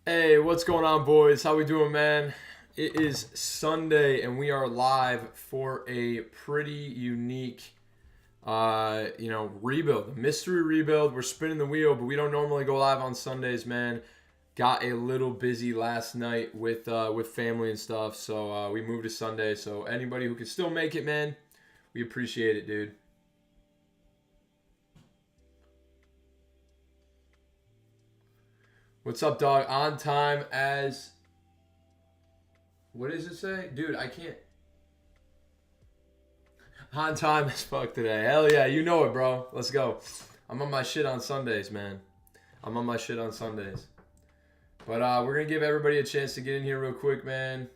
Hey, what's going on, boys? How we doing, man? It is Sunday, and we are live for a pretty unique, rebuild, a mystery rebuild. We're spinning the wheel, but we don't normally go live on Sundays, man. Got a little busy last night with family and stuff, so we moved to Sunday. So anybody who can still make it, man, we appreciate it, dude. What's up, dog? On time as... What does it say? Dude, I can't... On time as fuck today. Hell yeah, you know it, bro. Let's go. I'm on my shit on Sundays, man. I'm on my shit on Sundays. But we're going to give everybody a chance to get in here real quick, man.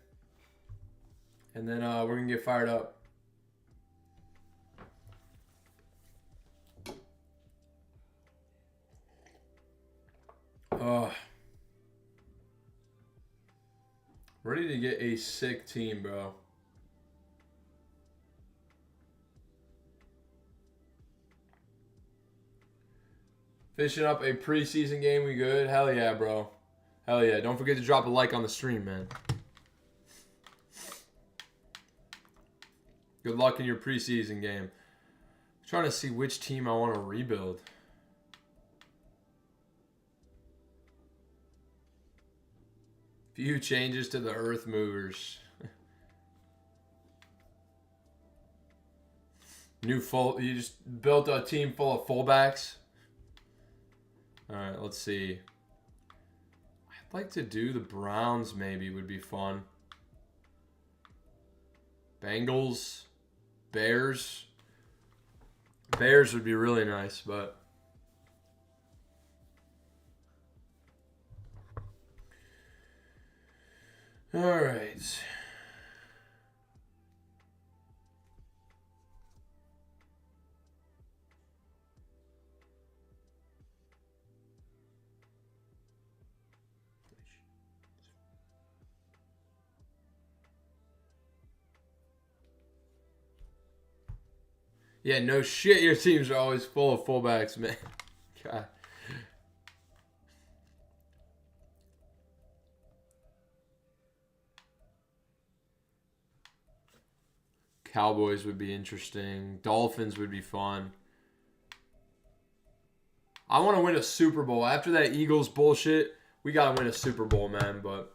And then we're going to get fired up. Ready to get a sick team, bro. Fishing up a preseason game, we good? Hell yeah, bro. Hell yeah. Don't forget to drop a like on the stream, man. Good luck in your preseason game. I'm trying to see which team I want to rebuild. Few changes to the Earth Movers. You just built a team full of fullbacks. All right, let's see. I'd like to do the Browns. Maybe would be fun. Bengals, Bears. Bears would be really nice, but. All right. Yeah, no shit. Your teams are always full of fullbacks, man. God. Cowboys would be interesting. Dolphins would be fun. I want to win a Super Bowl. After that Eagles bullshit, we got to win a Super Bowl, man. But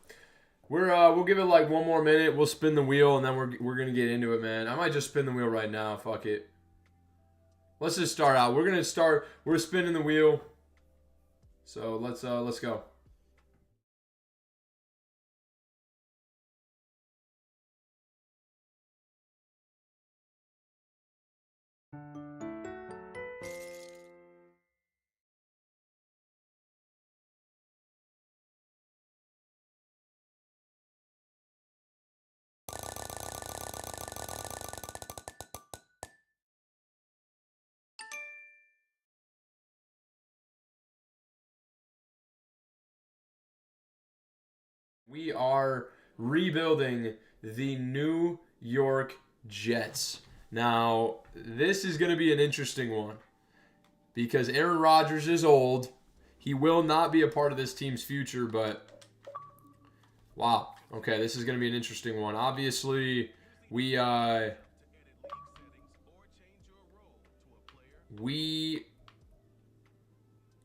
we'll give it like one more minute. We'll spin the wheel, and then we're going to get into it, man. I might just spin the wheel right now. Fuck it. Let's just start out. We're spinning the wheel. So let's go. We are rebuilding the New York Jets. Now, this is going to be an interesting one because Aaron Rodgers is old. He will not be a part of this team's future, but wow. Okay, this is going to be an interesting one. Obviously, we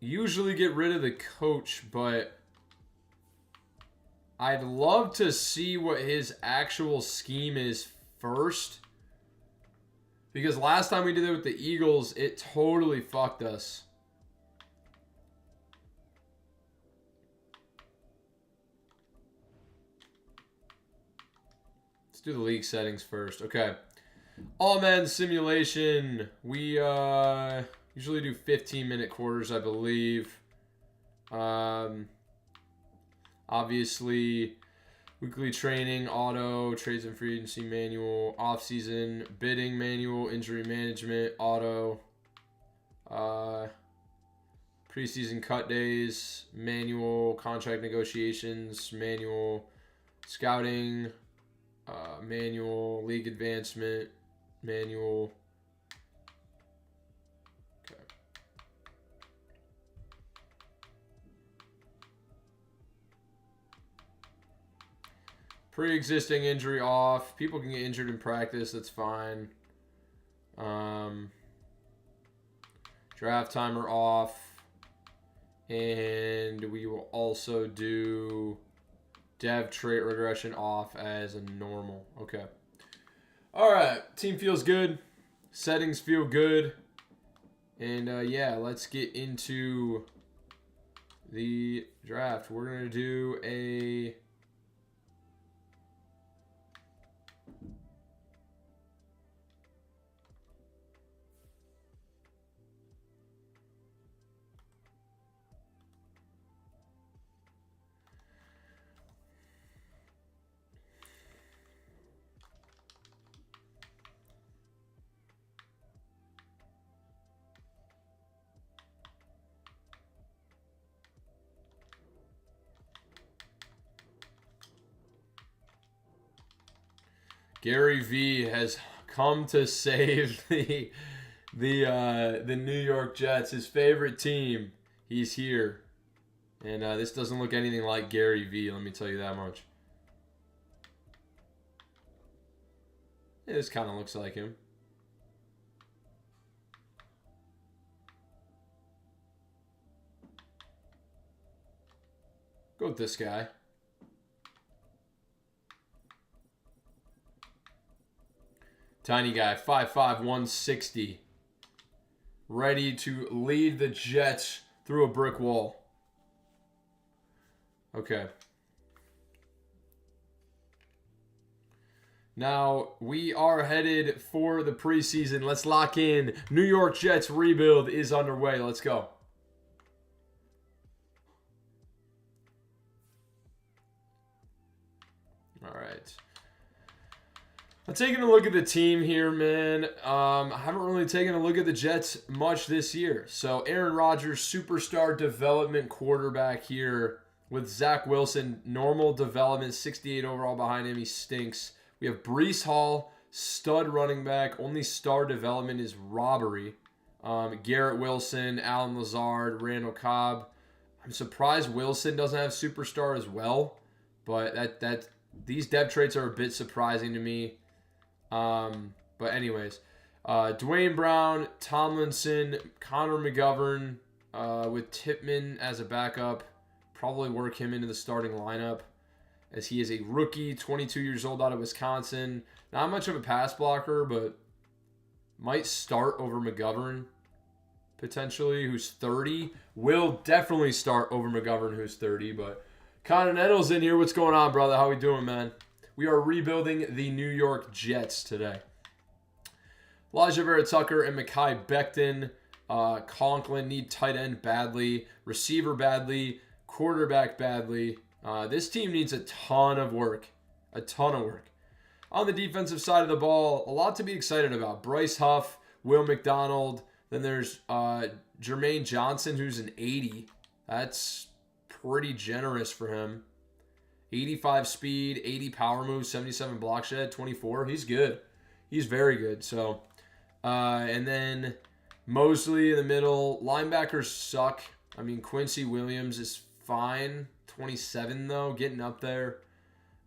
usually get rid of the coach, but I'd love to see what his actual scheme is first. Because last time we did it with the Eagles, it totally fucked us. Let's do the league settings first. Okay. All-man simulation. We usually do 15-minute quarters, I believe. Obviously, weekly training, auto, trades and free agency manual, off-season, bidding manual, injury management, auto, preseason cut days, manual, contract negotiations, manual, scouting, manual, league advancement, manual. Okay. Pre-existing injury off. People can get injured in practice. That's fine. Draft timer off. And we will also do dev trait regression off as a normal. Okay. All right. Team feels good. Settings feel good. And yeah, let's get into the draft. We're going to do a... Gary V has come to save the New York Jets, his favorite team. He's here, and this doesn't look anything like Gary V. Let me tell you that much. Yeah, this kind of looks like him. Go with this guy. Tiny guy, 5'5", 160. Ready to lead the Jets through a brick wall. Okay. Now, we are headed for the preseason. Let's lock in. New York Jets rebuild is underway. Let's go. All right. I'm taking a look at the team here, man. I haven't really taken a look at the Jets much this year. So Aaron Rodgers, superstar development quarterback here with Zach Wilson, normal development, 68 overall behind him. He stinks. We have Breece Hall, stud running back. Only star development is robbery. Garrett Wilson, Alan Lazard, Randall Cobb. I'm surprised Wilson doesn't have superstar as well, but these depth traits are a bit surprising to me. But anyways, Dwayne Brown, Tomlinson, Connor McGovern, with Tippmann as a backup. Probably work him into the starting lineup as he is a rookie, 22 years old out of Wisconsin. Not much of a pass blocker, but might start over McGovern potentially, who's 30. Will definitely start over McGovern, who's 30, but Continental's in here. What's going on, brother? How we doing, man? We are rebuilding the New York Jets today. Elijah Vera-Tucker and Mekhi Becton. Conklin need tight end badly. Receiver badly. Quarterback badly. This team needs a ton of work. A ton of work. On the defensive side of the ball, a lot to be excited about. Bryce Huff, Will McDonald. Then there's Jermaine Johnson, who's an 80. That's pretty generous for him. 85 speed, 80 power move, 77 block shed, 24. He's good. He's very good. So, and then Mosley in the middle. Linebackers suck. I mean, Quincy Williams is fine. 27 though, getting up there.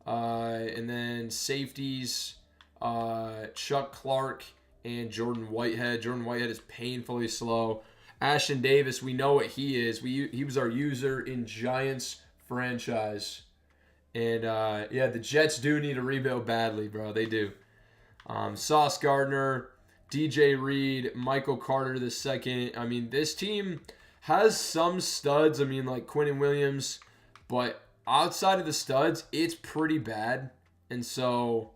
And then safeties, Chuck Clark and Jordan Whitehead. Jordan Whitehead is painfully slow. Ashton Davis, we know what he is. He was our user in Giants franchise. And, yeah, the Jets do need a rebuild badly, bro. They do. Sauce Gardner, DJ Reed, Michael Carter II. I mean, this team has some studs. I mean, like Quinnen Williams. But outside of the studs, it's pretty bad. And so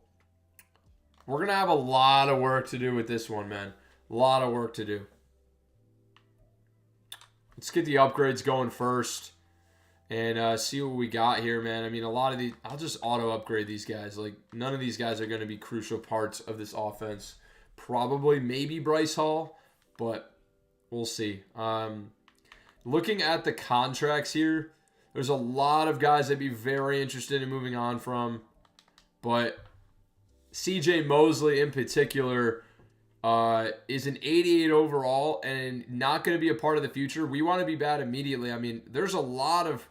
we're going to have a lot of work to do with this one, man. A lot of work to do. Let's get the upgrades going first. And see what we got here, man. I mean, a lot of these, I'll just auto-upgrade these guys. Like, none of these guys are going to be crucial parts of this offense. Probably, maybe Bryce Hall, but we'll see. Looking at the contracts here, there's a lot of guys I'd be very interested in moving on from. But CJ Mosley in particular is an 88 overall and not going to be a part of the future. We want to be bad immediately. I mean, there's a lot of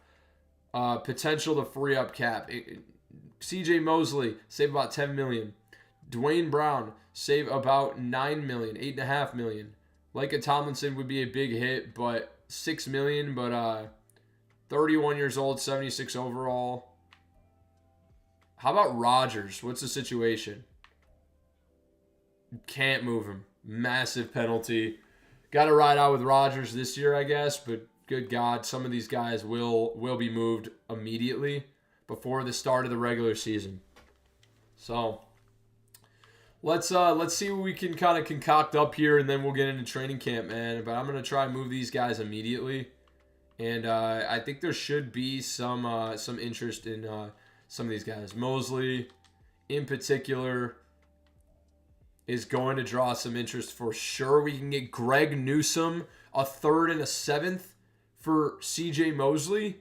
potential to free up cap. CJ Mosley, save about 10 million. Dwayne Brown, save about 9 million, 8.5 million. Laika Tomlinson would be a big hit, but 6 million, but 31 years old, 76 overall. How about Rodgers? What's the situation? Can't move him. Massive penalty. Got to ride out with Rodgers this year, I guess, but good God, some of these guys will be moved immediately before the start of the regular season. So let's see what we can kind of concoct up here, and then we'll get into training camp, man. But I'm gonna try and move these guys immediately, and I think there should be some interest in some of these guys. Mosley, in particular, is going to draw some interest for sure. We can get Greg Newsome, a 3rd and a 7th for CJ Mosley.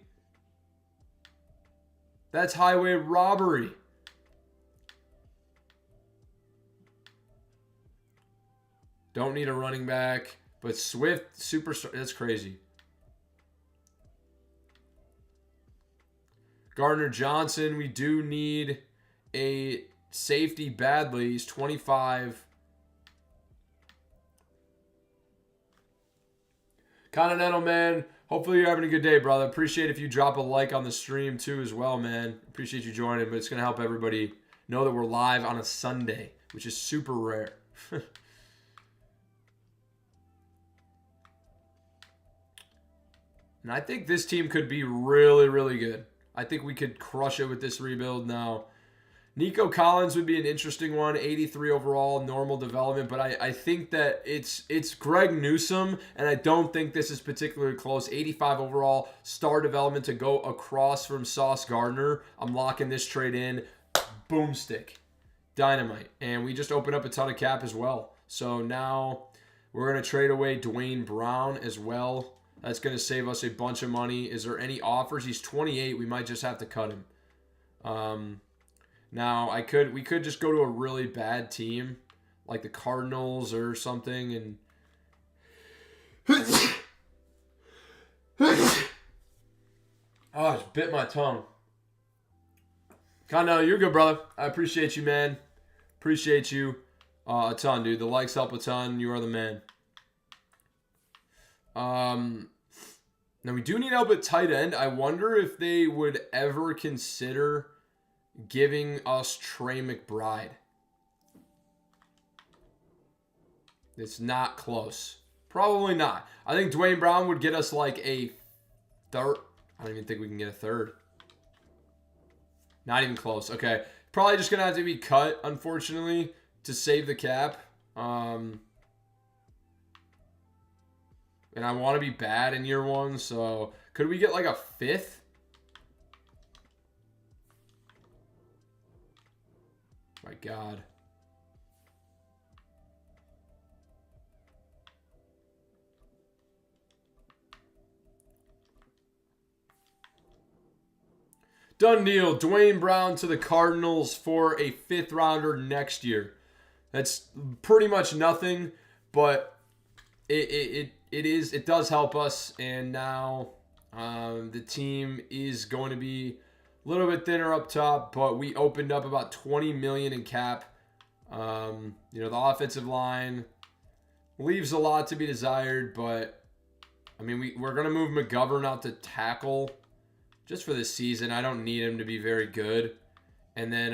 That's highway robbery. Don't need a running back, but Swift, superstar, that's crazy. Gardner Johnson, we do need a safety badly. He's 25. Continental, man. Hopefully you're having a good day, brother. Appreciate if you drop a like on the stream too as well, man. Appreciate you joining, but it's going to help everybody know that we're live on a Sunday, which is super rare. And I think this team could be really, really good. I think we could crush it with this rebuild now. Nico Collins would be an interesting one. 83 overall, normal development. But I think that it's Greg Newsome, and I don't think this is particularly close. 85 overall, star development to go across from Sauce Gardner. I'm locking this trade in. Boomstick. Dynamite. And we just opened up a ton of cap as well. So now we're going to trade away Dwayne Brown as well. That's going to save us a bunch of money. Is there any offers? He's 28. We might just have to cut him. Now, we could just go to a really bad team, like the Cardinals or something, and oh, I just bit my tongue. Condo, you're good, brother. I appreciate you, man. Appreciate you a ton, dude. The likes help a ton. You are the man. Now, we do need help at tight end. I wonder if they would ever consider giving us Trey McBride. It's not close. Probably not. I think Dwayne Brown would get us like a third. I don't even think we can get a third. Not even close. Okay. Probably just going to have to be cut, unfortunately, to save the cap. And I want to be bad in year one, so could we get like a 5th? My God. Done deal. Dwayne Brown to the Cardinals for a 5th rounder next year. That's pretty much nothing, but it does help us, and now the team is going to be a little bit thinner up top, but we opened up about 20 million in cap. The offensive line leaves a lot to be desired, but I mean, we're going to move McGovern out to tackle just for this season. I don't need him to be very good. And then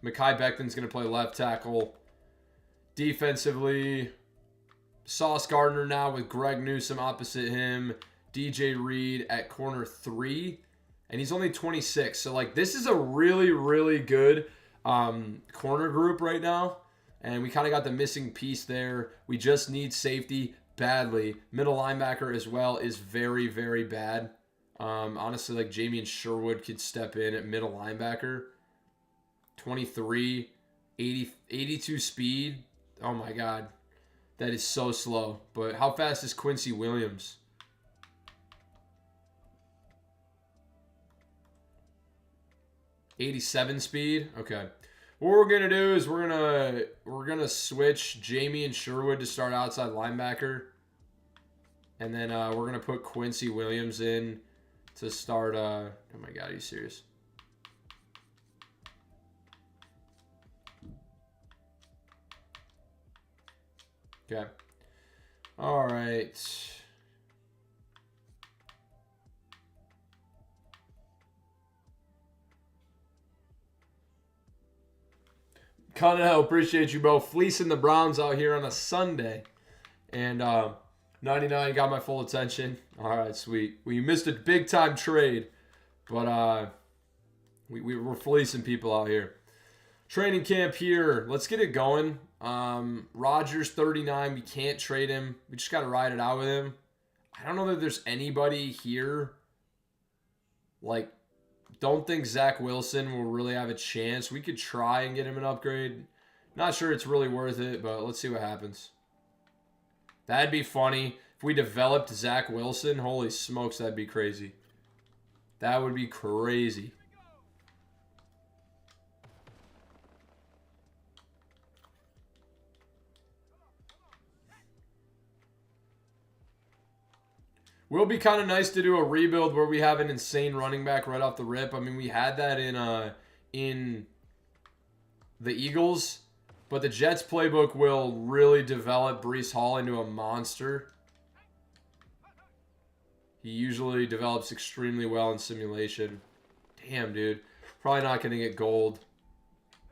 Mekhi Becton's going to play left tackle. Defensively, Sauce Gardner now with Greg Newsome opposite him. DJ Reed at corner 3. And he's only 26. So, like, this is a really, really good corner group right now. And we kind of got the missing piece there. We just need safety badly. Middle linebacker as well is very, very bad. Honestly, like, Jamie Sherwood could step in at middle linebacker. 23, 82 speed. Oh, my God. That is so slow. But how fast is Quincy Williams? .87 speed. Okay. What we're gonna do is we're gonna switch Jamie and Sherwood to start outside linebacker, and then we're gonna put Quincy Williams in to start. Oh my God, are you serious? Okay. All right. Connell, appreciate you, bro. Fleecing the Browns out here on a Sunday. And 99 got my full attention. All right, sweet. We missed a big-time trade, but we were fleecing people out here. Training camp here. Let's get it going. Rodgers, 39. We can't trade him. We just got to ride it out with him. I don't know that there's anybody here. Like, don't think Zach Wilson will really have a chance. We could try and get him an upgrade. Not sure it's really worth it, but let's see what happens. That'd be funny. If we developed Zach Wilson, holy smokes, that'd be crazy. That would be crazy. Will be kind of nice to do a rebuild where we have an insane running back right off the rip. I mean, we had that in the Eagles, but the Jets playbook will really develop Breece Hall into a monster. He usually develops extremely well in simulation. Damn, dude. Probably not going to get gold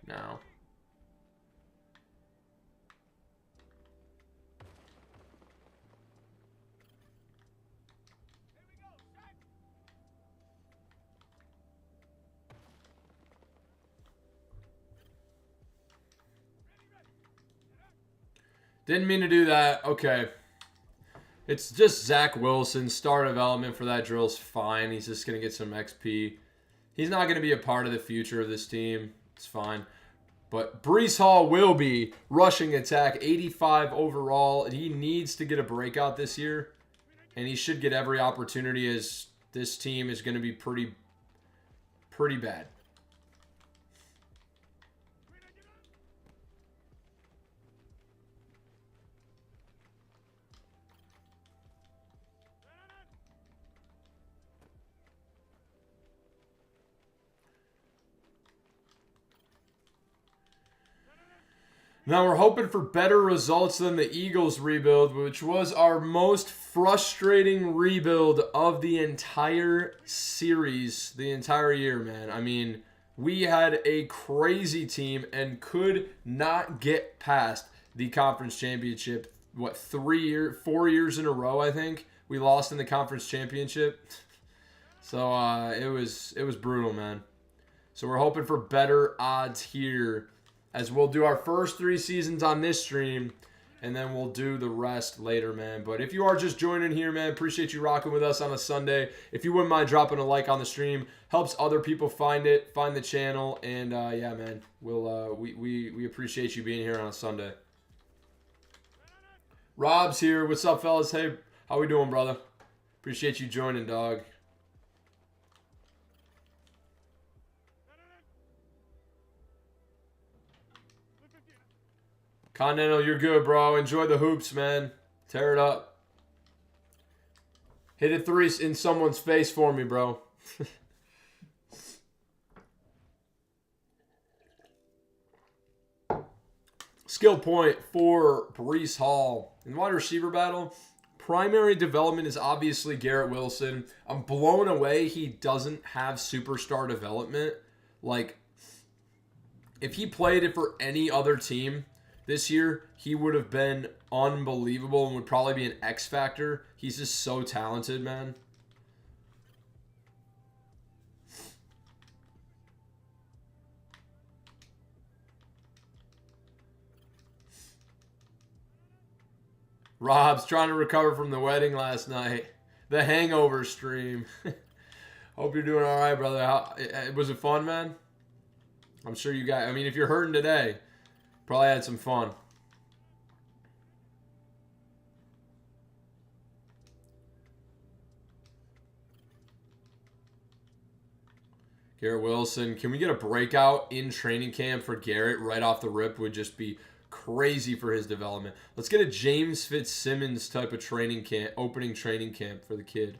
now. Didn't mean to do that. Okay. It's just Zach Wilson. Star development for that drill's fine. He's just going to get some XP. He's not going to be a part of the future of this team. It's fine. But Breece Hall will be rushing attack, 85 overall. He needs to get a breakout this year. And he should get every opportunity, as this team is going to be pretty bad. Now we're hoping for better results than the Eagles rebuild, which was our most frustrating rebuild of the entire series, the entire year, man. I mean, we had a crazy team and could not get past the conference championship. What, 4 years in a row, I think we lost in the conference championship. So it was brutal, man. So we're hoping for better odds here, as we'll do our first 3 seasons on this stream, and then we'll do the rest later, man. But if you are just joining here, man, appreciate you rocking with us on a Sunday. If you wouldn't mind dropping a like on the stream, helps other people find the channel, and yeah, man, we appreciate you being here on a Sunday. Rob's here. What's up, fellas? Hey, how we doing, brother? Appreciate you joining, dog. Continental, you're good, bro. Enjoy the hoops, man. Tear it up. Hit a 3 in someone's face for me, bro. Skill point for Breece Hall. In wide receiver battle, primary development is obviously Garrett Wilson. I'm blown away he doesn't have superstar development. Like, if he played it for any other team this year, he would have been unbelievable and would probably be an X factor. He's just so talented, man. Rob's trying to recover from the wedding last night. The hangover stream. Hope you're doing all right, brother. Was it fun, man? I'm sure you guys, I mean, if you're hurting today, probably had some fun. Garrett Wilson. Can we get a breakout in training camp for Garrett right off the rip? Would just be crazy for his development. Let's get a James Fitzsimmons type of training camp, opening training camp for the kid.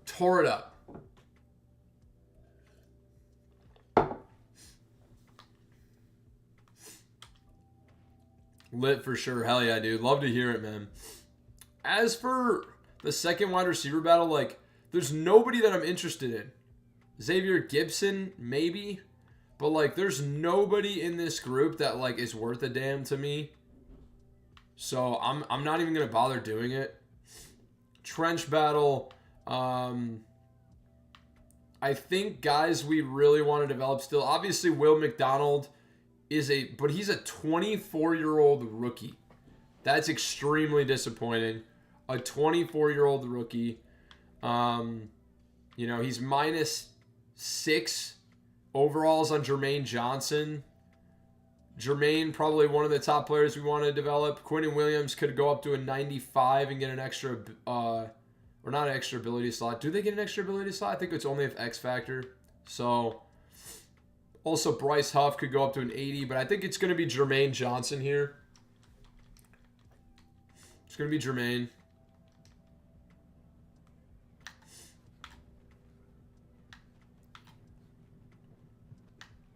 Tore it up. Lit for sure. Hell yeah, dude. Love to hear it, man. As for the second wide receiver battle, like, there's nobody that I'm interested in. Xavier Gibson, maybe. But, like, there's nobody in this group that, like, is worth a damn to me. So, I'm not even going to bother doing it. Trench battle. I think guys we really want to develop still. Obviously, Will McDonald but he's a 24-year-old rookie. That's extremely disappointing. A 24-year-old rookie. You know, he's -6 overalls on Jermaine Johnson. Jermaine, probably one of the top players we want to develop. Quinton Williams could go up to a 95 and get an extra, or not an extra ability slot. Do they get an extra ability slot? I think it's only if X Factor. So, also Bryce Huff could go up to an 80, but I think it's going to be Jermaine Johnson here. It's going to be Jermaine.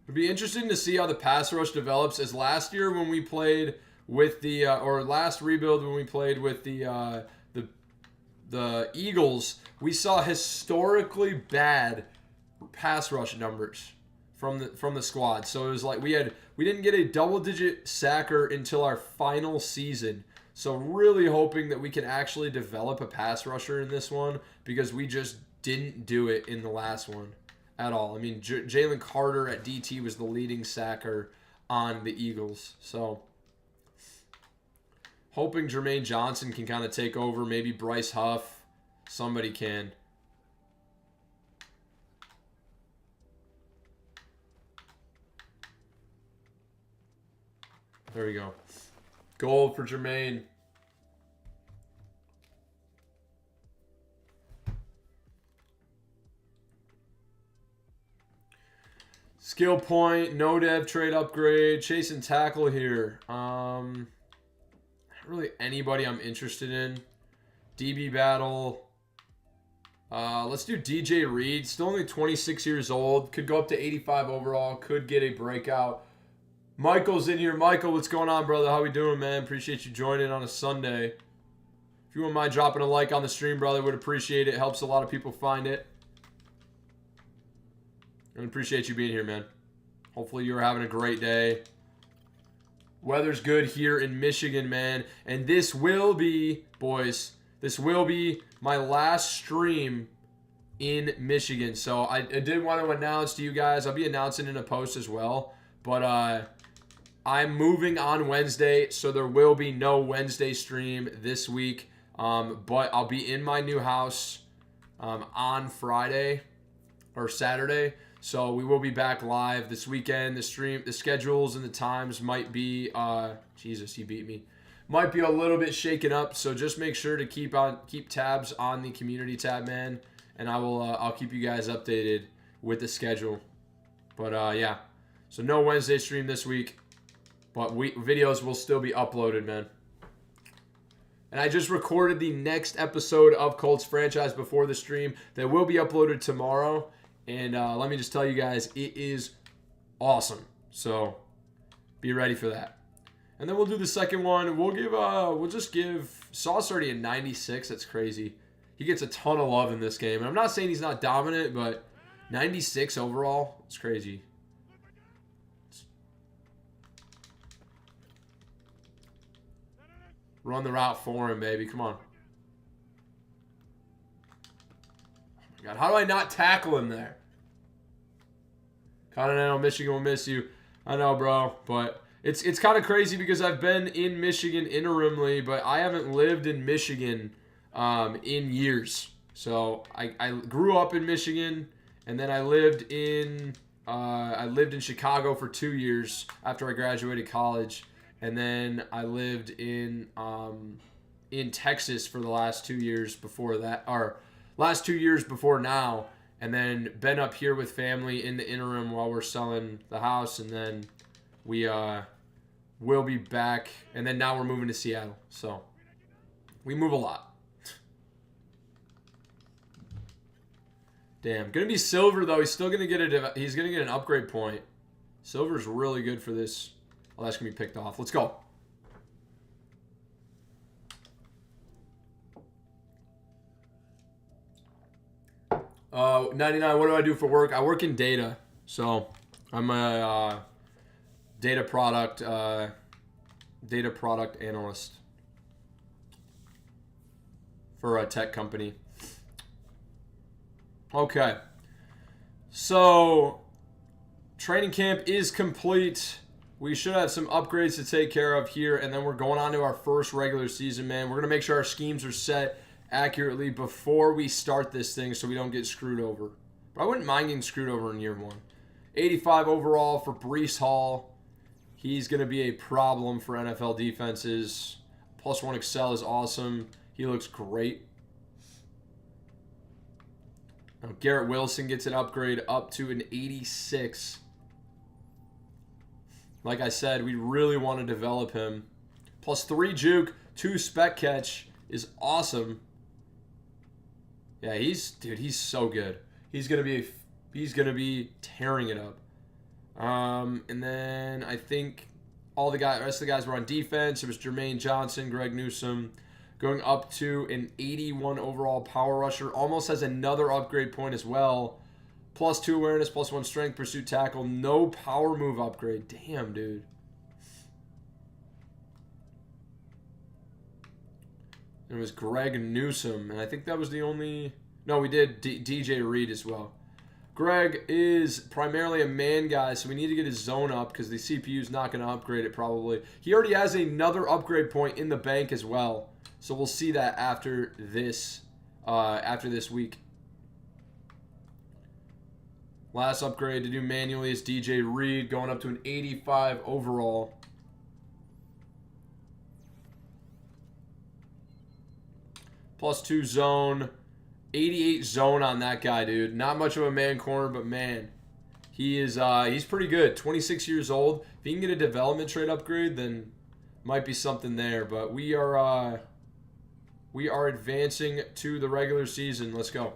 It'd be interesting to see how the pass rush develops. As last year when we played with the, or last rebuild when we played with the Eagles, we saw historically bad pass rush numbers from the squad. So it was like we didn't get a double-digit sacker until our final season. So really hoping that we can actually develop a pass rusher in this one, because we just didn't do it in the last one at all. I mean, Jalen Carter at DT was the leading sacker on the Eagles. So hoping Jermaine Johnson can kind of take over. Maybe Bryce Huff. Somebody can. There we go. Gold for Jermaine. Skill point, no dev trade upgrade, chase and tackle here. Not really anybody I'm interested in. DB battle. Let's do DJ Reed. Still only 26 years old. Could go up to 85 overall. Could get a breakout. Michael's in here. Michael, what's going on, brother? How we doing, man? Appreciate you joining on a Sunday. If you wouldn't mind dropping a like on the stream, brother, would appreciate it. Helps a lot of people find it. And appreciate you being here, man. Hopefully you're having a great day. Weather's good here in Michigan, man. And this will be, boys, this will be my last stream in Michigan. So I did want to announce to you guys, I'll be announcing in a post as well. But I'm moving on Wednesday, so there will be no Wednesday stream this week. But I'll be in my new house on Friday or Saturday. So we will be back live this weekend. The stream, the schedules and the times might be, Jesus, he beat me. Might be a little bit shaken up. So just make sure to keep tabs on the community tab, man. And I'll keep you guys updated with the schedule. But yeah, so no Wednesday stream this week, but videos will still be uploaded, man. And I just recorded the next episode of Colts Franchise before the stream that will be uploaded tomorrow. And let me just tell you guys, it is awesome. So be ready for that. And then we'll do the second one. We'll just give Sauce already a 96. That's crazy. He gets a ton of love in this game. And I'm not saying he's not dominant, but 96 overall, it's crazy. Run the route for him, baby. Come on. Oh my God, how do I not tackle him there? Continental Michigan will miss you. I know, bro, but it's kind of crazy because I've been in Michigan interimly, but I haven't lived in Michigan in years. So I grew up in Michigan, and then I lived in Chicago for 2 years after I graduated college, and then I lived in Texas for the last 2 years before that, or last 2 years before now. And then been up here with family in the interim while we're selling the house. And then we will be back. And then now we're moving to Seattle. So we move a lot. Damn. Going to be silver, though. He's still going to get an upgrade point. Silver's really good for this. Oh, that's going to be picked off. Let's go. 99, what do I do for work? I work in data. So I'm a data product analyst for a tech company. Okay. So training camp is complete. We should have some upgrades to take care of here, and then we're going on to our first regular season, man. We're going to make sure our schemes are set accurately before we start this thing so we don't get screwed over. But I wouldn't mind getting screwed over in year one. 85 overall for Breece Hall. He's going to be a problem for NFL defenses. +1 Excel is awesome. He looks great. Now, Garrett Wilson gets an upgrade up to an 86. Like I said, we really want to develop him. +3 juke, 2 spec catch is awesome. Yeah, he's so good. He's gonna be tearing it up. And then I think all the rest of the guys were on defense. It was Jermaine Johnson, Greg Newsome, going up to an 81 overall power rusher. Almost has another upgrade point as well. +2 awareness, +1 strength, pursuit tackle. No power move upgrade. Damn, dude. It was Greg Newsome, and I think that was the only... No, we did DJ Reed as well. Greg is primarily a man guy, so we need to get his zone up because the CPU is not going to upgrade it probably. He already has another upgrade point in the bank as well, so we'll see that after this week. Last upgrade to do manually is DJ Reed, going up to an 85 overall. +2 zone. 88 zone on that guy, dude. Not much of a man corner, but man, he's pretty good. 26 years old. If he can get a development trade upgrade, then might be something there. But we are advancing to the regular season. Let's go.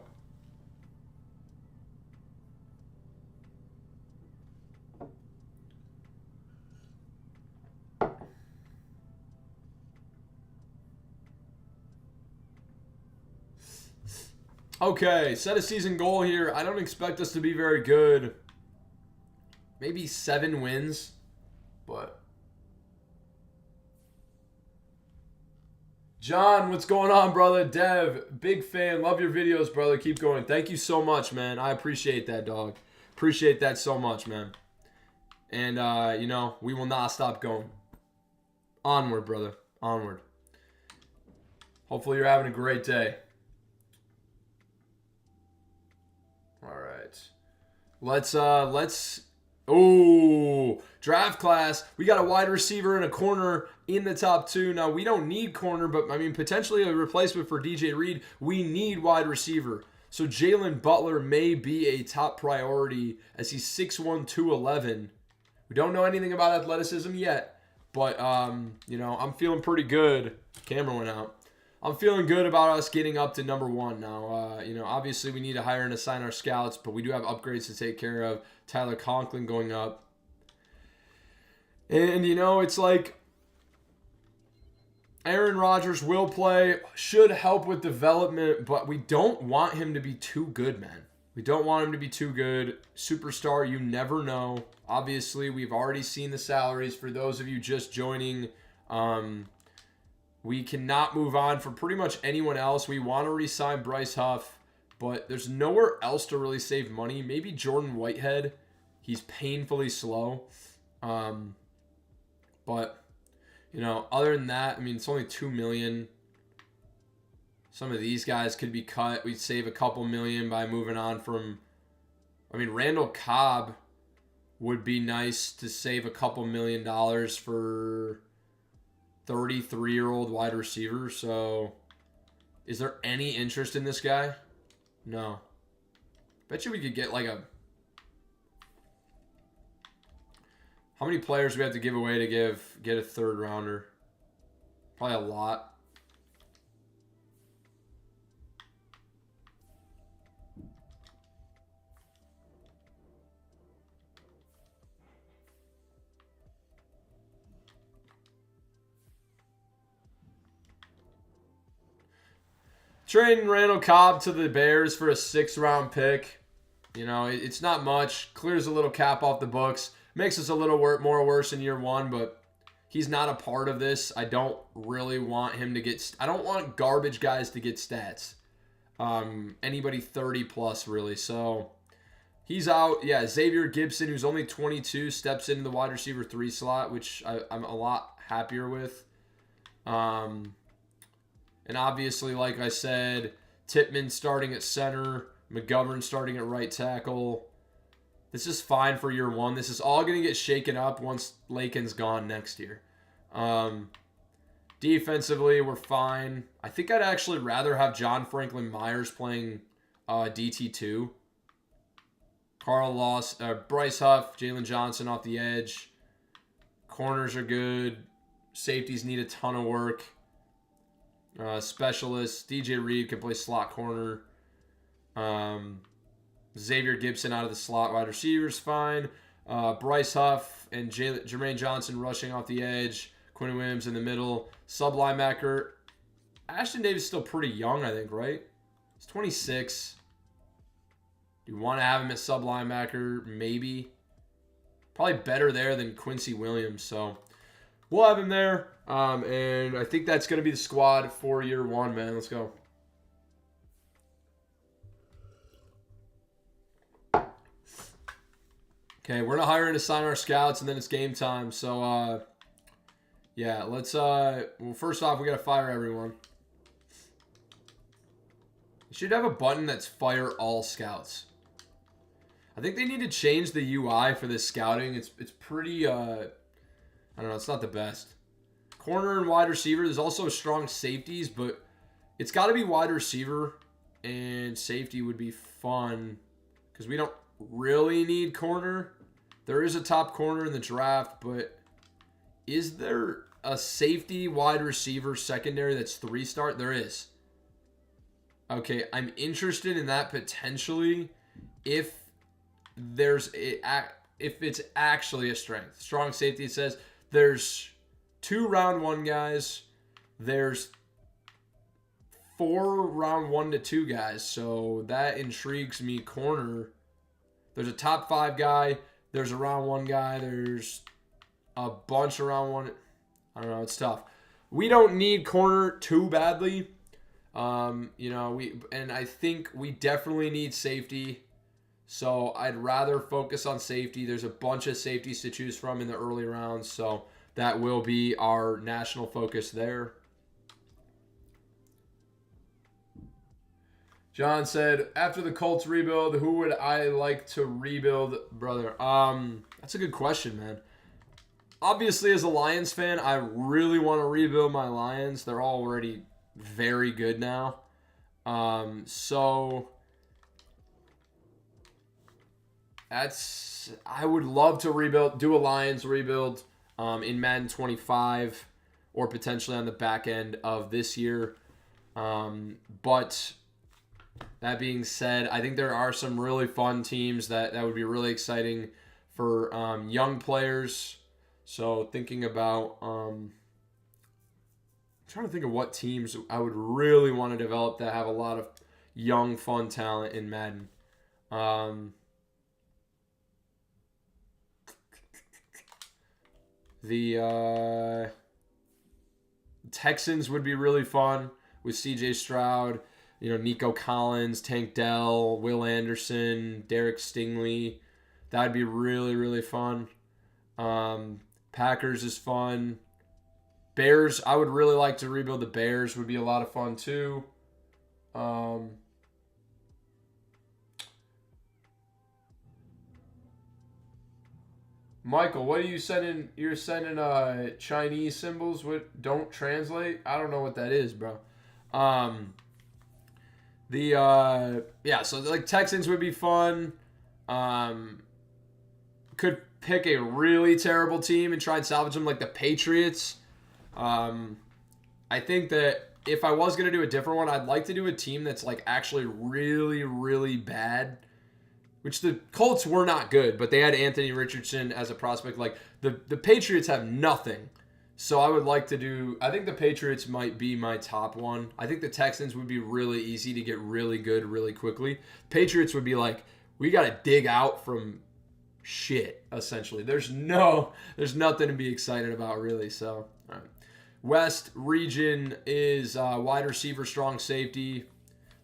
Okay, set a season goal here. I don't expect us to be very good. Maybe 7 wins, but... John, what's going on, brother? Dev, big fan. Love your videos, brother. Keep going. Thank you so much, man. I appreciate that, dog. Appreciate that so much, man. And, you know, we will not stop going. Onward, brother. Onward. Hopefully you're having a great day. All right. Let's draft class. We got a wide receiver and a corner in the top 2. Now, we don't need corner, but I mean, potentially a replacement for DJ Reed. We need wide receiver. So Jalen Butler may be a top priority as he's 6'1", 211. We don't know anything about athleticism yet, but you know, I'm feeling pretty good. Camera went out. I'm feeling good about us getting up to number 1 now. You know, obviously we need to hire and assign our scouts, but we do have upgrades to take care of. Tyler Conklin going up. And, you know, it's like Aaron Rodgers will play, should help with development, but we don't want him to be too good, man. We don't want him to be too good. Superstar, you never know. Obviously, we've already seen the salaries. For those of you just joining, we cannot move on for pretty much anyone else. We want to re-sign Bryce Huff, but there's nowhere else to really save money. Maybe Jordan Whitehead. He's painfully slow. But, you know, other than that, I mean, it's only $2 million. Some of these guys could be cut. We'd save a couple million by moving on from... I mean, Randall Cobb would be nice to save a couple $1 million for... 33-year-old wide receiver. So, is there any interest in this guy? No. Bet you we could get like a... How many players do we have to give away to get a 3rd rounder? Probably a lot. Trading Randall Cobb to the Bears for a 6th-round pick. You know, it's not much. Clears a little cap off the books. Makes us a little more worse in year 1, but he's not a part of this. I don't really want him to get... I don't want garbage guys to get stats. Anybody 30-plus, really. So, he's out. Yeah, Xavier Gibson, who's only 22, steps into the wide receiver 3 slot, which I'm a lot happier with. And obviously, like I said, Tippmann starting at center, McGovern starting at right tackle. This is fine for year 1. This is all going to get shaken up once Lakin's gone next year. Defensively, we're fine. I think I'd actually rather have John Franklin Myers playing DT2. Bryce Huff, Jalen Johnson off the edge. Corners are good. Safeties need a ton of work. Specialists, DJ Reed can play slot corner. Xavier Gibson out of the slot wide receivers, fine. Bryce Huff and Jermaine Johnson rushing off the edge. Quinn Williams in the middle. Sub linebacker. Ashton Davis is still pretty young, I think, right? He's 26. Do you want to have him at sub linebacker? Maybe. Probably better there than Quincy Williams, so we'll have him there. And I think that's going to be the squad for year 1, man. Let's go. Okay, we're not hiring to sign our scouts, and then it's game time. So, yeah, let's, well, first off, we got to fire everyone. You should have a button that's fire all scouts. I think they need to change the UI for this scouting. It's pretty, I don't know, it's not the best. Corner and wide receiver. There's also strong safeties, but it's got to be wide receiver, and safety would be fun because we don't really need corner. There is a top corner in the draft, but is there a safety wide receiver secondary that's 3-star? There is. Okay, I'm interested in that potentially if it's actually a strength. Strong safety, it says there's 2 round 1 guys. There's 4 round 1 to 2 guys. So that intrigues me. Corner. There's a top 5 guy. There's a round 1 guy. There's a bunch of round 1. I don't know. It's tough. We don't need corner too badly. You know, I think we definitely need safety. So I'd rather focus on safety. There's a bunch of safeties to choose from in the early rounds. So that will be our national focus there. John said, after the Colts rebuild, who would I like to rebuild, brother? That's a good question, man. Obviously, as a Lions fan, I really want to rebuild my Lions. They're already very good now. So I would love to do a Lions rebuild in Madden 25 or potentially on the back end of this year. But that being said, I think there are some really fun teams that would be really exciting for young players. So thinking about, I'm trying to think of what teams I would really want to develop that have a lot of young, fun talent in Madden. The Texans would be really fun with C.J. Stroud, Nico Collins, Tank Dell, Will Anderson, Derek Stingley. That would be really, really fun. Packers is fun. Bears, I would really like to rebuild the Bears. Would be a lot of fun too. Michael, what are you sending? You're sending Chinese symbols. What don't translate? I don't know what that is, bro. So like Texans would be fun. Could pick a really terrible team and try and salvage them, like the Patriots. I think that if I was going to do a different one, I'd like to do a team that's like actually really, really bad, which the Colts were not good, but they had Anthony Richardson as a prospect. Like the Patriots have nothing. So I would like to do, I think the Patriots might be my top one. I think the Texans would be really easy to get really good really quickly. Patriots would be like, we got to dig out from shit, essentially. There's nothing to be excited about, really. So, all right. West region is wide receiver, strong safety.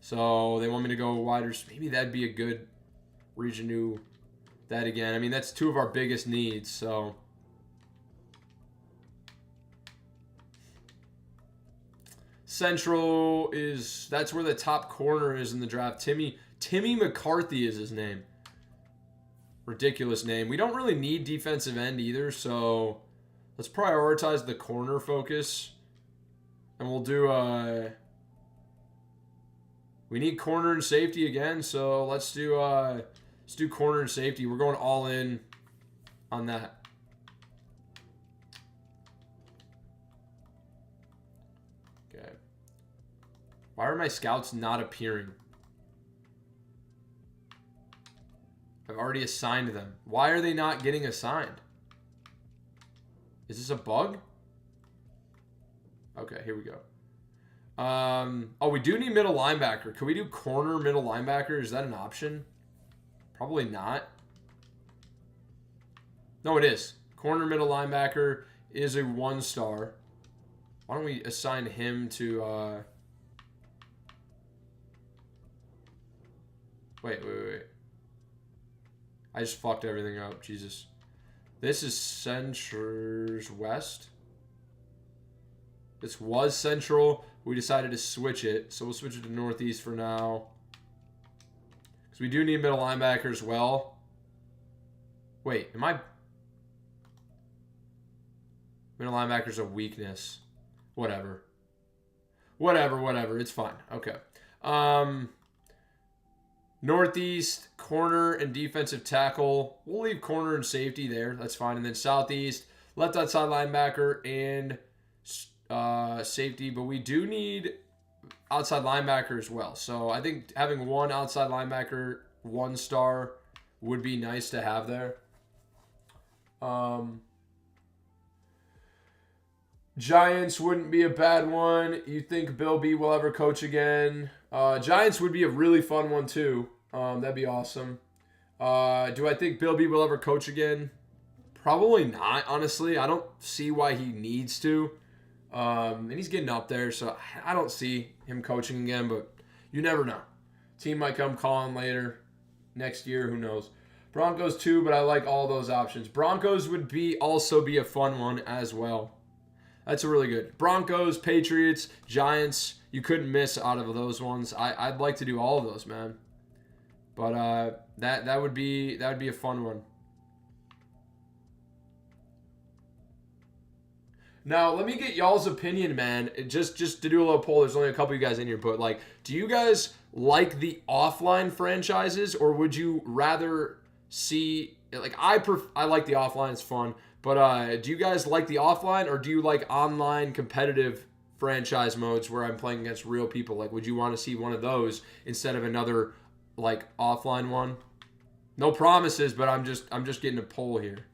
So they want me to go wider. Maybe that'd be a good region to do that again. I mean, that's two of our biggest needs, so. Central that's where the top corner is in the draft. Timmy McCarthy is his name. Ridiculous name. We don't really need defensive end either, so let's prioritize the corner focus. And we'll do we need corner and safety again, so let's do corner and safety. We're going all in on that. Okay. Why are my scouts not appearing? I've already assigned them. Why are they not getting assigned? Is this a bug? Okay, here we go. Oh, we do need middle linebacker. Can we do corner middle linebacker? Is that an option? Probably not. No, it is. Corner middle linebacker is a 1-star. Why don't we assign him to... Wait. I just fucked everything up. Jesus. This is Center's West. This was Central. We decided to switch it. So we'll switch it to Northeast for now. Because we do need middle linebacker as well. Wait, am I... Middle linebacker's a weakness. Whatever. It's fine. Okay. Northeast, corner and defensive tackle. We'll leave corner and safety there. That's fine. And then Southeast, left outside linebacker and safety. But we do need outside linebacker as well. So I think having one outside linebacker, 1-star, would be nice to have there. Giants wouldn't be a bad one. You think Bill B will ever coach again? Giants would be a really fun one too. That'd be awesome. Do I think Bill B will ever coach again? Probably not, honestly. I don't see why he needs to. And he's getting up there, so I don't see him coaching again, but you never know. Team might come calling later. Next year, who knows. Broncos too, but I like all those options. Broncos would also be a fun one as well. That's a really good. Broncos, Patriots, Giants. You couldn't miss out of those ones. I'd like to do all of those, man. But that would be a fun one. Now let me get y'all's opinion, man. Just to do a little poll. There's only a couple of you guys in here, but like, do you guys like the offline franchises, or would you rather see like I like the offline? It's fun. But do you guys like the offline, or do you like online competitive franchise modes where I'm playing against real people? Like, would you want to see one of those instead of another like offline one? No promises, but I'm just getting a poll here.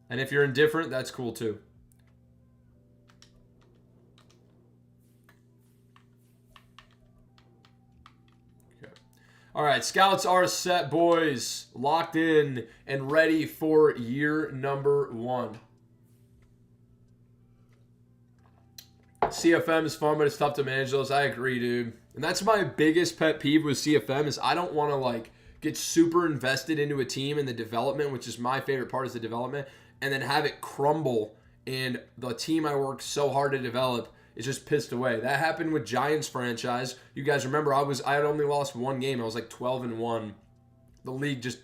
And if you're indifferent, that's cool too. All right, scouts are set, boys. Locked in and ready for year number 1. CFM is fun, but it's tough to manage those. I agree, dude. And that's my biggest pet peeve with CFM is I don't want to like get super invested into a team and the development, which is my favorite part is the development, and then have it crumble and the team I worked so hard to develop is just pissed away. That happened with Giants franchise. You guys remember I had only lost one game. I was like 12-1. The league just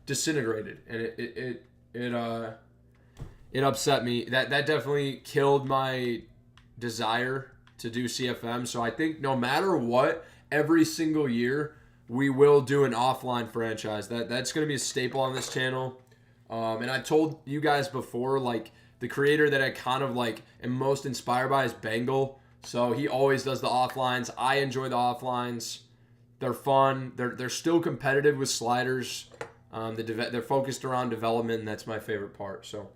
disintegrated, and it upset me. That definitely killed my desire to do CFM. So I think no matter what, every single year we will do an offline franchise. That's going to be a staple on this channel. And I told you guys before, like, the creator that I kind of like am most inspired by is Bengal. So he always does the offlines. I enjoy the offlines. They're fun. They're still competitive with sliders. They're focused around development, and that's my favorite part. So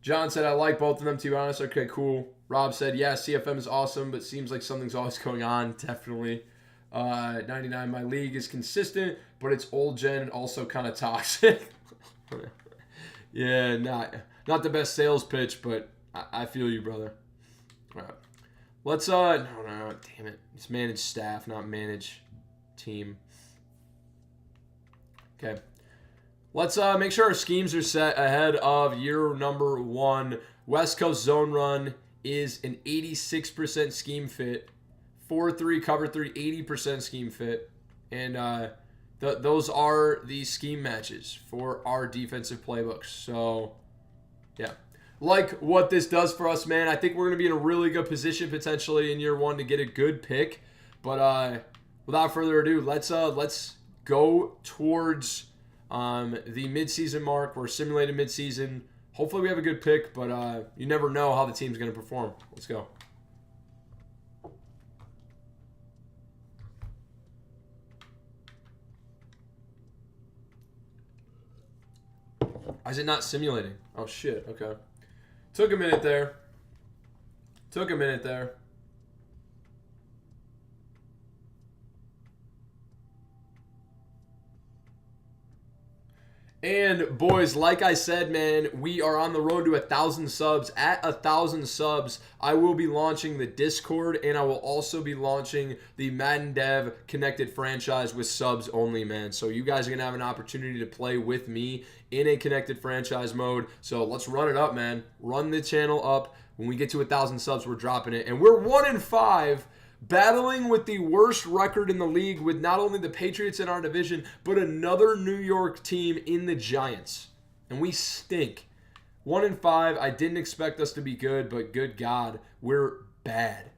John said, I like both of them, to be honest. Okay, cool. Rob said, yeah, CFM is awesome, but seems like something's always going on. Definitely. 99, my league is consistent, but it's old gen and also kind of toxic. Yeah, not the best sales pitch, but I feel you, brother. All right. Let's, no, damn it. It's manage staff, not manage team. Okay. Let's make sure our schemes are set ahead of year number 1. West Coast zone run is an 86% scheme fit. 4-3, cover 3, 80% scheme fit. And those are the scheme matches for our defensive playbooks. So, yeah. Like what this does for us, man. I think we're going to be in a really good position potentially in year 1 to get a good pick. But without further ado, let's go towards the midseason mark. We're simulated midseason. Hopefully we have a good pick, but you never know how the team's going to perform. Let's go. Why is it not simulating? Oh, shit. Okay. Took a minute there. And boys, like I said, man, we are on the road to 1,000 subs. At 1,000 subs, I will be launching the Discord, and I will also be launching the Madden Dev Connected franchise with subs only, man. So you guys are going to have an opportunity to play with me in a connected franchise mode. So let's run it up, man. Run the channel up. When we get to 1,000 subs, we're dropping it. And we're 1-5. Battling with the worst record in the league with not only the Patriots in our division, but another New York team in the Giants. And we stink. 1-5. I didn't expect us to be good, but good God, we're bad.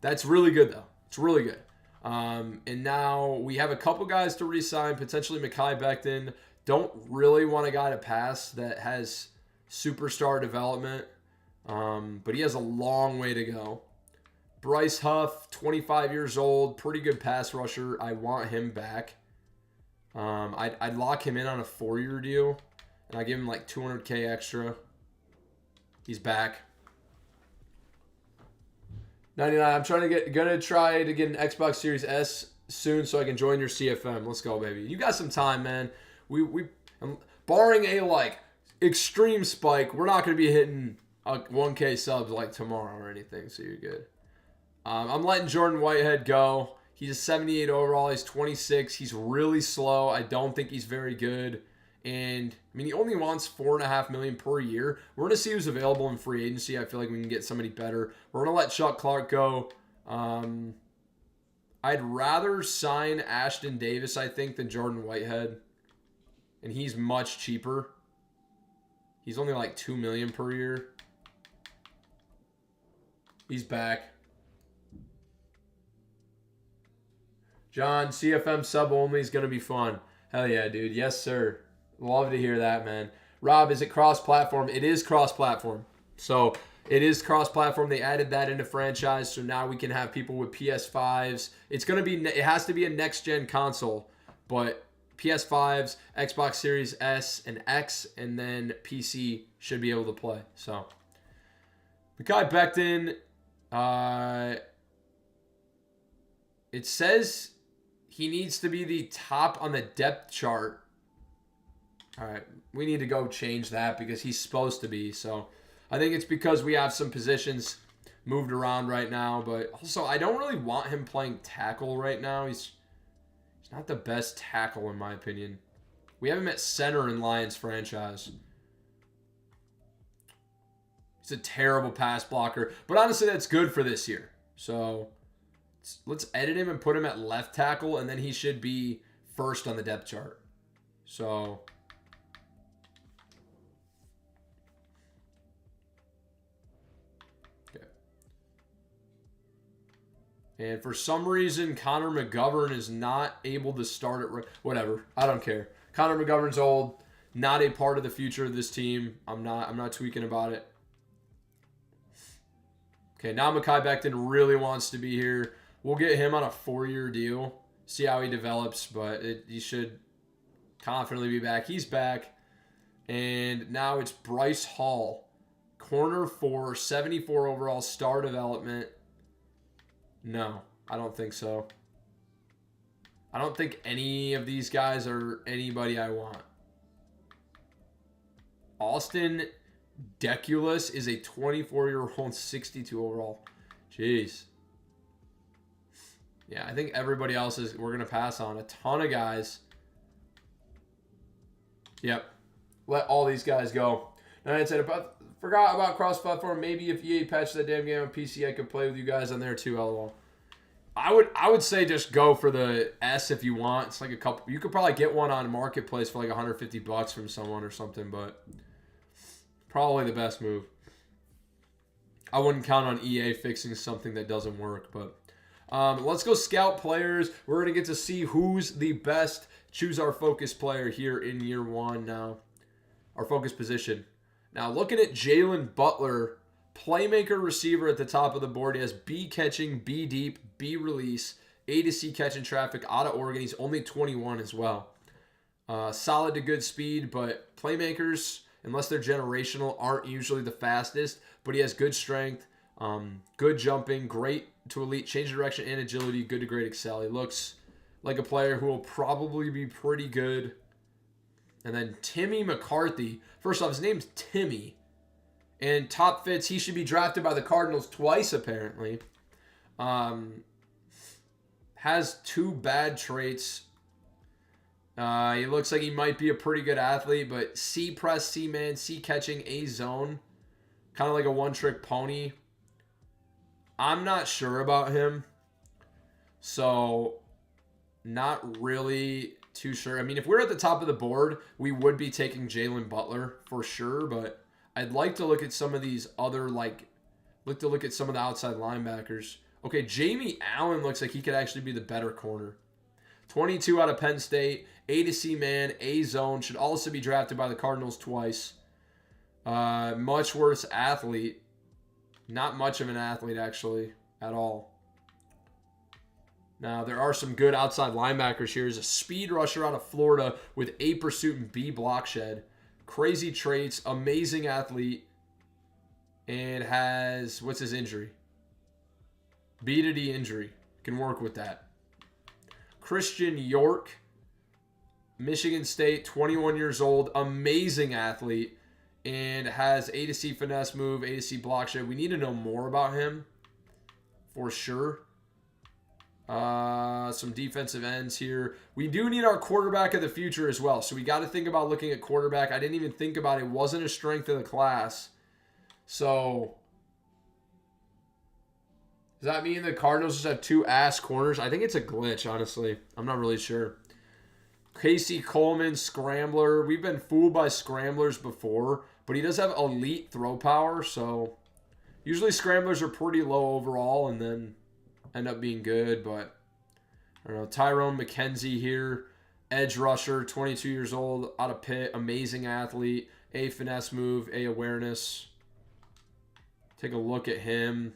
That's really good, though. It's really good. And now we have a couple guys to re-sign, potentially Mekhi Becton. Don't really want a guy to pass that has superstar development, but he has a long way to go. Bryce Huff, 25 years old, pretty good pass rusher. I want him back. I'd lock him in on a 4-year deal, and I give him like $200K extra. He's back. 99. I'm gonna try to get an Xbox Series S soon so I can join your CFM. Let's go, baby. You got some time, man. We barring a like extreme spike, we're not gonna be hitting 1K subs like tomorrow or anything. So you're good. I'm letting Jordan Whitehead go. He's a 78 overall. He's 26. He's really slow. I don't think he's very good. And, I mean, he only wants $4.5 million per year. We're going to see who's available in free agency. I feel like we can get somebody better. We're going to let Chuck Clark go. I'd rather sign Ashton Davis, I think, than Jordan Whitehead. And he's much cheaper. He's only like $2 million per year. He's back. John, CFM sub only is going to be fun. Hell yeah, dude. Yes, sir. Love to hear that, man. Rob, is it cross-platform? It is cross-platform. So it is cross-platform. They added that into franchise, so now we can have people with PS5s. It has to be a next-gen console, but PS5s, Xbox Series S and X, and then PC should be able to play. So Mekhi Becton, it says he needs to be the top on the depth chart. All right, we need to go change that because he's supposed to be. So I think it's because we have some positions moved around right now. But also, I don't really want him playing tackle right now. He's not the best tackle in my opinion. We have him at center in Lions franchise. He's a terrible pass blocker. But honestly, that's good for this year. So let's edit him and put him at left tackle, and then he should be first on the depth chart. So okay. And for some reason, Connor McGovern is not able to start it. Whatever. I don't care. Connor McGovern's old. Not a part of the future of this team. I'm not tweaking about it. Okay, now Mekhi Becton really wants to be here. We'll get him on a 4-year deal. See how he develops, but he should confidently be back. He's back. And now it's Bryce Hall. Corner 4, 74 overall, star development. No, I don't think so. I don't think any of these guys are anybody I want. Austin Deculus is a 24-year-old, 62 overall. Jeez. Yeah, I think everybody else is, we're going to pass on. A ton of guys. Yep. Let all these guys go. And I said, forgot about cross-platform. Maybe if EA patched that damn game on PC, I could play with you guys on there too, lol. I would say just go for the S if you want. It's like a couple. You could probably get one on Marketplace for like $150 from someone or something, but probably the best move. I wouldn't count on EA fixing something that doesn't work, but let's go scout players. We're going to get to see who's the best. Choose our focus player here in year 1 now. Our focus position. Now, looking at Jalen Butler, playmaker receiver at the top of the board. He has B catching, B deep, B release, A to C catching traffic out of Oregon. He's only 21 as well. Solid to good speed, but playmakers, unless they're generational, aren't usually the fastest. But he has good strength, good jumping, great to elite, change of direction and agility, good to great excel. He looks like a player who will probably be pretty good. And then Timmy McCarthy. First off, his name's Timmy. And top fits, he should be drafted by the Cardinals twice, apparently. Has 2 bad traits. He looks like he might be a pretty good athlete, but C press, C man, C catching, A zone. Kind of like a one-trick pony. I'm not sure about him. So, not really too sure. I mean, if we're at the top of the board, we would be taking Jalen Butler for sure, but I'd like to look at some of these other, look at some of the outside linebackers. Okay, Jamie Allen looks like he could actually be the better corner. 22 out of Penn State, A to C man, A zone, should also be drafted by the Cardinals twice. Much worse athlete. Not much of an athlete, actually, at all. Now, there are some good outside linebackers here. He's a speed rusher out of Florida with A pursuit and B block shed. Crazy traits, amazing athlete, and has, what's his injury? B to D injury. Can work with that. Christian York, Michigan State, 21 years old, amazing athlete, and has A to C finesse move, A to C block shed. We need to know more about him for sure. Some defensive ends here. We do need our quarterback of the future as well. So we got to think about looking at quarterback. I didn't even think about it. It wasn't a strength of the class. So does that mean the Cardinals just have 2 ass corners? I think it's a glitch, honestly. I'm not really sure. Casey Coleman, scrambler. We've been fooled by scramblers before, but he does have elite throw power. So usually scramblers are pretty low overall and then end up being good, but I don't know. Tyrone McKenzie here, edge rusher, 22 years old, out of Pitt, amazing athlete, A finesse move, A awareness. Take a look at him.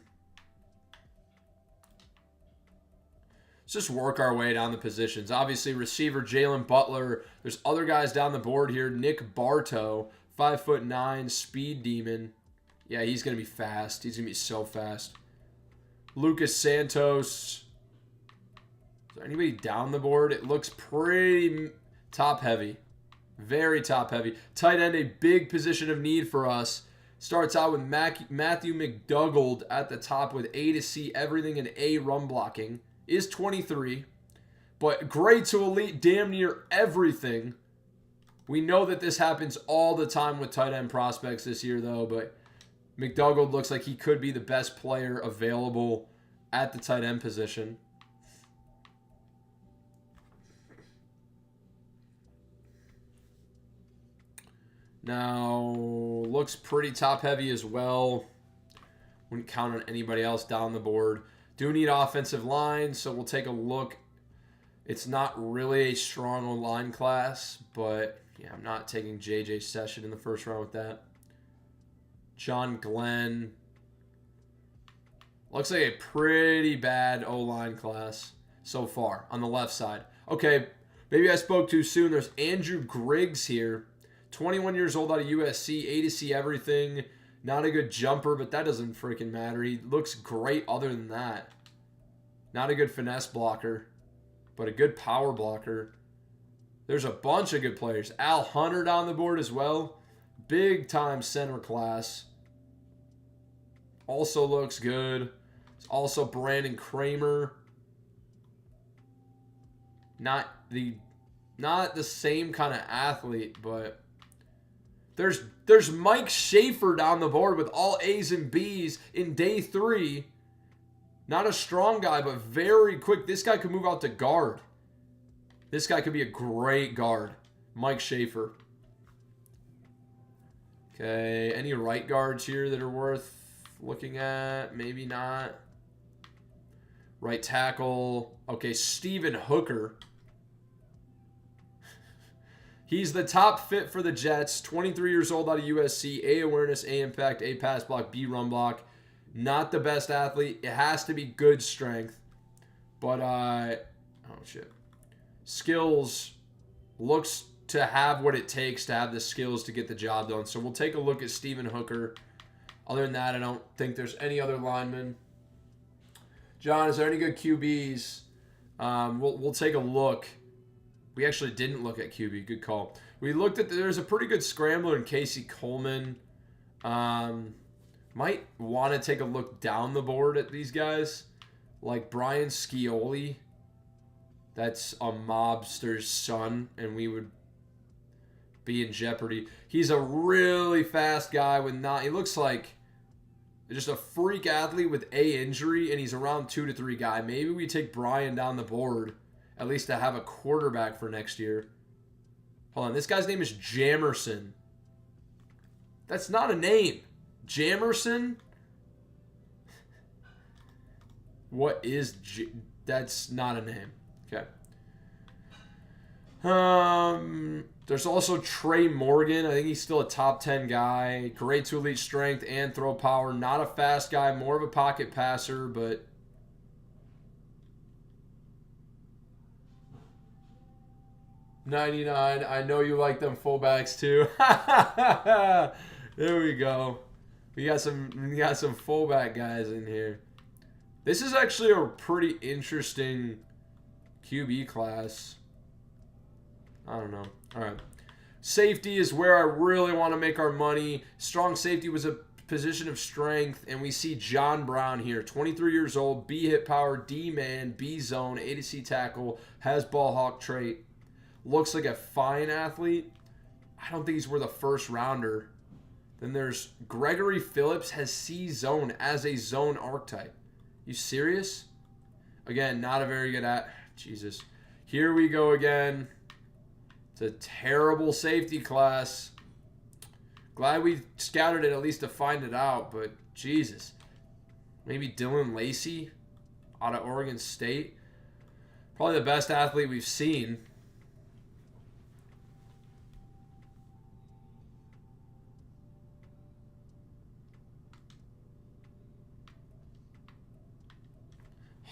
Let's just work our way down the positions. Obviously, receiver Jalen Butler. There's other guys down the board here. Nick Bartow, 5'9", speed demon. Yeah, he's going to be fast. He's going to be so fast. Lucas Santos. Is there anybody down the board? It looks pretty top heavy. Very top heavy. Tight end, a big position of need for us. Starts out with Matthew McDougald at the top with A to C, everything in A run blocking. Is 23. But great to elite, damn near everything. We know that this happens all the time with tight end prospects this year, though, but McDougald looks like he could be the best player available at the tight end position. Now, looks pretty top heavy as well. Wouldn't count on anybody else down the board. Do need offensive line, so we'll take a look. It's not really a strong O-line class, but yeah, I'm not taking J.J. Session in the first round with that. John Glenn. Looks like a pretty bad O-line class so far on the left side. Okay, maybe I spoke too soon. There's Andrew Griggs here. 21 years old out of USC, A to C everything. Not a good jumper, but that doesn't freaking matter. He looks great other than that. Not a good finesse blocker, but a good power blocker. There's a bunch of good players. Al Hunter on the board as well. Big time center class. Also looks good. It's also Brandon Kramer. Not the same kind of athlete, but there's Mike Schaefer down the board with all A's and B's in day 3. Not a strong guy, but very quick. This guy could move out to guard. This guy could be a great guard. Mike Schaefer. Okay, any right guards here that are worth looking at? Maybe not. Right tackle. Okay, Stephen Hooker. He's the top fit for the Jets. 23 years old out of USC. A awareness, A impact, A pass block, B run block. Not the best athlete. It has to be good strength. But, oh shit. Skills. Looks to have what it takes to have the skills to get the job done. So we'll take a look at Stephen Hooker. Other than that, I don't think there's any other linemen. John, is there any good QBs? We'll take a look. We actually didn't look at QB. Good call. We looked at there's a pretty good scrambler in Casey Coleman. Might want to take a look down the board at these guys. Like Brian Scioli. That's a mobster's son, and we would be in jeopardy. He's a really fast guy with not. He looks like just a freak athlete with a injury, and he's around 2 to 3 guy. Maybe we take Brian down the board, at least to have a quarterback for next year. Hold on, this guy's name is Jamerson. That's not a name. Jamerson? What is that's not a name. Okay. There's also Trey Morgan. I think he's still a top 10 guy. Great to elite strength and throw power. Not a fast guy, more of a pocket passer, but 99. I know you like them fullbacks too. There we go. We got some fullback guys in here. This is actually a pretty interesting QB class. I don't know. All right. Safety is where I really want to make our money. Strong safety was a position of strength, and we see John Brown here. 23 years old, B hit power, D man, B zone, A to C tackle, has ball hawk trait. Looks like a fine athlete. I don't think he's worth a first rounder. Then there's Gregory Phillips, has C zone as a zone archetype. You serious? Again, not a very good Jesus. Here we go again. It's a terrible safety class. Glad we scouted it at least to find it out, but Jesus. Maybe Dylan Lacey out of Oregon State. Probably the best athlete we've seen.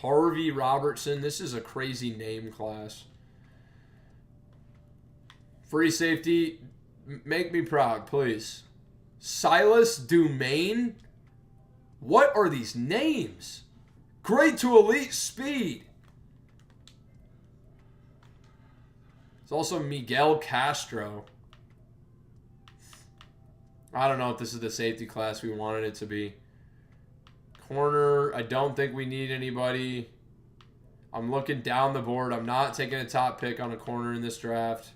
Harvey Robertson. This is a crazy name class. Free safety. Make me proud, please. Silas Dumaine? What are these names? Great to elite speed. It's also Miguel Castro. I don't know if this is the safety class we wanted it to be. Corner, I don't think we need anybody. I'm looking down the board. I'm not taking a top pick on a corner in this draft.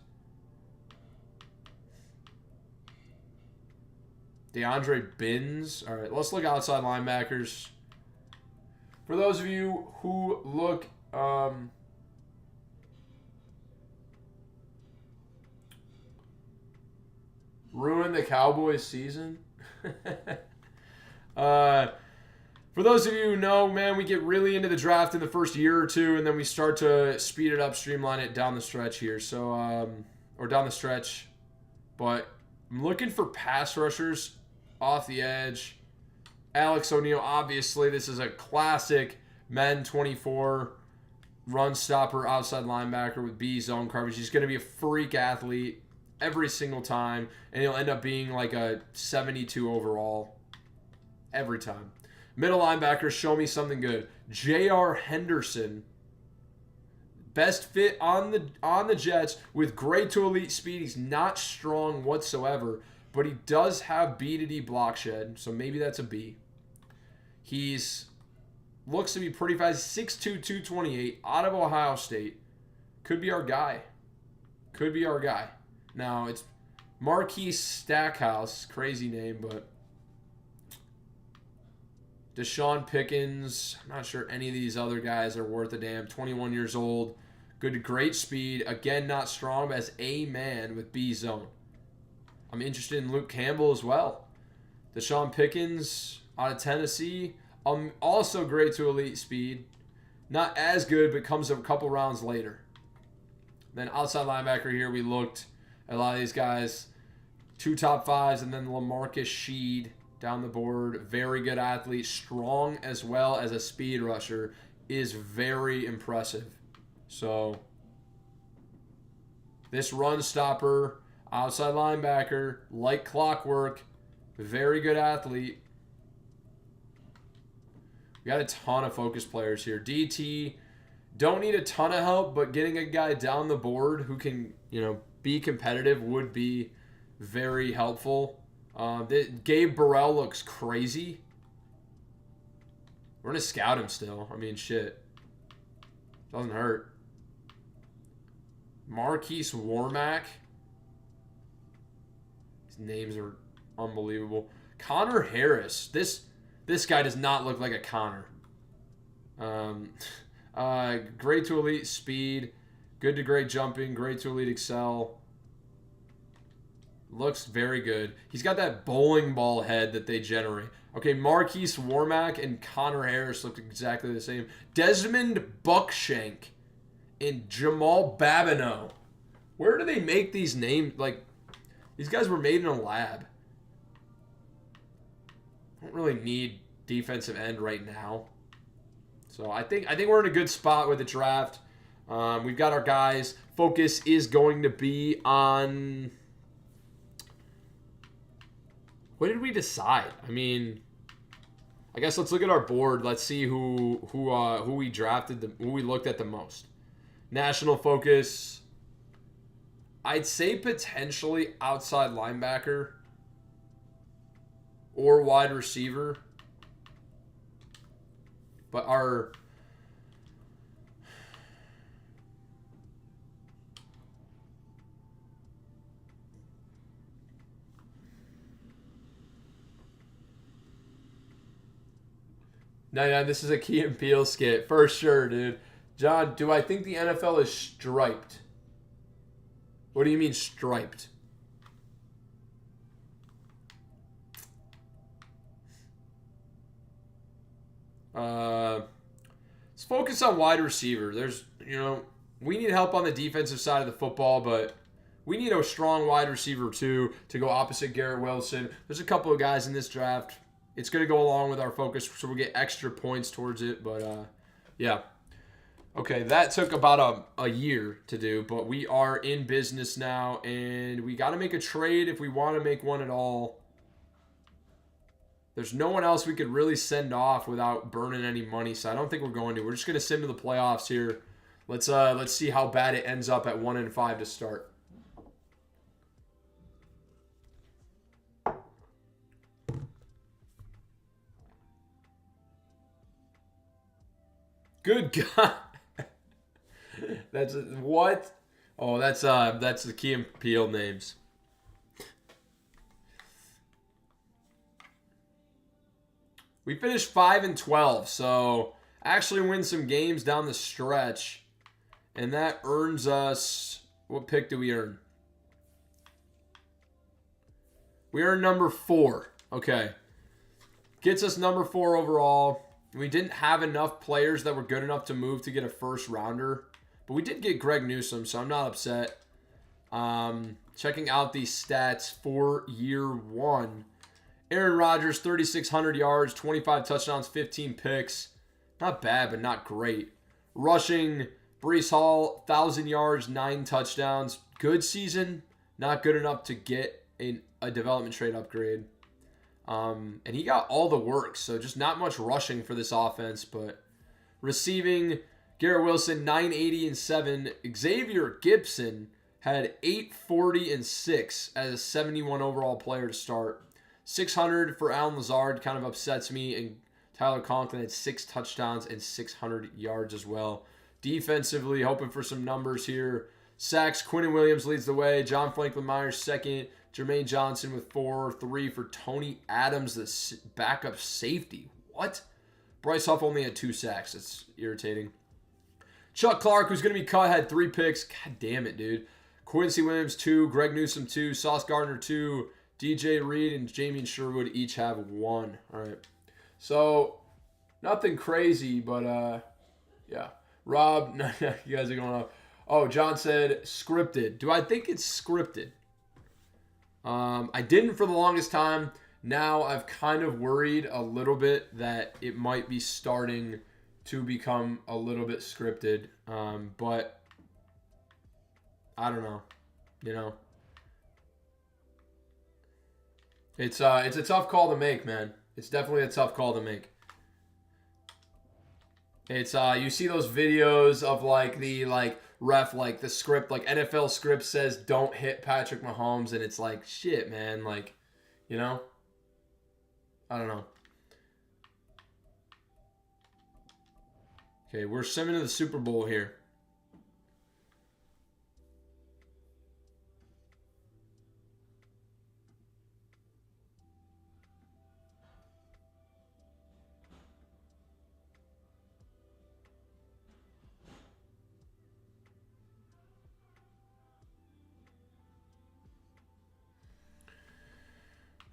DeAndre Binns. All right, let's look outside linebackers. For those of you who look ruin the Cowboys season. For those of you who know, man, we get really into the draft in the first year or two, and then we start to speed it up, streamline it down the stretch here. So, or down the stretch. But I'm looking for pass rushers off the edge. Alex O'Neal, obviously, this is a classic Madden 24 run stopper outside linebacker with B zone coverage. He's going to be a freak athlete. every single time, and he'll end up being like a 72 overall every time. Middle linebacker, show me something good. J.R. Henderson, best fit on the Jets with great to elite speed. He's not strong whatsoever, but he does have B to D block shed, so maybe that's a B. He's looks to be pretty fast. 6'2", 228, out of Ohio State. Could be our guy. Could be our guy. Now, it's Marquise Stackhouse. Crazy name, but Deshaun Pickens. I'm not sure any of these other guys are worth a damn. 21 years old. Good to great speed. Again, not strong, but as a man with B zone. I'm interested in Luke Campbell as well. Deshaun Pickens out of Tennessee. Also great to elite speed. Not as good, but comes a couple rounds later. Then outside linebacker here, we looked at a lot of these guys. 2 top 5s, and then LaMarcus Sheed down the board. Very good athlete. Strong as well as a speed rusher. Is very impressive. So, this run stopper, outside linebacker, like clockwork, very good athlete. We got a ton of focus players here. DT, don't need a ton of help, but getting a guy down the board who can, be competitive would be very helpful. Gabe Burrell looks crazy. We're going to scout him still. I mean, shit. Doesn't hurt. Marquise Warmack. His names are unbelievable. Connor Harris. This guy does not look like a Connor. Great to elite speed. Good to great jumping. Great to elite excel. Looks very good. He's got that bowling ball head that they generate. Okay, Marquise Warmack and Connor Harris looked exactly the same. Desmond Buckshank and Jamal Babineau. Where do they make these names? Like, these guys were made in a lab. Don't really need defensive end right now. So I think we're in a good spot with the draft. We've got our guys. Focus is going to be on... What did we decide? I mean, I guess let's look at our board. Let's see who we drafted, who we looked at the most. National focus. I'd say potentially outside linebacker or wide receiver. But our... No, this is a Key and Peele skit. For sure, dude. John, do I think the NFL is striped? What do you mean striped? Let's focus on wide receiver. There's, we need help on the defensive side of the football, but we need a strong wide receiver too to go opposite Garrett Wilson. There's a couple of guys in this draft. It's going to go along with our focus, so we'll get extra points towards it. But, yeah. Okay, that took about a year to do, but we are in business now, and we got to make a trade if we want to make one at all. There's no one else we could really send off without burning any money, so I don't think we're going to. We're just going to send to the playoffs here. Let's see how bad it ends up at 1-5 to start. Good God. That's what? Oh, that's the Key and Peele names. We finished 5-12, so actually win some games down the stretch, and that earns us. What pick do we earn? We earn number 4. Okay, gets us number 4 overall. We didn't have enough players that were good enough to move to get a first rounder. But we did get Greg Newsome, so I'm not upset. Checking out these stats for year 1. Aaron Rodgers, 3,600 yards, 25 touchdowns, 15 picks. Not bad, but not great. Rushing, Breece Hall, 1,000 yards, 9 touchdowns. Good season, not good enough to get a development trade upgrade. And he got all the work, so just not much rushing for this offense. But receiving, Garrett Wilson, 980 and 7. Xavier Gibson had 840 and 6 as a 71 overall player to start. 600 for Allen Lazard kind of upsets me, and Tyler Conklin had 6 touchdowns and 600 yards as well. Defensively, hoping for some numbers here. Sacks, Quinnen Williams leads the way. John Franklin Myers second. Jermaine Johnson with 4. 3 for Tony Adams, the backup safety. What? Bryce Huff only had 2 sacks. That's irritating. Chuck Clark, who's going to be cut, had 3 picks. God damn it, dude. Quincy Williams, 2. Greg Newsome, 2. Sauce Gardner, 2. DJ Reed and Jamie Sherwood each have 1. All right. So, nothing crazy, but, yeah. Rob, you guys are going up. Oh, John said scripted. Do I think it's scripted? I didn't for the longest time. Now I've kind of worried a little bit that it might be starting to become a little bit scripted. But I don't know. You know, it's a tough call to make, man. It's definitely a tough call to make. It's you see those videos of like the ref, like the script, like NFL script says don't hit Patrick Mahomes, and it's like shit, man, like, you know, I don't know. Okay, we're simming to the Super Bowl here.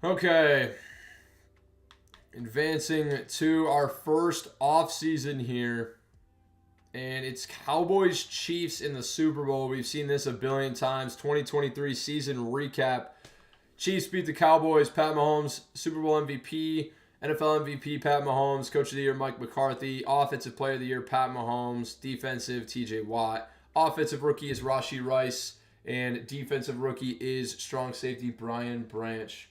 Okay, advancing to our first offseason here, and it's Cowboys-Chiefs in the Super Bowl. We've seen this a billion times. 2023 season recap. Chiefs beat the Cowboys. Pat Mahomes, Super Bowl MVP. NFL MVP, Pat Mahomes. Coach of the Year, Mike McCarthy. Offensive Player of the Year, Pat Mahomes. Defensive, TJ Watt. Offensive Rookie is Rashee Rice. And defensive Rookie is strong safety, Brian Branch.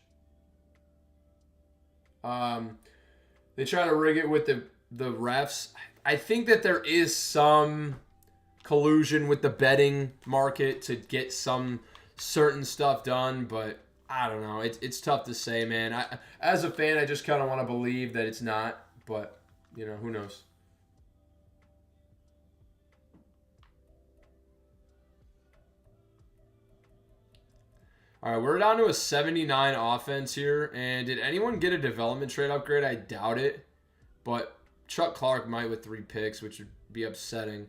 They try to rig it with the refs. I think that there is some collusion with the betting market to get some certain stuff done, but I don't know. It's tough to say, man. As a fan, I just kind of want to believe that it's not, but, you know, who knows? All right, we're down to a 79 offense here. And did anyone get a development trade upgrade? I doubt it. But Chuck Clark might with 3 picks, which would be upsetting.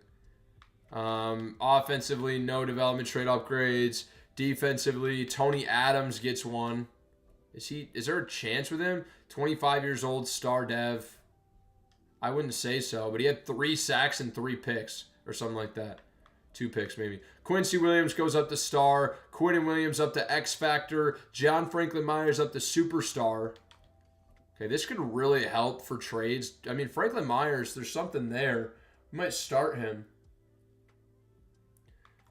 Offensively, no development trade upgrades. Defensively, Tony Adams gets 1. Is there a chance with him? 25 years old, star dev. I wouldn't say so, but he had 3 sacks and 3 picks or something like that. 2 picks maybe. Quincy Williams goes up to star. Quinnen Williams up to X Factor. John Franklin Myers up to superstar. Okay, this could really help for trades. I mean, Franklin Myers, there's something there. We might start him.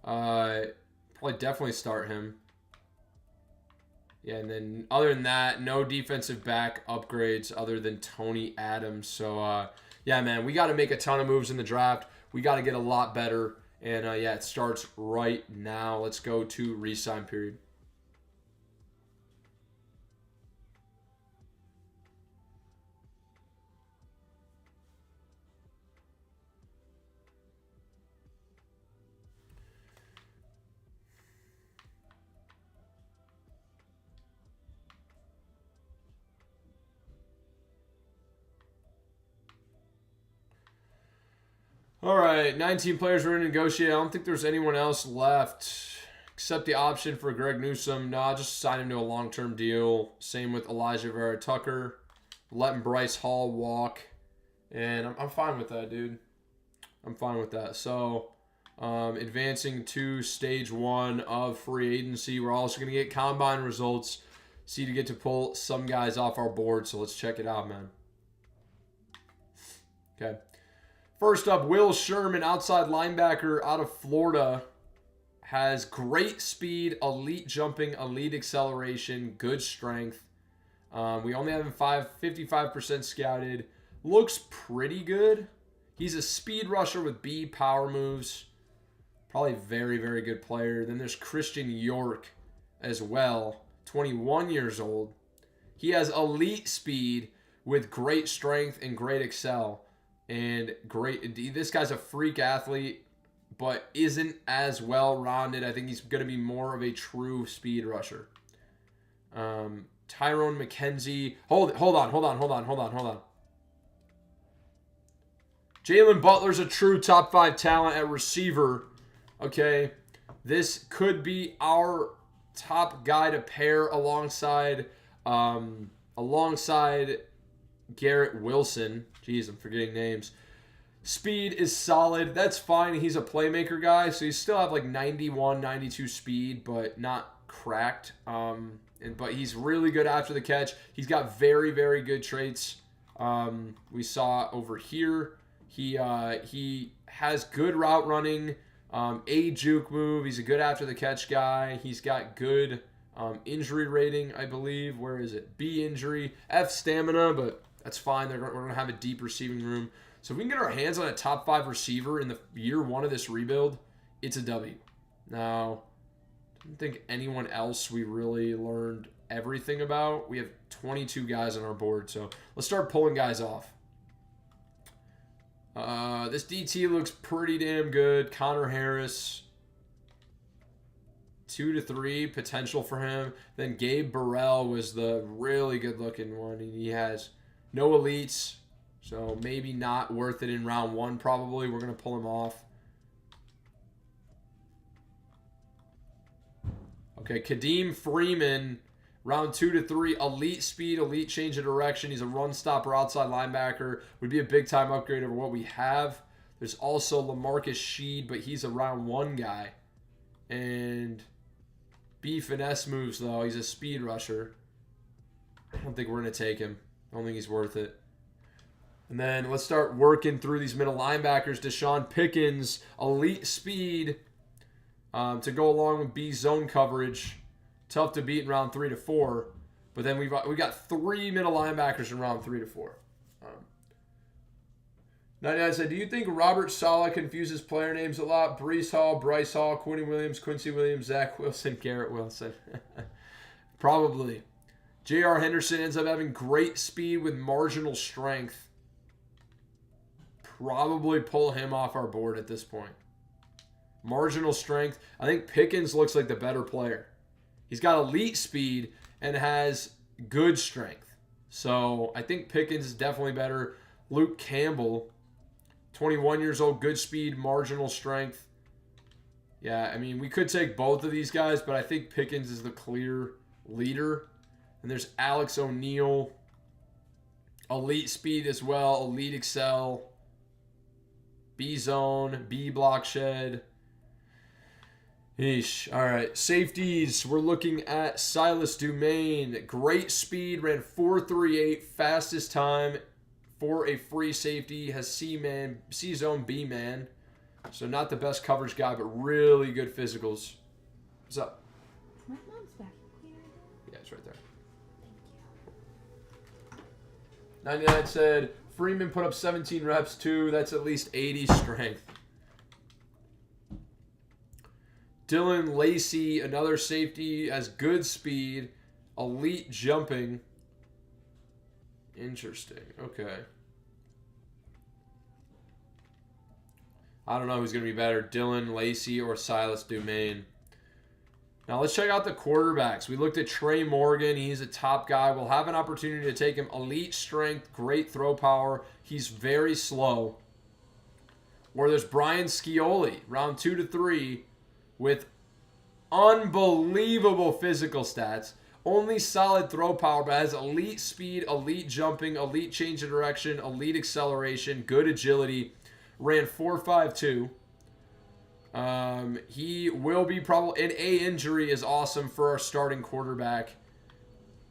Probably definitely start him. Yeah, and then other than that, no defensive back upgrades other than Tony Adams. So, yeah, man, we got to make a ton of moves in the draft. We got to get a lot better. And, yeah, it starts right now. Let's go to re-sign period. All right, 19 players were to negotiate. I don't think there's anyone else left except the option for Greg Newsome. No, I'll just sign him to a long-term deal. Same with Elijah Vera Tucker. Letting Bryce Hall walk. And I'm fine with that, dude. I'm fine with that. So, advancing to stage 1 of free agency. We're also going to get combine results. See to get to pull some guys off our board. So, let's check it out, man. Okay. First up, Will Sherman, outside linebacker out of Florida, Has great speed, elite jumping, elite acceleration, good strength. We only have him 55% scouted. Looks pretty good. He's a speed rusher with B power moves. Probably very, very good player. Then there's Christian York as well. 21 years old. He has elite speed with great strength and great excel. And great. This guy's a freak athlete, but isn't as well-rounded. I think he's going to be more of a true speed rusher. Tyrone McKenzie. Hold on. Jalen Butler's a true top 5 talent at receiver. Okay. This could be our top guy to pair alongside Garrett Wilson. Jeez, I'm forgetting names. Speed is solid. That's fine. He's a playmaker guy, so he still have like 91, 92 speed, but not cracked. But he's really good after the catch. He's got very, very good traits. We saw over here. He has good route running, a juke move. He's a good after the catch guy. He's got good injury rating, I believe. Where is it? B injury, F stamina, but that's fine. We're going to have a deep receiving room. So if we can get our hands on a top 5 receiver in the year 1 of this rebuild, it's a W. Now, I don't think anyone else we really learned everything about. We have 22 guys on our board, so let's start pulling guys off. This DT looks pretty damn good. Connor Harris, 2 to 3 potential for him. Then Gabe Burrell was the really good looking one. He has no elites, so maybe not worth it in round 1 probably. We're going to pull him off. Okay, Kadeem Freeman, round 2 to 3, elite speed, elite change of direction. He's a run stopper, outside linebacker. Would be a big time upgrade over what we have. There's also LaMarcus Sheed, but he's a round 1 guy. And B finesse moves though. He's a speed rusher. I don't think we're going to take him. I don't think he's worth it. And then let's start working through these middle linebackers. Deshaun Pickens, elite speed to go along with B zone coverage. Tough to beat in round 3 to 4. But then we got 3 middle linebackers in round 3 to 4. 99 said, do you think Robert Saleh confuses player names a lot? Brees Hall, Bryce Hall, Quincy Williams, Zach Wilson, Garrett Wilson. Probably. J.R. Henderson ends up having great speed with marginal strength. Probably pull him off our board at this point. Marginal strength. I think Pickens looks like the better player. He's got elite speed and has good strength. So I think Pickens is definitely better. Luke Campbell, 21 years old, good speed, marginal strength. Yeah, I mean, we could take both of these guys, but I think Pickens is the clear leader. And there's Alex O'Neal, elite speed as well, elite excel, B zone, B block shed. Yeesh. All right, safeties. We're looking at Silas Dumaine. Great speed, ran 4.38, fastest time for a free safety. Has C zone, B man. So not the best coverage guy, but really good physicals. What's up? My mom's back here. Yeah, it's right there. 99 said Freeman put up 17 reps too. That's at least 80 strength. Dylan Lacey, another safety, has good speed, elite jumping. Interesting. Okay. I don't know who's going to be better, Dylan Lacey or Silas Dumaine. Now let's check out the quarterbacks. We looked at Trey Morgan. He's a top guy. We'll have an opportunity to take him. Elite strength, great throw power. He's very slow. Or there's Brian Scioli, round 2 to 3, with unbelievable physical stats. Only solid throw power, but has elite speed, elite jumping, elite change of direction, elite acceleration, good agility. Ran 4.52. He will be probably an A injury is awesome for our starting quarterback.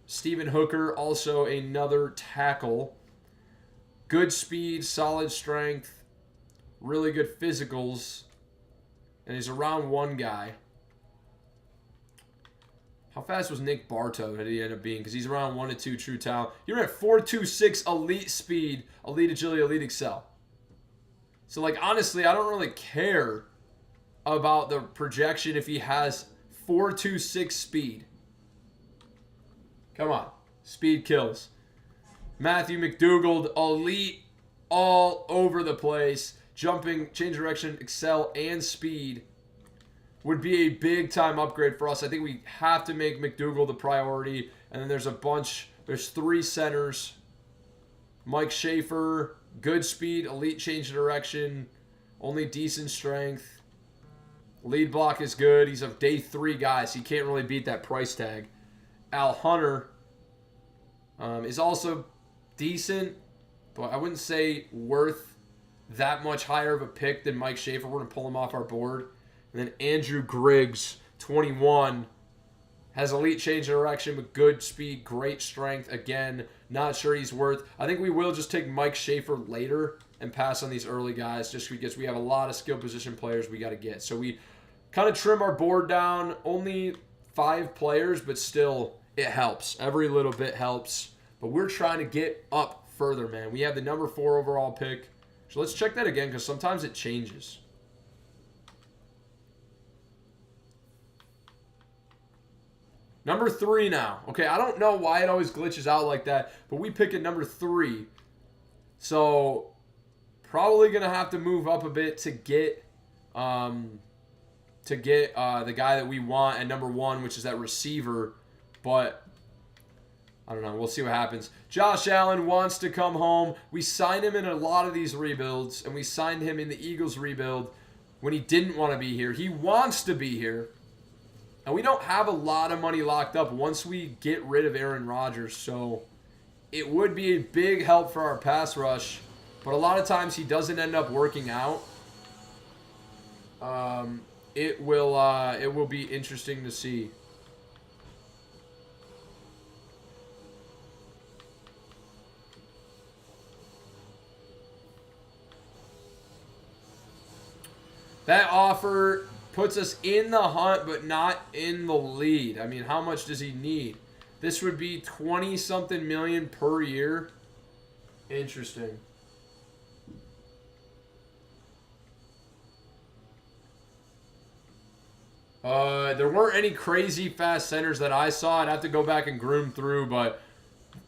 Stephen Hooker, also another tackle. Good speed, solid strength, really good physicals, and he's a round 1 guy. How fast was Nick Bartow that he ended up being? Because he's around 1 to 2 true talent. You're at 4.26 elite speed, elite agility, elite excel. So, like, honestly, I don't really care about the projection if he has 4.26 speed. Come on. Speed kills. Matthew McDougald, elite all over the place. Jumping, change direction, excel, and speed would be a big-time upgrade for us. I think we have to make McDougald the priority. And then there's a bunch. There's 3 centers. Mike Schaefer, good speed, elite change of direction, only decent strength. Lead block is good. He's a day 3 guy, so you can't really beat that price tag. Al Hunter is also decent, but I wouldn't say worth that much higher of a pick than Mike Schaefer. We're going to pull him off our board. And then Andrew Griggs, 21, has elite change of direction with good speed, great strength. Again, not sure he's worth. I think we will just take Mike Schaefer later and pass on these early guys just because we have a lot of skill position players we got to get. So we kind of trim our board down. Only 5 players, but still, it helps. Every little bit helps. But we're trying to get up further, man. We have the number 4 overall pick. So let's check that again because sometimes it changes. Number 3 now. Okay, I don't know why it always glitches out like that, but we pick at number 3. So probably gonna have to move up a bit to get the guy that we want at number 1, which is that receiver. But I don't know. We'll see what happens. Josh Allen wants to come home. We signed him in a lot of these rebuilds, and we signed him in the Eagles rebuild when he didn't want to be here. He wants to be here. And we don't have a lot of money locked up once we get rid of Aaron Rodgers. So it would be a big help for our pass rush. But a lot of times he doesn't end up working out. It will be interesting to see. That offer puts us in the hunt, but not in the lead. I mean, how much does he need? This would be 20-something million per year. Interesting. There weren't any crazy fast centers that I saw. I'd have to go back and groom through, but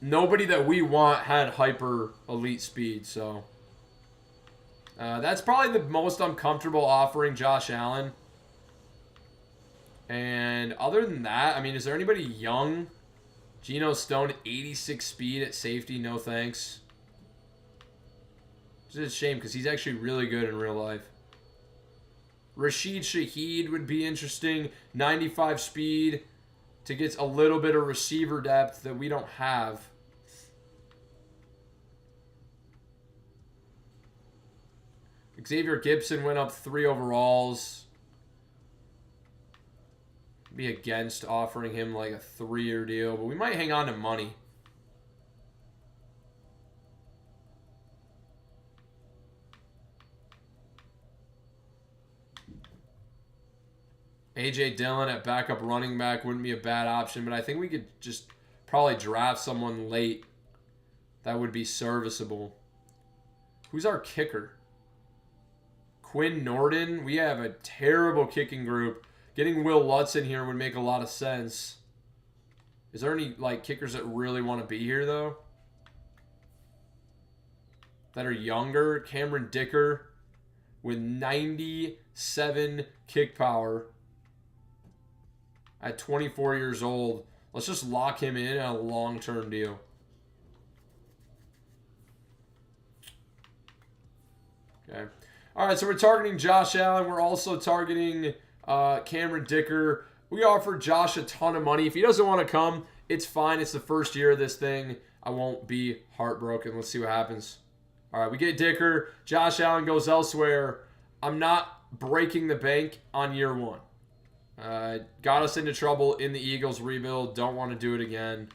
nobody that we want had hyper elite speed, so that's probably the most I'm comfortable offering Josh Allen. And other than that, I mean, is there anybody young? Geno Stone, 86 speed at safety, no thanks. It's a shame because he's actually really good in real life. Rashid Shaheed would be interesting. 95 speed to get a little bit of receiver depth that we don't have. Xavier Gibson went up 3 overalls. Be against offering him like a 3-year deal, but we might hang on to money. A.J. Dillon at backup running back wouldn't be a bad option, but I think we could just probably draft someone late that would be serviceable. Who's our kicker? Quinn Norton. We have a terrible kicking group. Getting Will Lutz in here would make a lot of sense. Is there any like kickers that really want to be here, though? That are younger? Cameron Dicker with 97 kick power. At 24 years old, let's just lock him in on a long-term deal. Okay. All right, so we're targeting Josh Allen. We're also targeting Cameron Dicker. We offered Josh a ton of money. If he doesn't want to come, it's fine. It's the first year of this thing. I won't be heartbroken. Let's see what happens. All right, we get Dicker. Josh Allen goes elsewhere. I'm not breaking the bank on year 1. Got us into trouble in the Eagles rebuild. Don't want to do it again.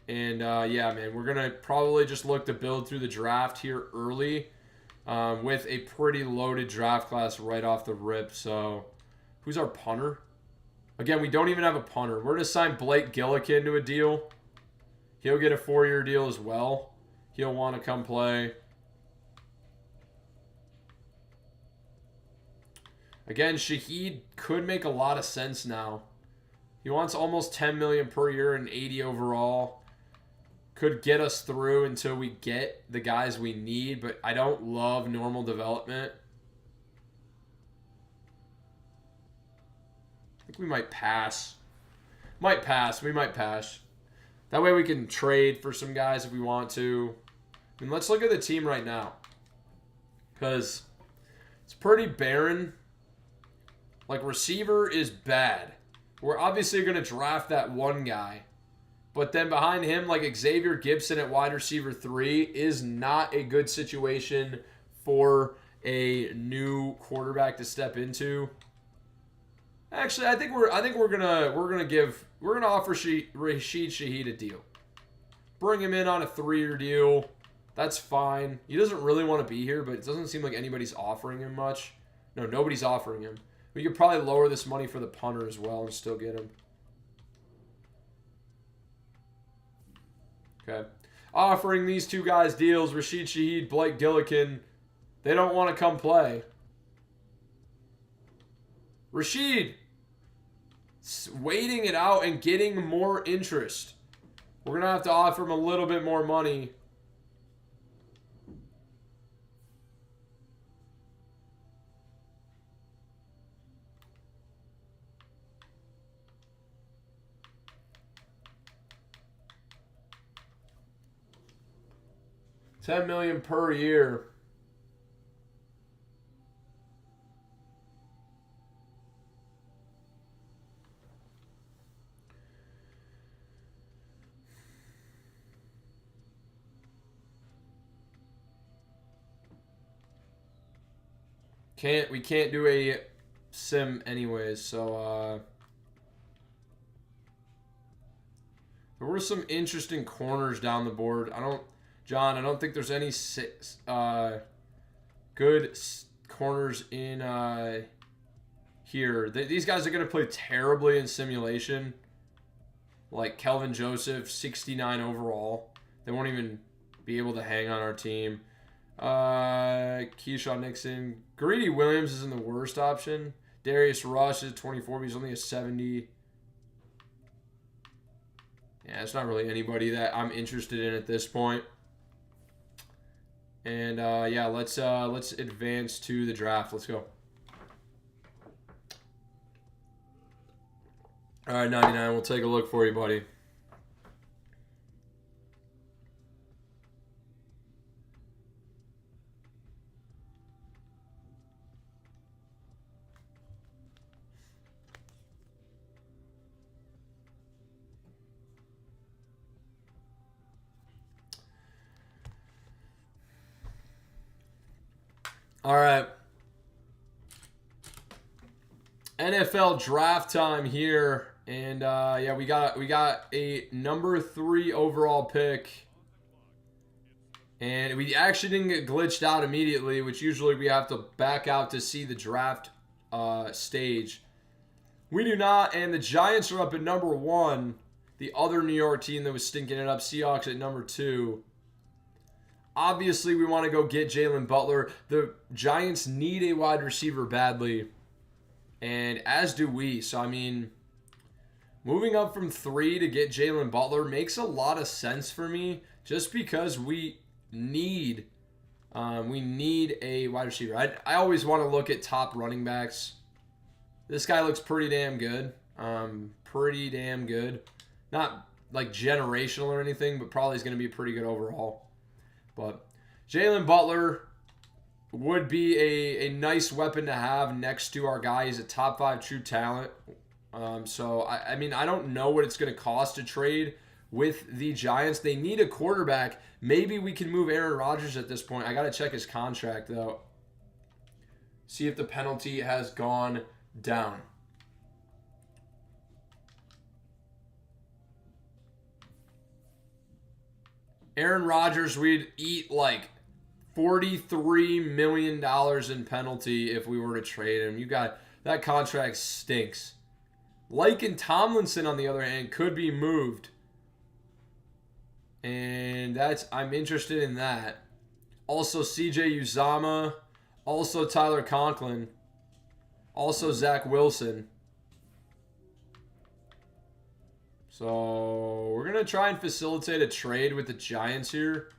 And yeah, man, we're going to probably just look to build through the draft here early with a pretty loaded draft class right off the rip. So who's our punter? Again, we don't even have a punter. We're going to sign Blake Gillikin to a deal. He'll get a 4-year deal as well. He'll want to come play. Again, Shaheed could make a lot of sense now. He wants almost $10 million per year and 80 overall. Could get us through until we get the guys we need, but I don't love normal development. I think we might pass. We might pass. That way we can trade for some guys if we want to. And let's look at the team right now. Because it's pretty barren. Like, receiver is bad. We're obviously going to draft that one guy. But then behind him, like Xavier Gibson at wide receiver 3 is not a good situation for a new quarterback to step into. Actually, I think we're gonna offer Rashid Shaheed a deal. Bring him in on a 3-year deal. That's fine. He doesn't really want to be here, but it doesn't seem like anybody's offering him much. No, nobody's offering him. We could probably lower this money for the punter as well and still get him. Okay. Offering these two guys deals, Rashid Shaheed, Blake Gillikin. They don't want to come play. Rashid, waiting it out and getting more interest. We're going to have to offer him a little bit more money. $10 million per year. We can't do a sim anyways, so there were some interesting corners down the board. John, I don't think there's any good corners in here. These guys are going to play terribly in simulation. Like Kelvin Joseph, 69 overall. They won't even be able to hang on our team. Keyshawn Nixon. Greedy Williams isn't the worst option. Darius Rush is 24, but he's only a 70. Yeah, it's not really anybody that I'm interested in at this point. And yeah, let's advance to the draft. Let's go. All right, 99. We'll take a look for you, buddy. All right. NFL draft time here. And yeah, we got a number 3 overall pick. And we actually didn't get glitched out immediately, which usually we have to back out to see the draft stage. We do not, and the Giants are up at number 1. The other New York team that was stinking it up, Seahawks at number 2. Obviously, we want to go get Jalen Butler. The Giants need a wide receiver badly, and as do we. So, I mean, moving up from 3 to get Jalen Butler makes a lot of sense for me just because we need a wide receiver. I always want to look at top running backs. This guy looks pretty damn good. Pretty damn good. Not like generational or anything, but probably is going to be pretty good overall. But Jalen Butler would be a nice weapon to have next to our guy. He's a top 5 true talent. So, I mean, I don't know what it's going to cost to trade with the Giants. They need a quarterback. Maybe we can move Aaron Rodgers at this point. I got to check his contract, though. See if the penalty has gone down. Aaron Rodgers, we'd eat like $43 million in penalty if we were to trade him. That contract stinks. Laken Tomlinson, on the other hand, could be moved. And I'm interested in that. Also CJ Uzama. Also Tyler Conklin. Also Zach Wilson. So we're going to try and facilitate a trade with the Giants here.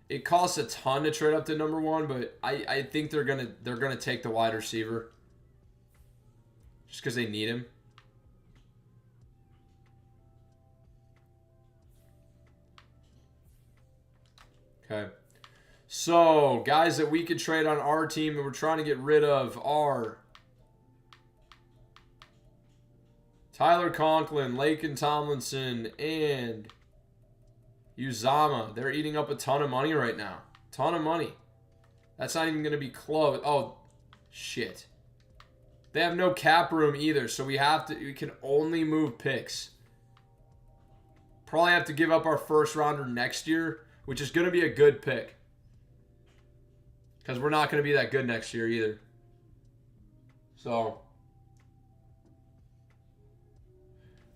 It costs a ton to trade up to number 1, but I think they're gonna take the wide receiver. Just because they need him. Okay. So, guys that we could trade on our team that we're trying to get rid of are Tyler Conklin, Laken Tomlinson, and Uzama. They're eating up a ton of money right now. Ton of money. That's not even going to be close. Oh, shit. They have no cap room either, so we can only move picks. Probably have to give up our first rounder next year, which is going to be a good pick. Because we're not going to be that good next year either. So,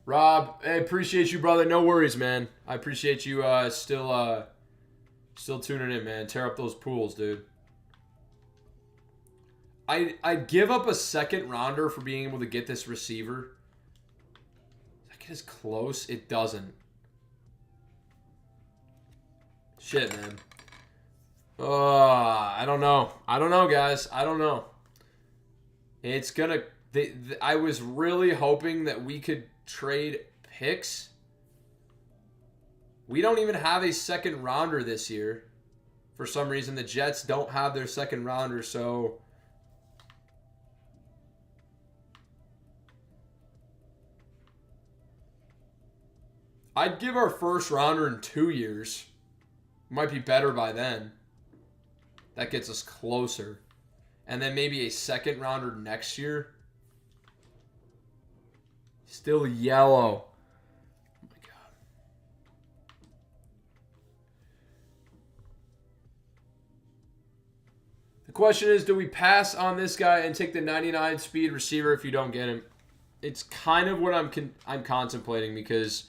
Rob, I appreciate you, brother. No worries, man. I appreciate you still tuning in, man. Tear up those pools, dude. I'd give up a second rounder for being able to get this receiver. Does that get as close? It doesn't. Shit, man. I don't know. I don't know, guys. I don't know. It's gonna... I was really hoping that we could trade picks. We don't even have a second rounder this year. For some reason, the Jets don't have their second rounder, so... I'd give our first rounder in 2 years. Might be better by then. That gets us closer. And then maybe a second rounder next year. Still yellow. Oh my God. The question is, do we pass on this guy and take the 99 speed receiver if you don't get him? It's kind of what I'm contemplating, because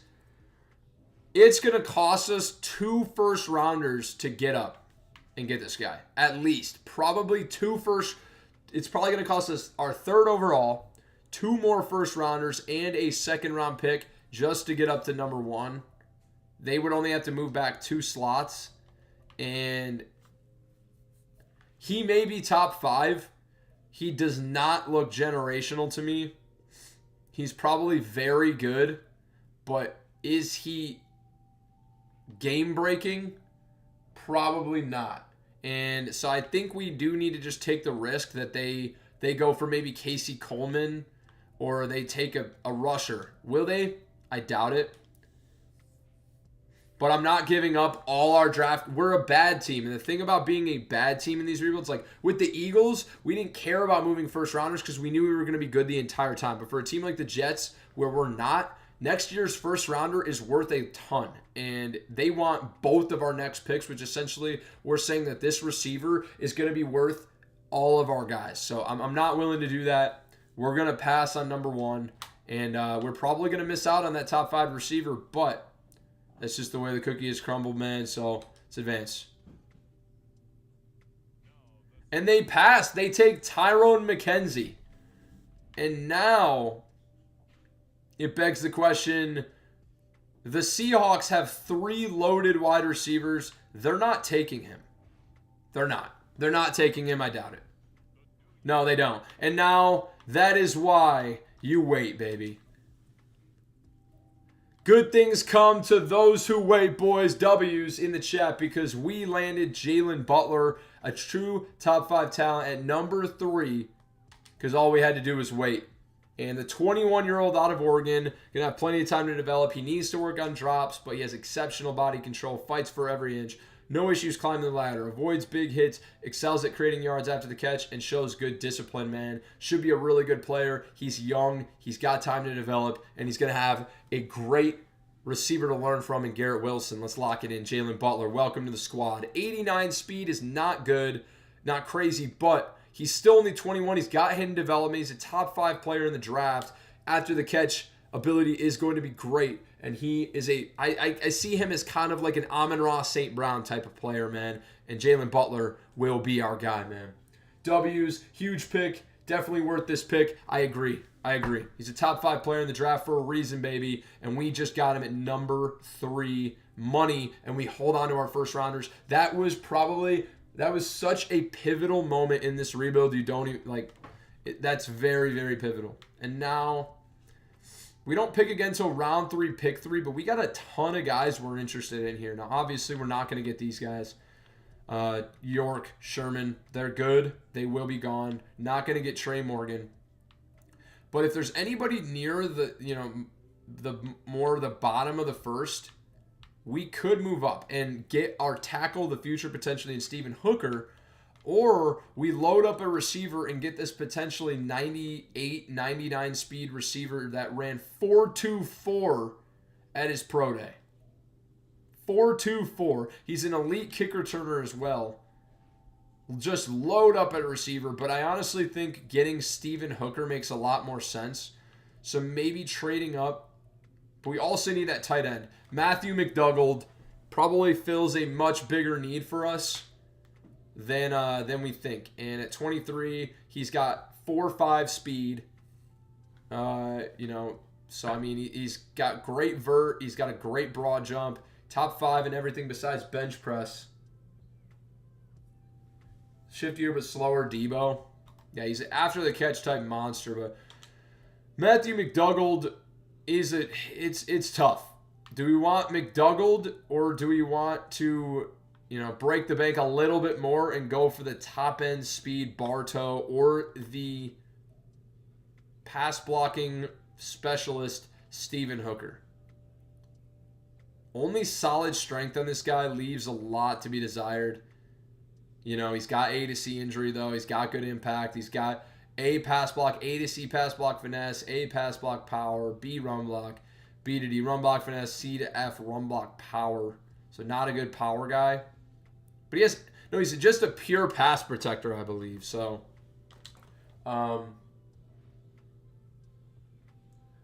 it's going to cost us 2 first rounders to get up and get this guy. At least. Probably 2 first. It's probably going to cost us our 3rd overall, 2 more first rounders, and a second round pick just to get up to number 1. They would only have to move back 2 slots. And he may be top 5. He does not look generational to me. He's probably very good. But is he game breaking? Probably not. And so I think we do need to just take the risk that they go for maybe Casey Coleman, or they take a rusher. Will they? I doubt it. But I'm not giving up all our draft. We're a bad team. And the thing about being a bad team in these rebuilds, like with the Eagles, we didn't care about moving first rounders because we knew we were going to be good the entire time. But for a team like the Jets, where we're not, next year's first rounder is worth a ton. And they want both of our next picks, which essentially we're saying that this receiver is going to be worth all of our guys. So I'm not willing to do that. We're going to pass on number 1. And we're probably going to miss out on that top 5 receiver. But that's just the way the cookie is crumbled, man. So let's advance. And they pass. They take Tyrone McKenzie. And now it begs the question, the Seahawks have 3 loaded wide receivers. They're not taking him. They're not. They're not taking him. I doubt it. No, they don't. And now that is why you wait, baby. Good things come to those who wait, boys. W's in the chat, because we landed Jalen Butler, a true top 5 talent, at number 3, because all we had to do was wait. And the 21-year-old out of Oregon, going to have plenty of time to develop. He needs to work on drops, but he has exceptional body control, fights for every inch. No issues climbing the ladder, avoids big hits, excels at creating yards after the catch, and shows good discipline, man. Should be a really good player. He's young. He's got time to develop, and he's going to have a great receiver to learn from in Garrett Wilson. Let's lock it in. Jalen Butler, welcome to the squad. 89 speed is not good, not crazy, but he's still only 21. He's got hidden development. He's a top 5 player in the draft. after the catch ability is going to be great. And he is I see him as kind of like an Amon-Ra St. Brown type of player, man. And Jalen Butler will be our guy, man. W's, huge pick. Definitely worth this pick. I agree. He's a top 5 player in the draft for a reason, baby. And we just got him at number 3 money. And we hold on to our first rounders. That was such a pivotal moment in this rebuild. You don't even, like, that's very, very pivotal. And now, we don't pick again until round 3, pick 3, but we got a ton of guys we're interested in here. Now, obviously, we're not going to get these guys. York, Sherman, they're good. They will be gone. Not going to get Trey Morgan. But if there's anybody near the bottom of the first, we could move up and get our tackle of the future potentially in Stephen Hooker. Or we load up a receiver and get this potentially 98, 99 speed receiver that ran 4.24 at his pro day. 4.24. He's an elite kick returner as well. Just load up at a receiver. But I honestly think getting Stephen Hooker makes a lot more sense. So maybe trading up. But we also need that tight end. Matthew McDougald probably fills a much bigger need for us than we think. And at 23, he's got 4.5 speed. So I mean, he's got great vert. He's got a great broad jump. Top 5 in everything besides bench press. Shiftier but slower Debo. Yeah, he's an after the catch type monster. But Matthew McDougald it's tough. Do we want McDougald or do we want to break the bank a little bit more and go for the top end speed Bartow or the pass blocking specialist Stephen Hooker? Only solid strength on this guy leaves a lot to be desired. He's got A to C injury though. He's got good impact. He's got A pass block, A to C pass block finesse, A pass block power, B run block, B to D run block finesse, C to F run block power. So not a good power guy. But he's just a pure pass protector, I believe. So,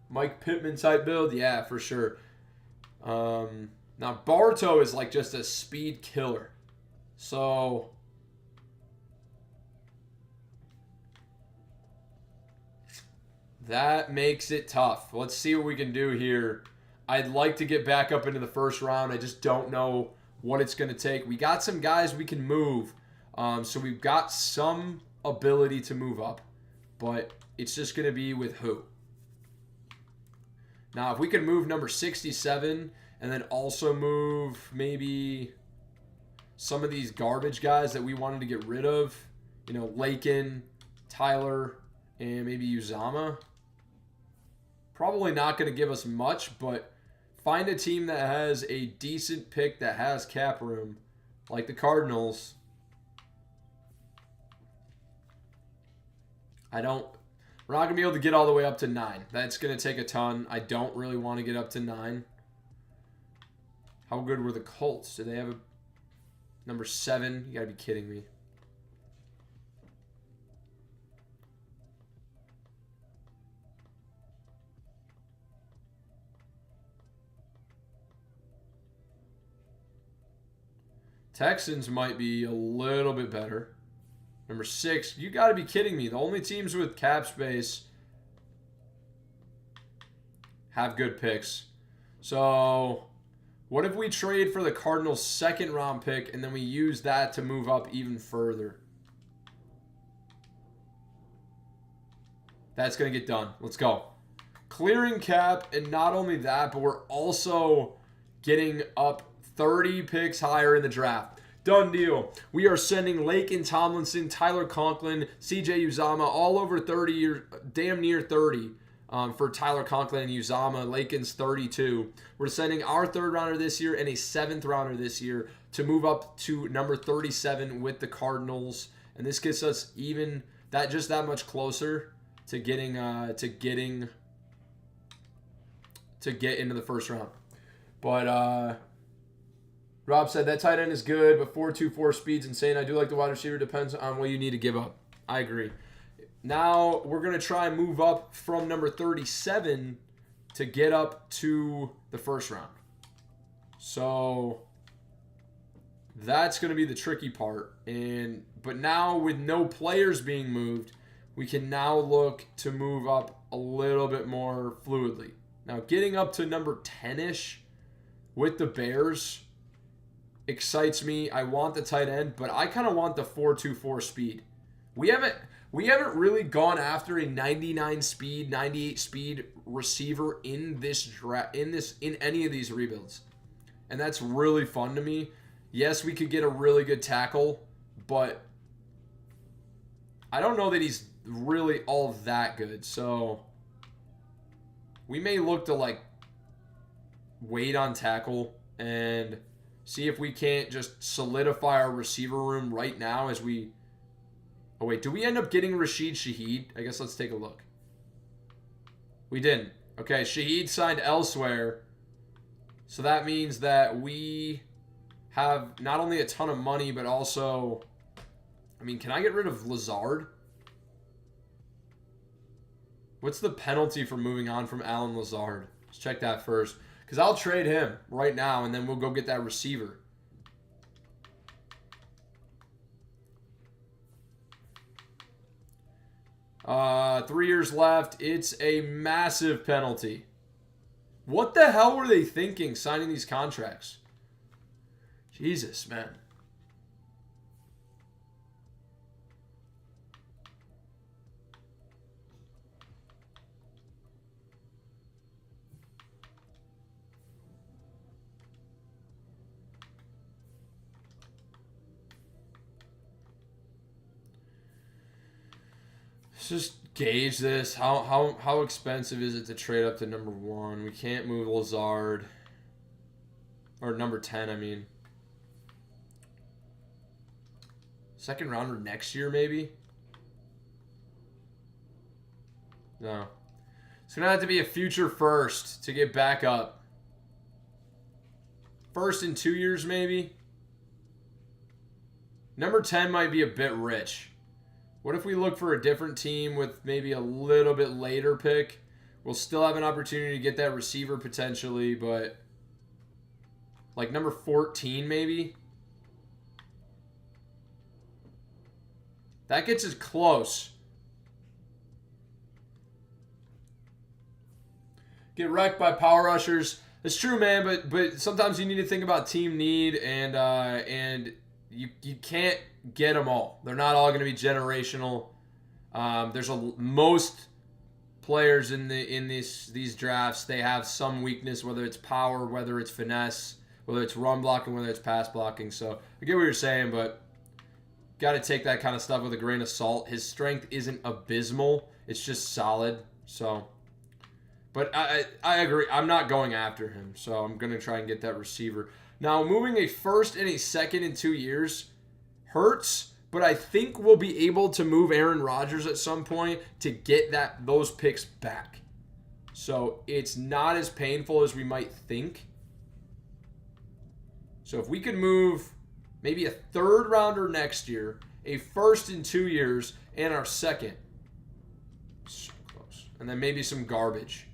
Mike Pittman type build, yeah, for sure. Now Bartow is like just a speed killer. So, that makes it tough. Let's see what we can do here. I'd like to get back up into the first round. I just don't know what it's going to take. We got some guys we can move. So we've got some ability to move up. But it's just going to be with who. Now, if we can move number 67 and then also move maybe some of these garbage guys that we wanted to get rid of. Lakin, Tyler, and maybe Uzama. Probably not going to give us much, but find a team that has a decent pick that has cap room, like the Cardinals. We're not going to be able to get all the way up to 9. That's going to take a ton. I don't really want to get up to 9. How good were the Colts? Do they have a number 7? You got to be kidding me. Texans might be a little bit better. Number 6, you got to be kidding me. The only teams with cap space have good picks. So, what if we trade for the Cardinals' second round pick and then we use that to move up even further? That's going to get done. Let's go. Clearing cap, and not only that, but we're also getting up 30 picks higher in the draft. Done deal. We are sending Lakin Tomlinson, Tyler Conklin, CJ Uzama, all over 30 years, damn near 30 for Tyler Conklin and Uzama. Lakin's 32. We're sending our 3rd rounder this year and a 7th rounder this year to move up to number 37 with the Cardinals. And this gets us even that much closer to get into the first round. But Rob said that tight end is good, but 4.24 speed's insane. I do like the wide receiver. Depends on what you need to give up. I agree. now we're going to try and move up from number 37 to get up to the first round. So that's going to be the tricky part. But now with no players being moved, we can now look to move up a little bit more fluidly. Now getting up to number 10-ish with the Bears excites me. I want the tight end, but I kind of want the 4.24 speed. We haven't really gone after a 99 speed, 98 speed receiver in any of these rebuilds. And that's really fun to me. Yes, we could get a really good tackle, but I don't know that he's really all that good. So we may look to like wait on tackle and see if we can't just solidify our receiver room right now as we... Oh, wait. Do we end up getting Rashid Shaheed? I guess let's take a look. We didn't. Okay, Shaheed signed elsewhere. So that means that we have not only a ton of money, but also... I mean, can I get rid of Lazard? What's the penalty for moving on from Alan Lazard? Let's check that first. Because I'll trade him right now, and then we'll go get that receiver. Three years left. It's a massive penalty. What the hell were they thinking signing these contracts? Jesus, man. Let's just gauge this. How expensive is it to trade up to number 1? We can't move Lazard. Or number 10, I mean. Second rounder next year, maybe? No. It's going to have to be a future first to get back up. First in 2 years, maybe? Number 10 might be a bit rich. What if we look for a different team with maybe a little bit later pick? We'll still have an opportunity to get that receiver potentially, but like number 14 maybe? That gets us close. Get wrecked by power rushers. It's true, man, but sometimes you need to think about team need, and you can't get them all. They're not all going to be generational. There's most players in these drafts, they have some weakness, whether it's power, whether it's finesse, whether it's run blocking, whether it's pass blocking. So I get what you're saying, but got to take that kind of stuff with a grain of salt. His strength isn't abysmal. It's just solid. So, but I agree. I'm not going after him. So I'm going to try and get that receiver. Now, moving a first and a second in 2 years hurts, but I think we'll be able to move Aaron Rodgers at some point to get those picks back. So it's not as painful as we might think. So if we could move maybe a third rounder next year, a first in 2 years, and our second. So close. And then maybe some garbage.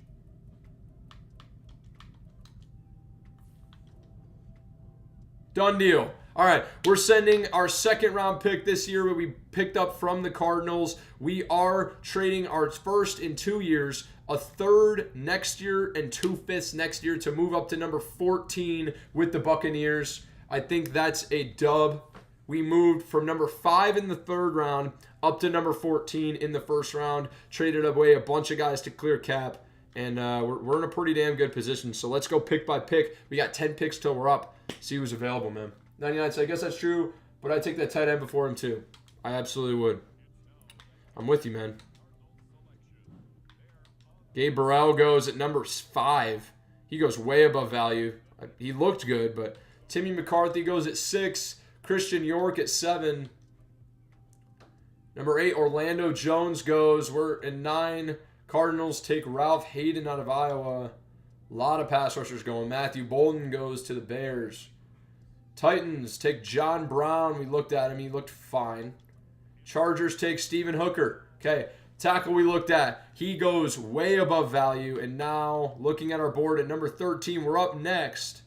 Done deal. All right, we're sending our second round pick this year that we picked up from the Cardinals. We are trading our first in 2 years, a third next year, and 2 fifths next year to move up to number 14 with the Buccaneers. I think that's a dub. We moved from number 5 in the third round up to number 14 in the first round. Traded away a bunch of guys to clear cap, and we're in a pretty damn good position. So let's go pick by pick. We got 10 picks till we're up. See who's available, man. 99, so I guess that's true, but I'd take that tight end before him too. I absolutely would. I'm with you, man. Gabe Burrell goes at number 5. He goes way above value. He looked good, but Timmy McCarthy goes at 6. Christian York at 7. Number 8, Orlando Jones goes. We're in 9. Cardinals take Ralph Hayden out of Iowa. A lot of pass rushers going. Matthew Bolden goes to the Bears. Titans take John Brown. We looked at him. He looked fine. Chargers take Stephen Hooker. Okay, tackle we looked at. He goes way above value. And now, looking at our board at number 13, we're up next.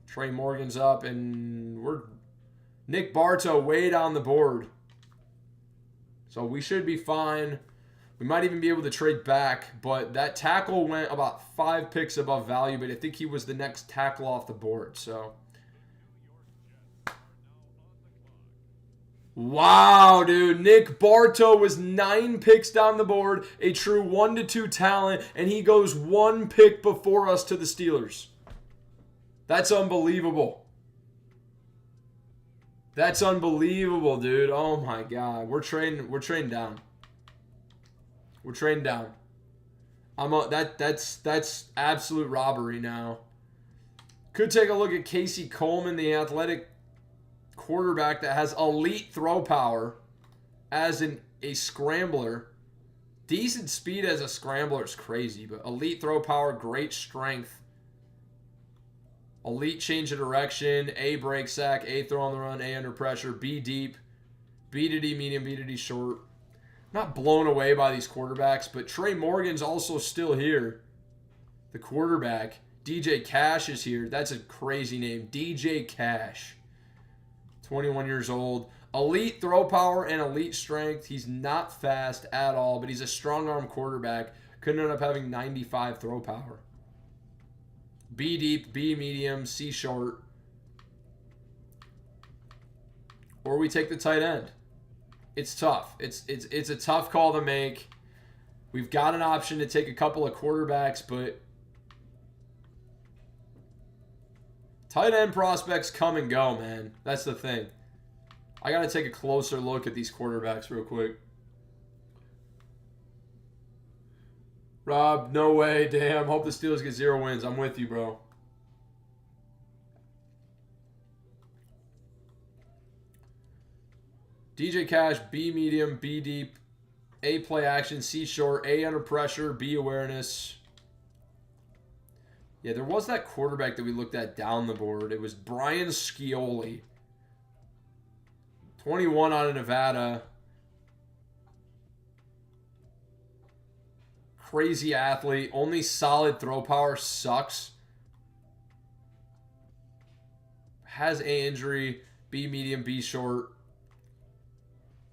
Trey Morgan's up, and we're Nick Bartow way down the board. So we should be fine. We might even be able to trade back, but that tackle went about 5 picks above value, but I think he was the next tackle off the board. So, wow, dude. Nick Bartow was 9 picks down the board, a true 1-2 talent, and he goes 1 pick before us to the Steelers. That's unbelievable. That's unbelievable, dude. Oh my God. We're trading down. We're trading down. That's absolute robbery now. Could take a look at Casey Coleman, the athletic quarterback that has elite throw power as a scrambler. Decent speed as a scrambler is crazy, but elite throw power, great strength. Elite change of direction, A break sack, A throw on the run, A under pressure, B deep, B to D medium, B to D short. Not blown away by these quarterbacks, but Trey Morgan's also still here. The quarterback. DJ Cash is here. That's a crazy name. DJ Cash. 21 years old. Elite throw power and elite strength. He's not fast at all, but he's a strong arm quarterback. Could end up having 95 throw power. B deep, B medium, C short. Or we take the tight end. It's tough. It's a tough call to make. We've got an option to take a couple of quarterbacks, but tight end prospects come and go, man. That's the thing. I got to take a closer look at these quarterbacks real quick. Rob, no way. Damn. Hope the Steelers get 0 wins. I'm with you, bro. DJ Cash, B medium, B deep, A play action, C short, A under pressure, B awareness. Yeah, there was that quarterback that we looked at down the board. It was Brian Scioli. 21 out of Nevada. Crazy athlete. Only solid throw power. Sucks. Has A injury. B medium, B short.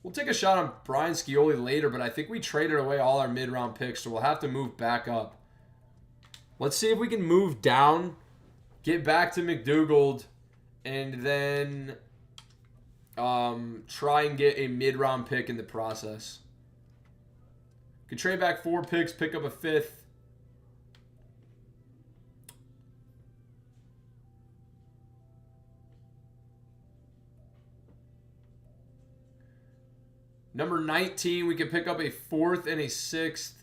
We'll take a shot on Brian Scioli later, but I think we traded away all our mid-round picks, so we'll have to move back up. Let's see if we can move down, get back to McDougald, and then try and get a mid-round pick in the process. Could trade back 4 picks, pick up a 5th. Number 19, we can pick up a 4th and a 6th.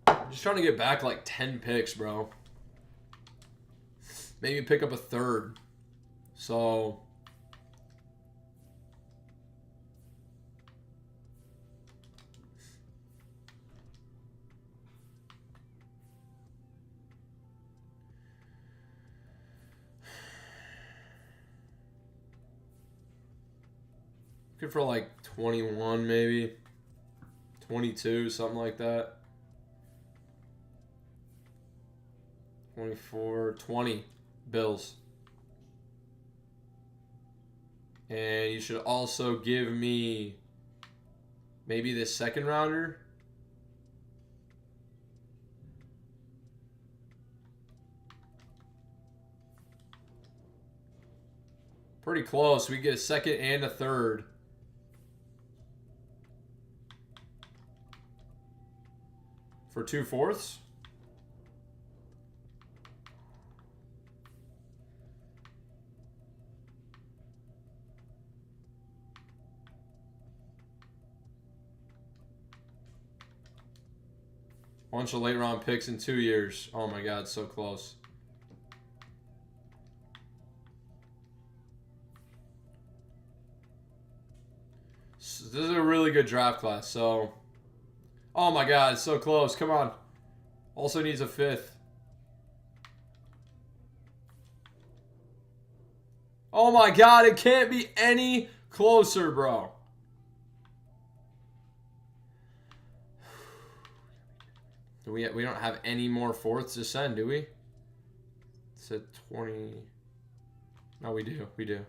I'm just trying to get back like 10 picks, bro. Maybe pick up a 3rd. So good for like 21 maybe. 22, something like that. 24, 20 Bills. And you should also give me maybe this 2nd rounder. Pretty close. We get a 2nd and a 3rd. For 2 fourths. Bunch of late round picks in 2 years. Oh my God, so close. So this is a really good draft class. So, oh my God, so close. Come on. Also needs a 5th. Oh my God, it can't be any closer, bro. We don't have any more 4ths to send, do we? It's at 20. No, we do. We do.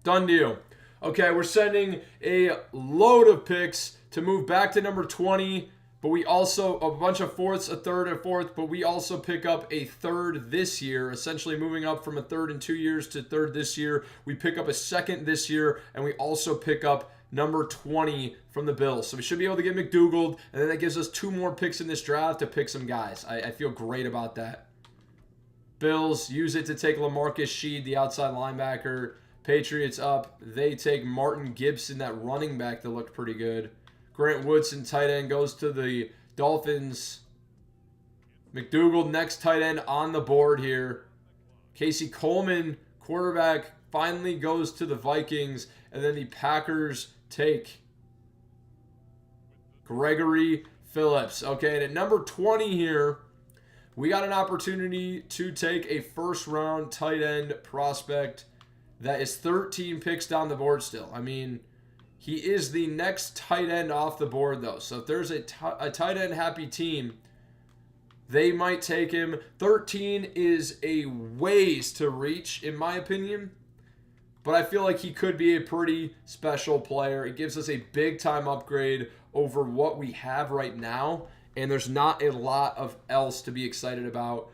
Done deal. Okay, we're sending a load of picks to move back to number 20. But we also, a bunch of 4ths, a 3rd, and 4th. But we also pick up a 3rd this year. Essentially moving up from a 3rd in 2 years to 3rd this year. We pick up a 2nd this year. And we also pick up number 20 from the Bills. So we should be able to get McDougald. And then that gives us 2 more picks in this draft to pick some guys. I feel great about that. Bills use it to take LaMarcus Sheed, the outside linebacker. Patriots up. They take Martin Gibson, that running back that looked pretty good. Grant Woodson, tight end, goes to the Dolphins. McDougald, next tight end on the board here. Casey Coleman, quarterback, finally goes to the Vikings. And then the Packers take Gregory Phillips. Okay, and at number 20 here, we got an opportunity to take a first-round tight end prospect that is 13 picks down the board still. I mean, he is the next tight end off the board, though. So if there's a tight end happy team, they might take him. 13 is a ways to reach, in my opinion. But I feel like he could be a pretty special player. It gives us a big-time upgrade over what we have right now. And there's not a lot of else to be excited about.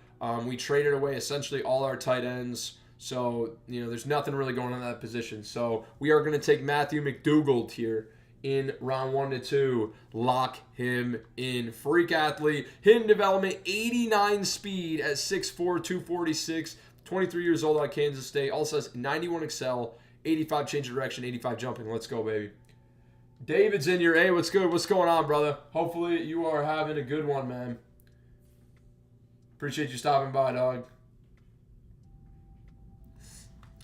We traded away essentially all our tight ends. So, there's nothing really going on in that position. So, we are going to take Matthew McDougald here in round 1 to 2. Lock him in. Freak athlete. Hidden development, 89 speed at 6'4", 246. 23 years old out of Kansas State. Also has 91 excel, 85 change of direction, 85 jumping. Let's go, baby. David's in here. Hey, what's good? What's going on, brother? Hopefully you are having a good one, man. Appreciate you stopping by, dog.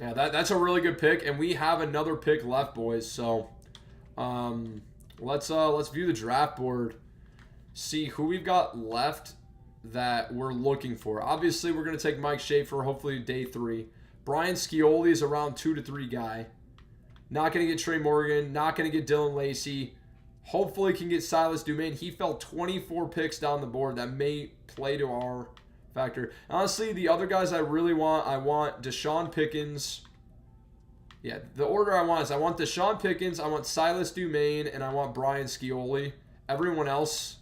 Yeah, that's a really good pick, and we have another pick left, boys. So, let's view the draft board, see who we've got left that we're looking for. Obviously, we're gonna take Mike Schaefer, hopefully day 3. Brian Scioli is around 2 to 3 guy. Not gonna get Trey Morgan. Not gonna get Dylan Lacey. Hopefully, can get Silas Dumaine. He fell 24 picks down the board. That may play to our factor. Honestly, the other guys I really want, I want Deshaun Pickens. Yeah, the order I want is I want Deshaun Pickens, I want Silas Dumaine, and I want Brian Scioli. Everyone else,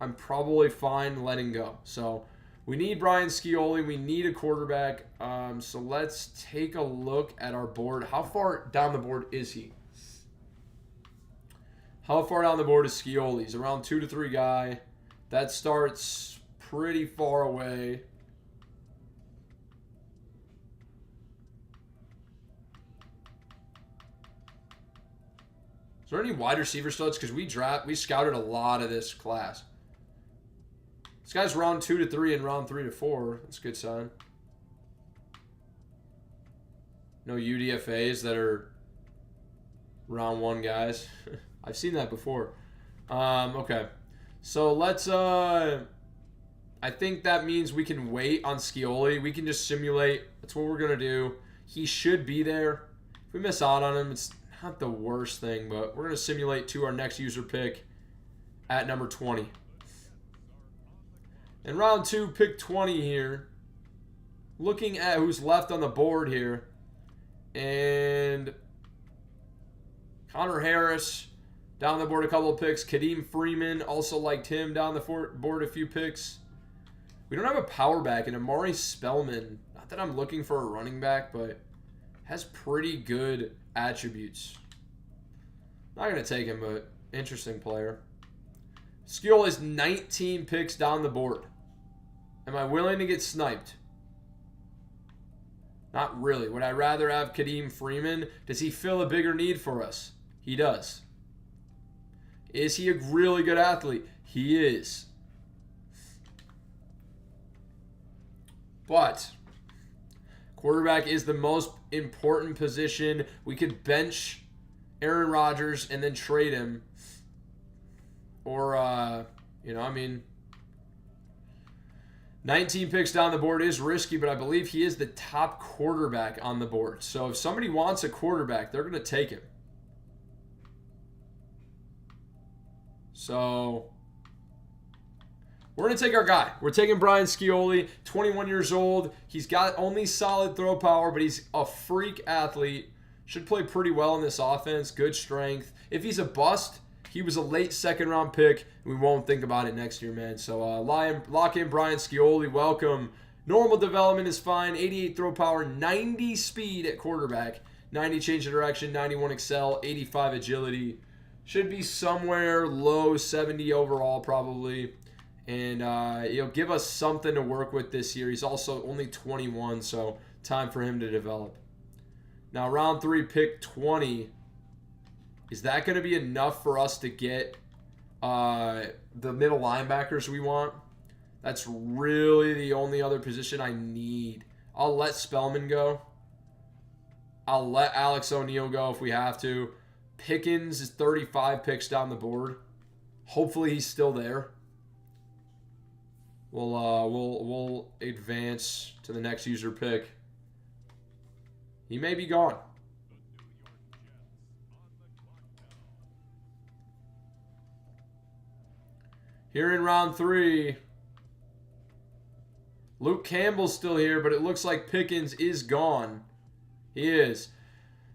I'm probably fine letting go. So we need Brian Scioli. We need a quarterback. So let's take a look at our board. How far down the board is he? How far down the board is Scioli? He's around 2 to 3 guy. That starts pretty far away. Is there any wide receiver studs? Because we scouted a lot of this class. This guy's round 2 to 3 and round 3 to 4. That's a good sign. No UDFAs that are round 1 guys. I've seen that before. Okay. So let's I think that means we can wait on Scioli. We can just simulate. That's what we're going to do. He should be there. If we miss out on him, it's not the worst thing, but we're going to simulate to our next user pick at number 20. In round 2, pick 20 here. Looking at who's left on the board here. And Connor Harris, down the board a couple of picks. Kadeem Freeman, also liked him down the board a few picks. We don't have a power back, and Amari Spellman, not that I'm looking for a running back, but has pretty good attributes. Not going to take him, but interesting player. Scioli is 19 picks down the board. Am I willing to get sniped? Not really. Would I rather have Kadeem Freeman? Does he fill a bigger need for us? He does. Is he a really good athlete? He is. But quarterback is the most important position. We could bench Aaron Rodgers and then trade him. Or, You know, I mean, 19 picks down the board is risky, but I believe he is the top quarterback on the board. So if somebody wants a quarterback, they're going to take him. So we're going to take our guy. We're taking Brian Scioli, 21 years old. He's got only solid throw power, but he's a freak athlete. Should play pretty well in this offense. Good strength. If he's a bust, he was a late second-round pick. We won't think about it next year, man. So lock in Brian Scioli. Welcome. Normal development is fine. 88 throw power, 90 speed at quarterback, 90 change of direction, 91 excel, 85 agility. Should be somewhere low 70 overall probably. And he'll give us something to work with this year. He's also only 21, so time for him to develop. Now, round 3, pick 20. Is that going to be enough for us to get the middle linebackers we want? That's really the only other position I need. I'll let Spellman go. I'll let Alex O'Neal go if we have to. Pickens is 35 picks down the board. Hopefully he's still there. We'll advance to the next user pick. He may be gone. Here in round 3, Luke Campbell's still here, but it looks like Pickens is gone. He is.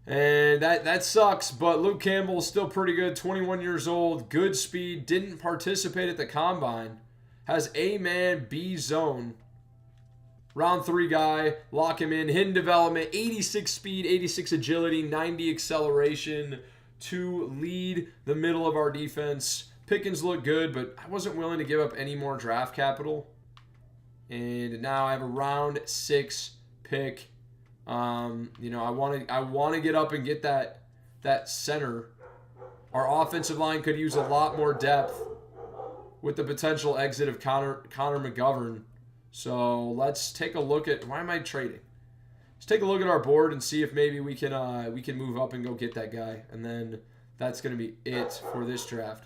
And that sucks, but Luke Campbell's still pretty good. 21 years old, good speed, didn't participate at the combine. Has A-man, B-zone. Round 3 guy, lock him in. Hidden development, 86 speed, 86 agility, 90 acceleration to lead the middle of our defense. Pickens looked good, but I wasn't willing to give up any more draft capital. And now I have a round 6 pick. You know, I want to get up and get that center. Our offensive line could use a lot more depth with the potential exit of Connor McGovern. So let's take a look at, why am I trading? Let's take a look at our board and see if maybe we can move up and go get that guy. And then that's going to be it for this draft.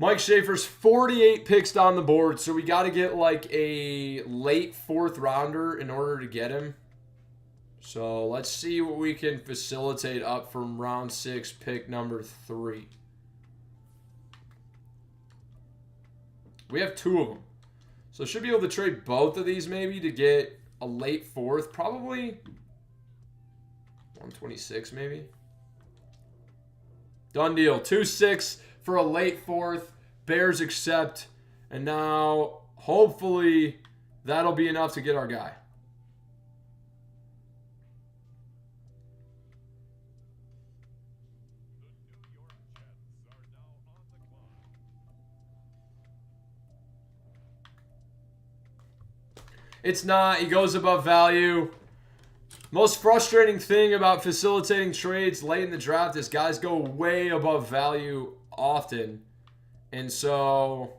Mike Schaefer's 48 picks down the board, so we got to get like a late 4th rounder in order to get him. So let's see what we can facilitate up from round 6, pick number 3. We have 2 of them. So should be able to trade both of these maybe to get a late 4th, probably 126 maybe. Done deal. 2-6 for a late 4th. Bears accept. And now, hopefully, that'll be enough to get our guy. It's not. He goes above value. Most frustrating thing about facilitating trades late in the draft is guys go way above value often. And so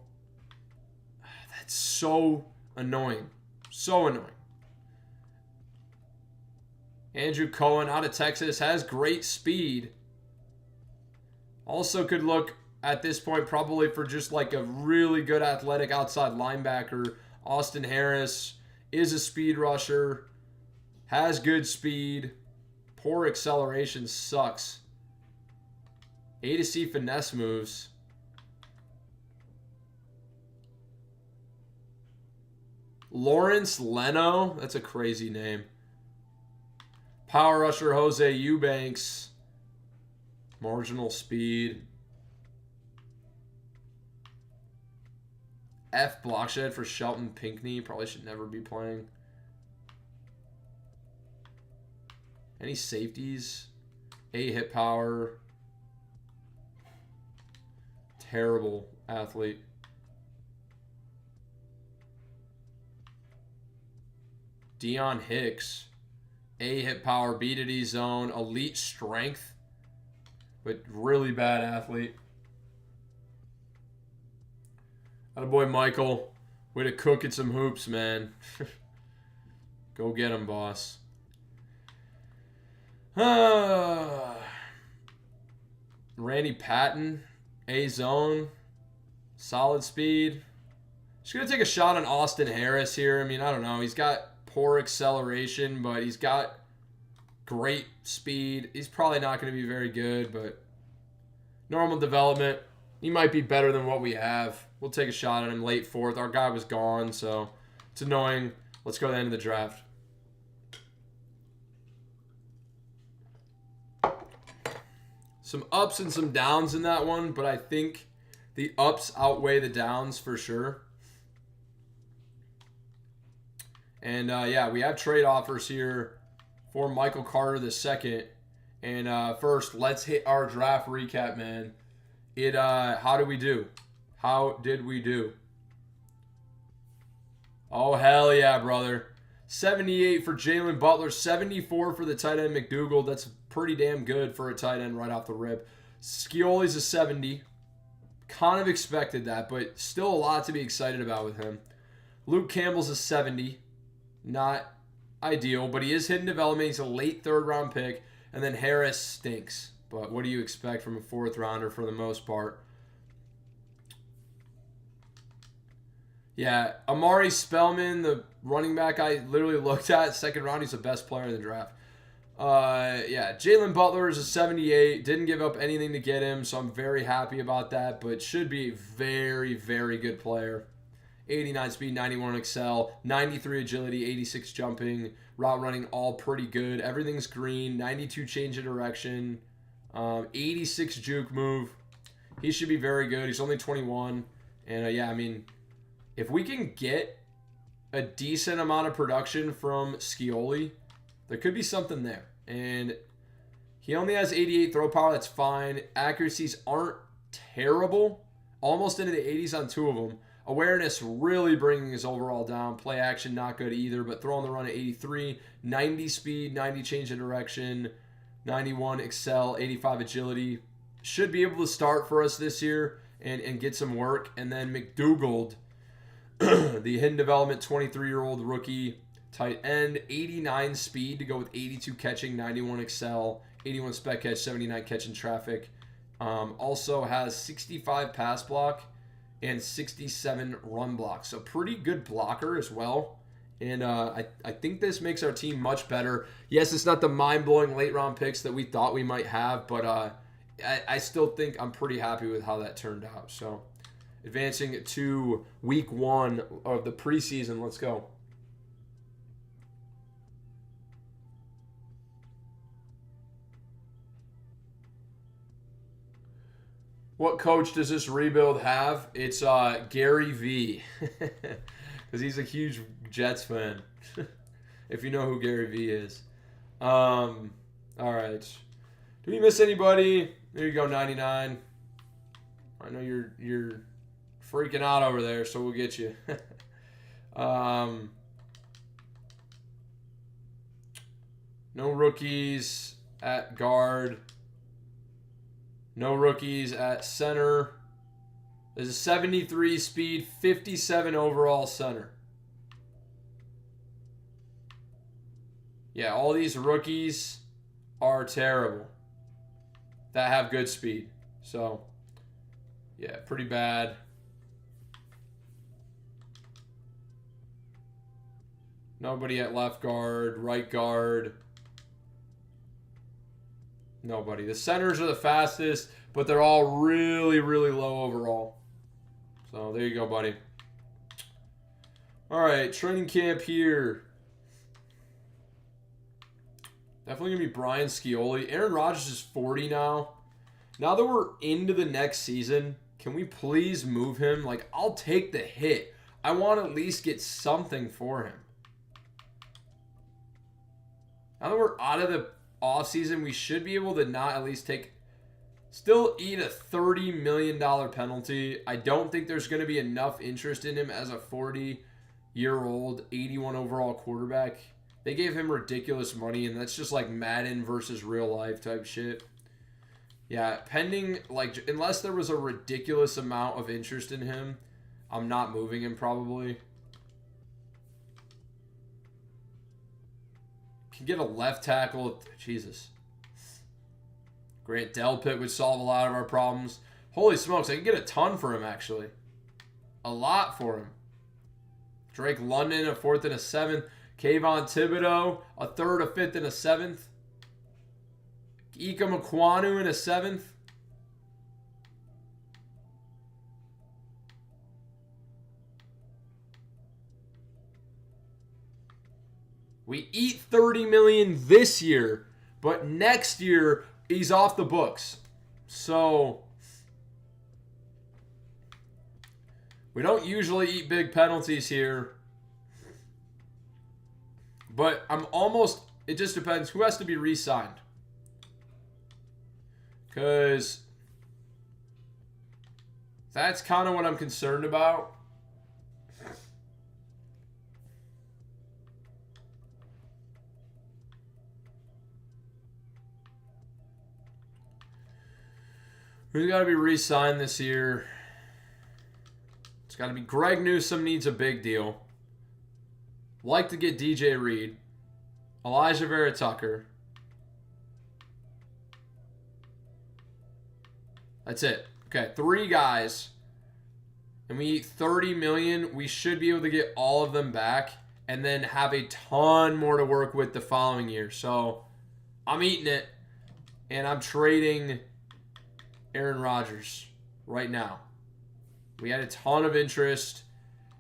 that's so annoying. So annoying. Andrew Cohen out of Texas has great speed. Also could look at this point probably for just like a really good athletic outside linebacker. Austin Harris is a speed rusher. Has good speed. Poor acceleration sucks. A to C finesse moves. Lawrence Leno. That's a crazy name. Power rusher Jose Eubanks. Marginal speed. F blockshed for Shelton Pinkney. Probably should never be playing. Any safeties? A hit power. Terrible athlete. Deion Hicks. A hit power, B to D zone, elite strength, but really bad athlete. Attaboy, Michael. Way to cook at some hoops, man. Go get him, boss. Randy Patton, A-zone, solid speed. Just going to take a shot on Austin Harris here. I mean, I don't know. He's got poor acceleration, but he's got great speed. He's probably not going to be very good, but normal development. He might be better than what we have. We'll take a shot on him late fourth. Our guy was gone, so it's annoying. Let's go to the end of the draft. Some ups and some downs in that one, but I think the ups outweigh the downs for sure. And, yeah, we have trade offers here for Michael Carter II. And first, let's hit our draft recap, man. How did we do? How did we do? Oh, hell yeah, brother. 78 for Jalen Butler, 74 for the tight end McDougal. That's pretty damn good for a tight end right off the rip. Scioli's a 70. Kind of expected that, but still a lot to be excited about with him. Luke Campbell's a 70. Not ideal, but he is hidden development. He's a late third-round pick. And then Harris stinks. But what do you expect from a fourth-rounder for the most part? Yeah, Amari Spellman, the running back I literally looked at, second round, he's the best player in the draft. Yeah, Jalen Butler is a 78. Didn't give up anything to get him, so I'm very happy about that. But should be a very, very good player. 89 speed, 91 excel, 93 agility, 86 jumping, route running, all pretty good. Everything's green, 92 change of direction, 86 juke move. He should be very good. He's only 21. And, yeah, I mean, if we can get a decent amount of production from Scioli, there could be something there. And he only has 88 throw power. That's fine. Accuracies aren't terrible. Almost into the 80s on two of them. Awareness really bringing his overall down. Play action not good either, but throwing the run at 83. 90 speed, 90 change of direction, 91 excel, 85 agility. Should be able to start for us this year and get some work. And then McDougal, the hidden development 23-year-old rookie tight end, 89 speed to go with 82 catching, 91 excel, 81 spec catch, 79 catch in traffic. Also has 65 pass block and 67 run block. So pretty good blocker as well. And I think this makes our team much better. Yes, it's not the mind-blowing late-round picks that we thought we might have, but I still think I'm pretty happy with how that turned out. So advancing to week 1 of the preseason, let's go. What coach does this rebuild have? It's Gary V. Because he's a huge Jets fan. If you know who Gary V is. All right. Do we miss anybody? There you go, 99. I know you're freaking out over there, so we'll get you. No rookies at guard. No rookies at center. There's a 73 speed, 57 overall center. Yeah, all these rookies are terrible that have good speed. So, yeah, pretty bad. Nobody at left guard, right guard. Nobody. The centers are the fastest, but they're all really, really low overall. So there you go, buddy. All right, training camp here. Definitely going to be Brian Scioli. Aaron Rodgers is 40 now. Now that we're into the next season, can we please move him? Like, I'll take the hit. I want to at least get something for him. Now that we're out of the offseason, we should be able to not at least still eat a $30 million penalty. I don't think there's going to be enough interest in him as a 40-year-old, 81 overall quarterback. They gave him ridiculous money, and that's just like Madden versus real life type shit. Yeah, pending, like, unless there was a ridiculous amount of interest in him, I'm not moving him probably. Can get a left tackle. Jesus. Grant Delpit would solve a lot of our problems. Holy smokes, I can get a ton for him, actually. A lot for him. Drake London, a 4th and a 7th. Kayvon Thibodeau, a 3rd, a 5th, and a 7th. Ika Makwanu in a 7th. We eat $30 million this year, but next year he's off the books. So we don't usually eat big penalties here. But I'm almost, it just depends who has to be re-signed. Because that's kind of what I'm concerned about. Who's got to be re-signed this year? It's got to be Greg Newsome needs a big deal. Like to get DJ Reed. Elijah Vera Tucker. That's it. Okay, 3 guys. And we eat $30 million. We should be able to get all of them back. And then have a ton more to work with the following year. So, I'm eating it. And I'm trading Aaron Rodgers right now. We had a ton of interest.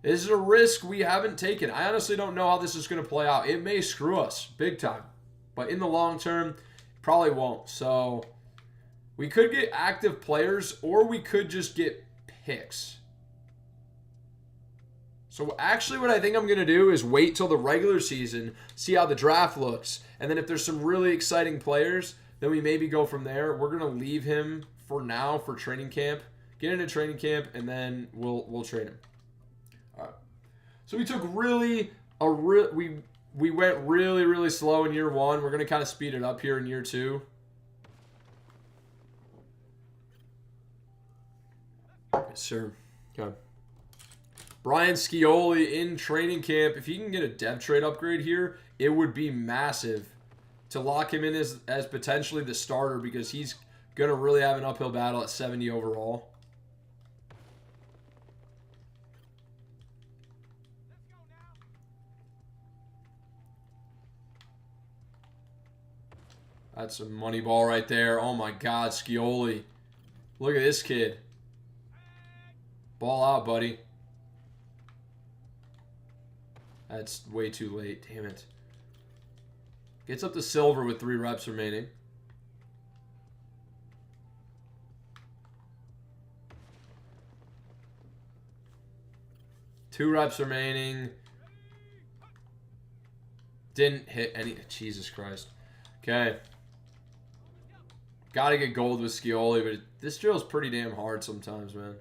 This is a risk we haven't taken. I honestly don't know how this is going to play out. It may screw us big time. But in the long term, probably won't. So we could get active players or we could just get picks. So actually what I think I'm going to do is wait till the regular season, see how the draft looks. And then if there's some really exciting players, then we maybe go from there. We're going to leave him for now for training camp. Get into training camp and then we'll trade him. All right. So we took we went really slow in year 1. We're going to kind of speed it up here in year 2. Yes, sir. Okay. Brian Scioli in training camp. If he can get a dev trade upgrade here, it would be massive to lock him in as potentially the starter because he's going to really have an uphill battle at 70 overall. That's a money ball right there. Oh my God, Scioli. Look at this kid. Ball out, buddy. That's way too late. Damn it. Gets up to silver with 3 reps remaining. Two reps remaining. Didn't hit any. Jesus Christ. Okay. Got to get gold with Scioli, but this drill's pretty damn hard sometimes, man.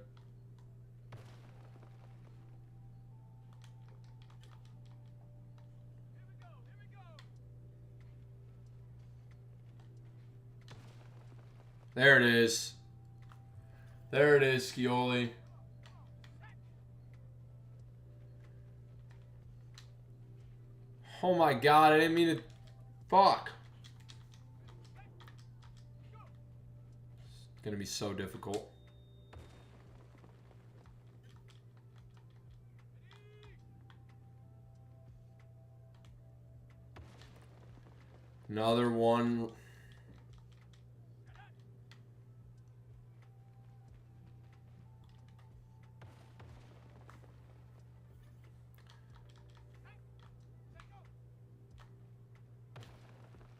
There it is. There it is, Scioli. Oh my God, I didn't mean to. Fuck. It's going to be so difficult. Another one.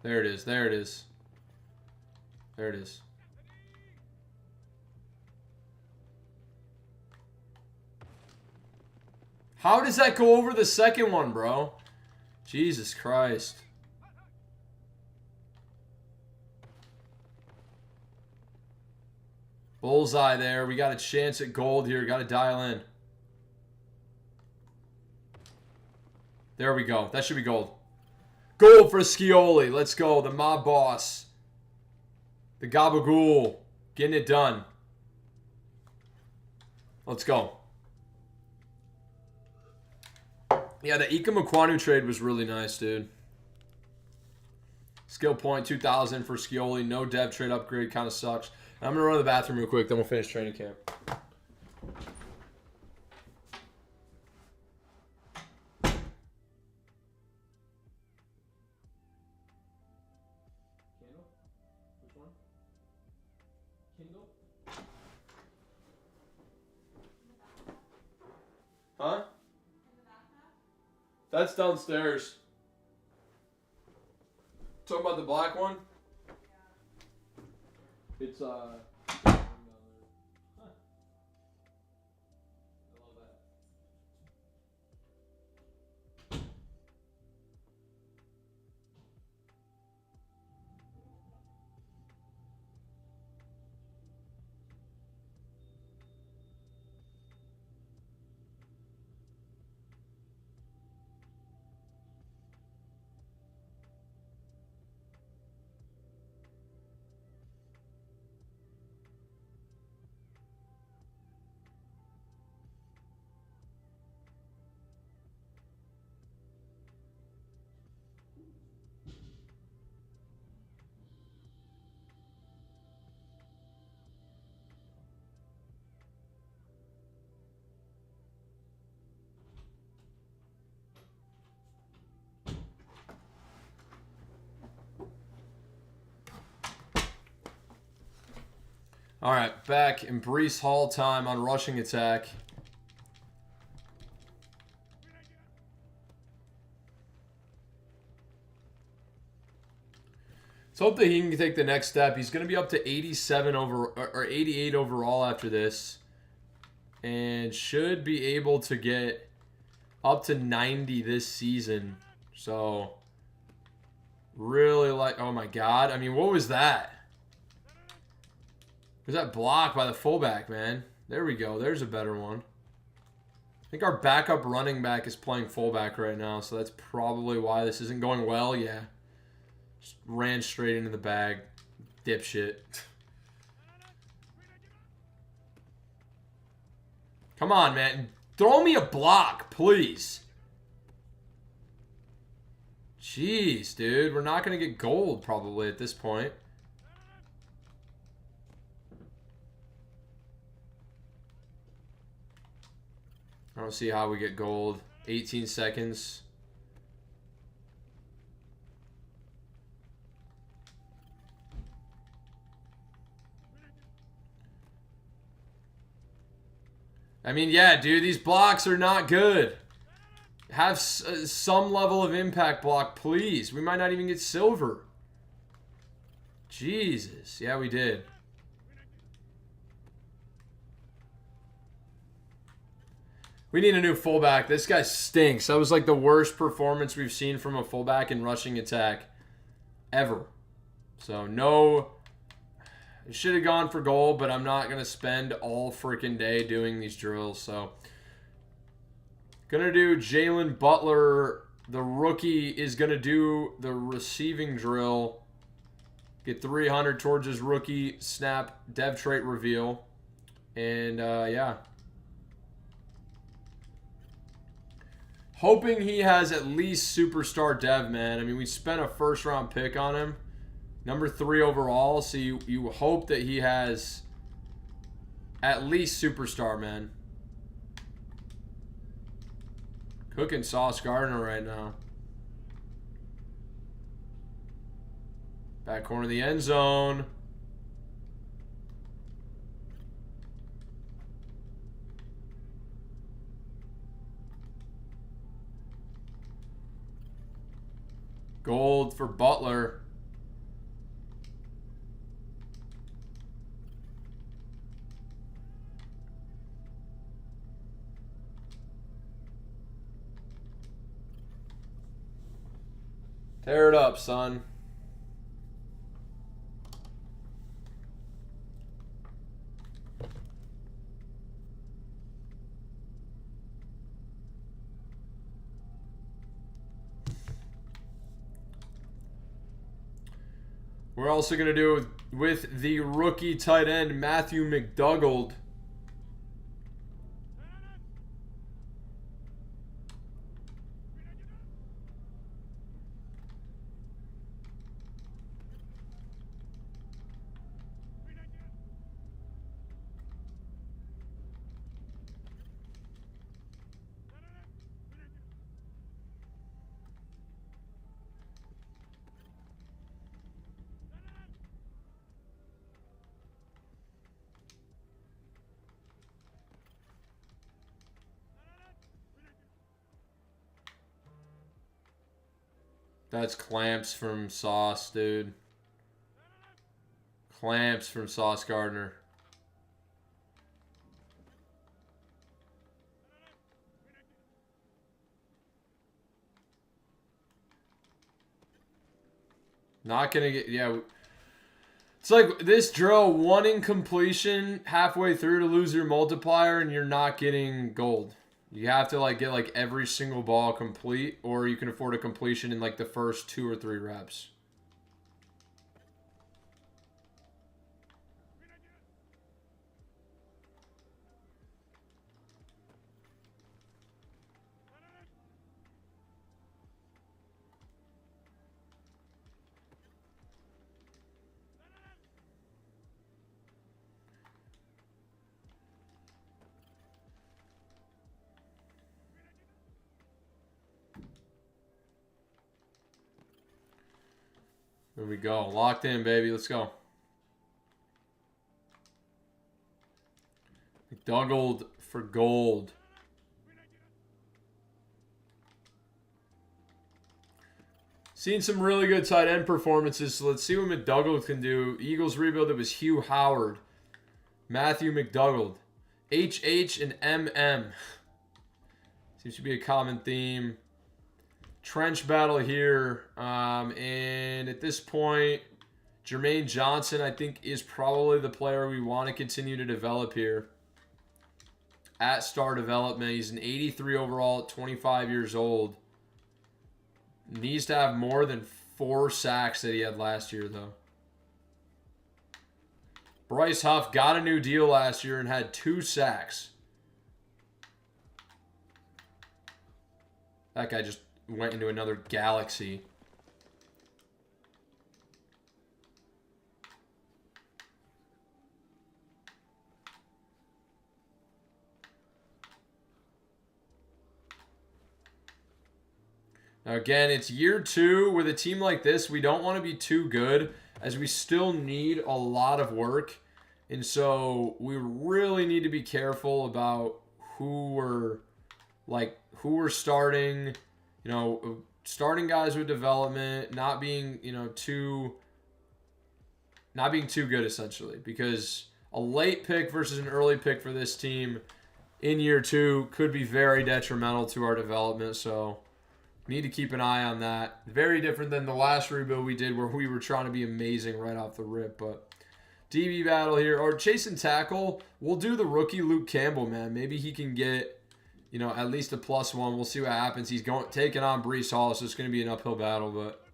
There it is. There it is. There it is. How does that go over the second one, bro? Jesus Christ. Bullseye there. We got a chance at gold here. Got to dial in. There we go. That should be gold. Gold for Scioli. Let's go. The mob boss. The Gabagool. Getting it done. Let's go. Yeah, the Ika Makwanu trade was really nice, dude. Skill point 2,000 for Scioli. No dev trade upgrade. Kind of sucks. I'm going to run to the bathroom real quick. Then we'll finish training camp. Kindle? Which one? Kindle? Huh? That's downstairs. Talking about the black one? It's Huh. I love that. All right, back in Breece Hall time on rushing attack. Let's hope that he can take the next step. He's going to be up to 87 or 88 overall after this, and should be able to get up to 90 this season. So, really like, oh my God. I mean, what was that? Was that blocked by the fullback, man? There we go. There's a better one. I think our backup running back is playing fullback right now, so that's probably why this isn't going well. Yeah. Just ran straight into the bag. Dipshit. Come on, man. Throw me a block, please. Jeez, dude. We're not going to get gold probably at this point. I don't see how we get gold. 18 seconds. I mean, yeah, dude, these blocks are not good. Have some level of impact block, please. We might not even get silver. Jesus. Yeah, we did. We need a new fullback. This guy stinks. That was like the worst performance we've seen from a fullback in rushing attack ever. So, no. It should have gone for gold, but I'm not going to spend all freaking day doing these drills. So, going to do Jalen Butler. The rookie is going to do the receiving drill. Get 300 towards his rookie snap dev trait reveal. And, yeah. Hoping he has at least superstar dev, man. I mean, we spent a first-round pick on him. Number 3 overall. So you hope that he has at least superstar, man. Cooking Sauce Gardner right now. Back corner of the end zone. Gold for Butler. Tear it up, son. We're also going to do it with the rookie tight end, Matthew McDougald. That's clamps from Sauce, dude. Clamps from Sauce Gardner. Not gonna get, yeah. It's like this drill, one incompletion halfway through to lose your multiplier, and you're not getting gold. You have to like get like every single ball complete, or you can afford a completion in like the first 2 or 3 reps. There we go. Locked in, baby. Let's go. McDougald for gold. Seen some really good tight end performances, so let's see what McDougald can do. Eagles rebuild, it was Hugh Howard. Matthew McDougald. HH and MM. Seems to be a common theme. Trench battle here. And at this point, Jermaine Johnson, I think, is probably the player we want to continue to develop here. At star development, he's an 83 overall at 25 years old. Needs to have more than 4 sacks that he had last year, though. Bryce Huff got a new deal last year and had 2 sacks. That guy just went into another galaxy. Now again, it's year 2 with a team like this. We don't want to be too good, as we still need a lot of work. And so we really need to be careful about who we're starting. You know, starting guys with development, not being too good essentially, because a late pick versus an early pick for this team in year 2 could be very detrimental to our development. So we need to keep an eye on that. Very different than the last rebuild we did, where we were trying to be amazing right off the rip. But DB battle here, or chase and tackle. We'll do the rookie Luke Campbell, man. Maybe he can get at least a +1. We'll see what happens. He's taking on Breece Hall, so it's going to be an uphill battle, but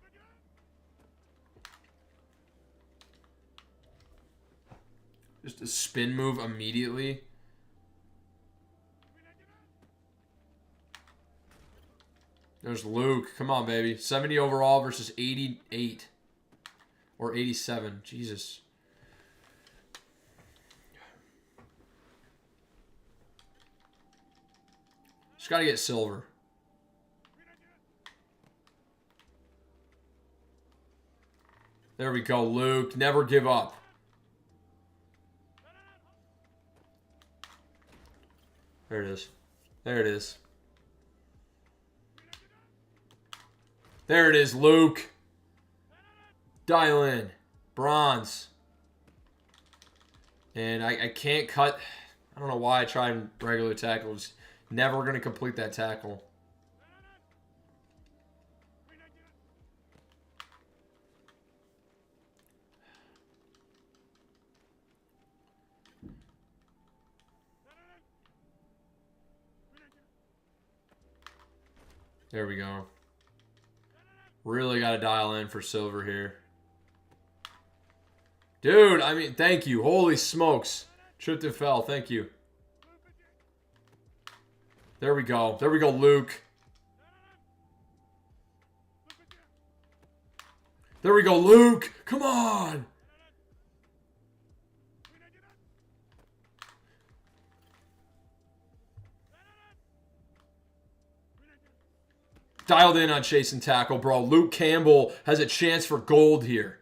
just a spin move immediately. There's Luke. Come on, baby. 70 overall versus 88 or 87. Jesus. Just got to get silver. There we go, Luke. Never give up. There it is. There it is. There it is, Luke. Dial in. Bronze. And I can't cut. I don't know why I tried regular tackles. Never going to complete that tackle. There we go. Really got to dial in for silver here. Dude, I mean, thank you. Holy smokes. Trip to fell. Thank you. There we go. There we go, Luke. There we go, Luke. Come on. Dialed in on chase and tackle, bro. Luke Campbell has a chance for gold here.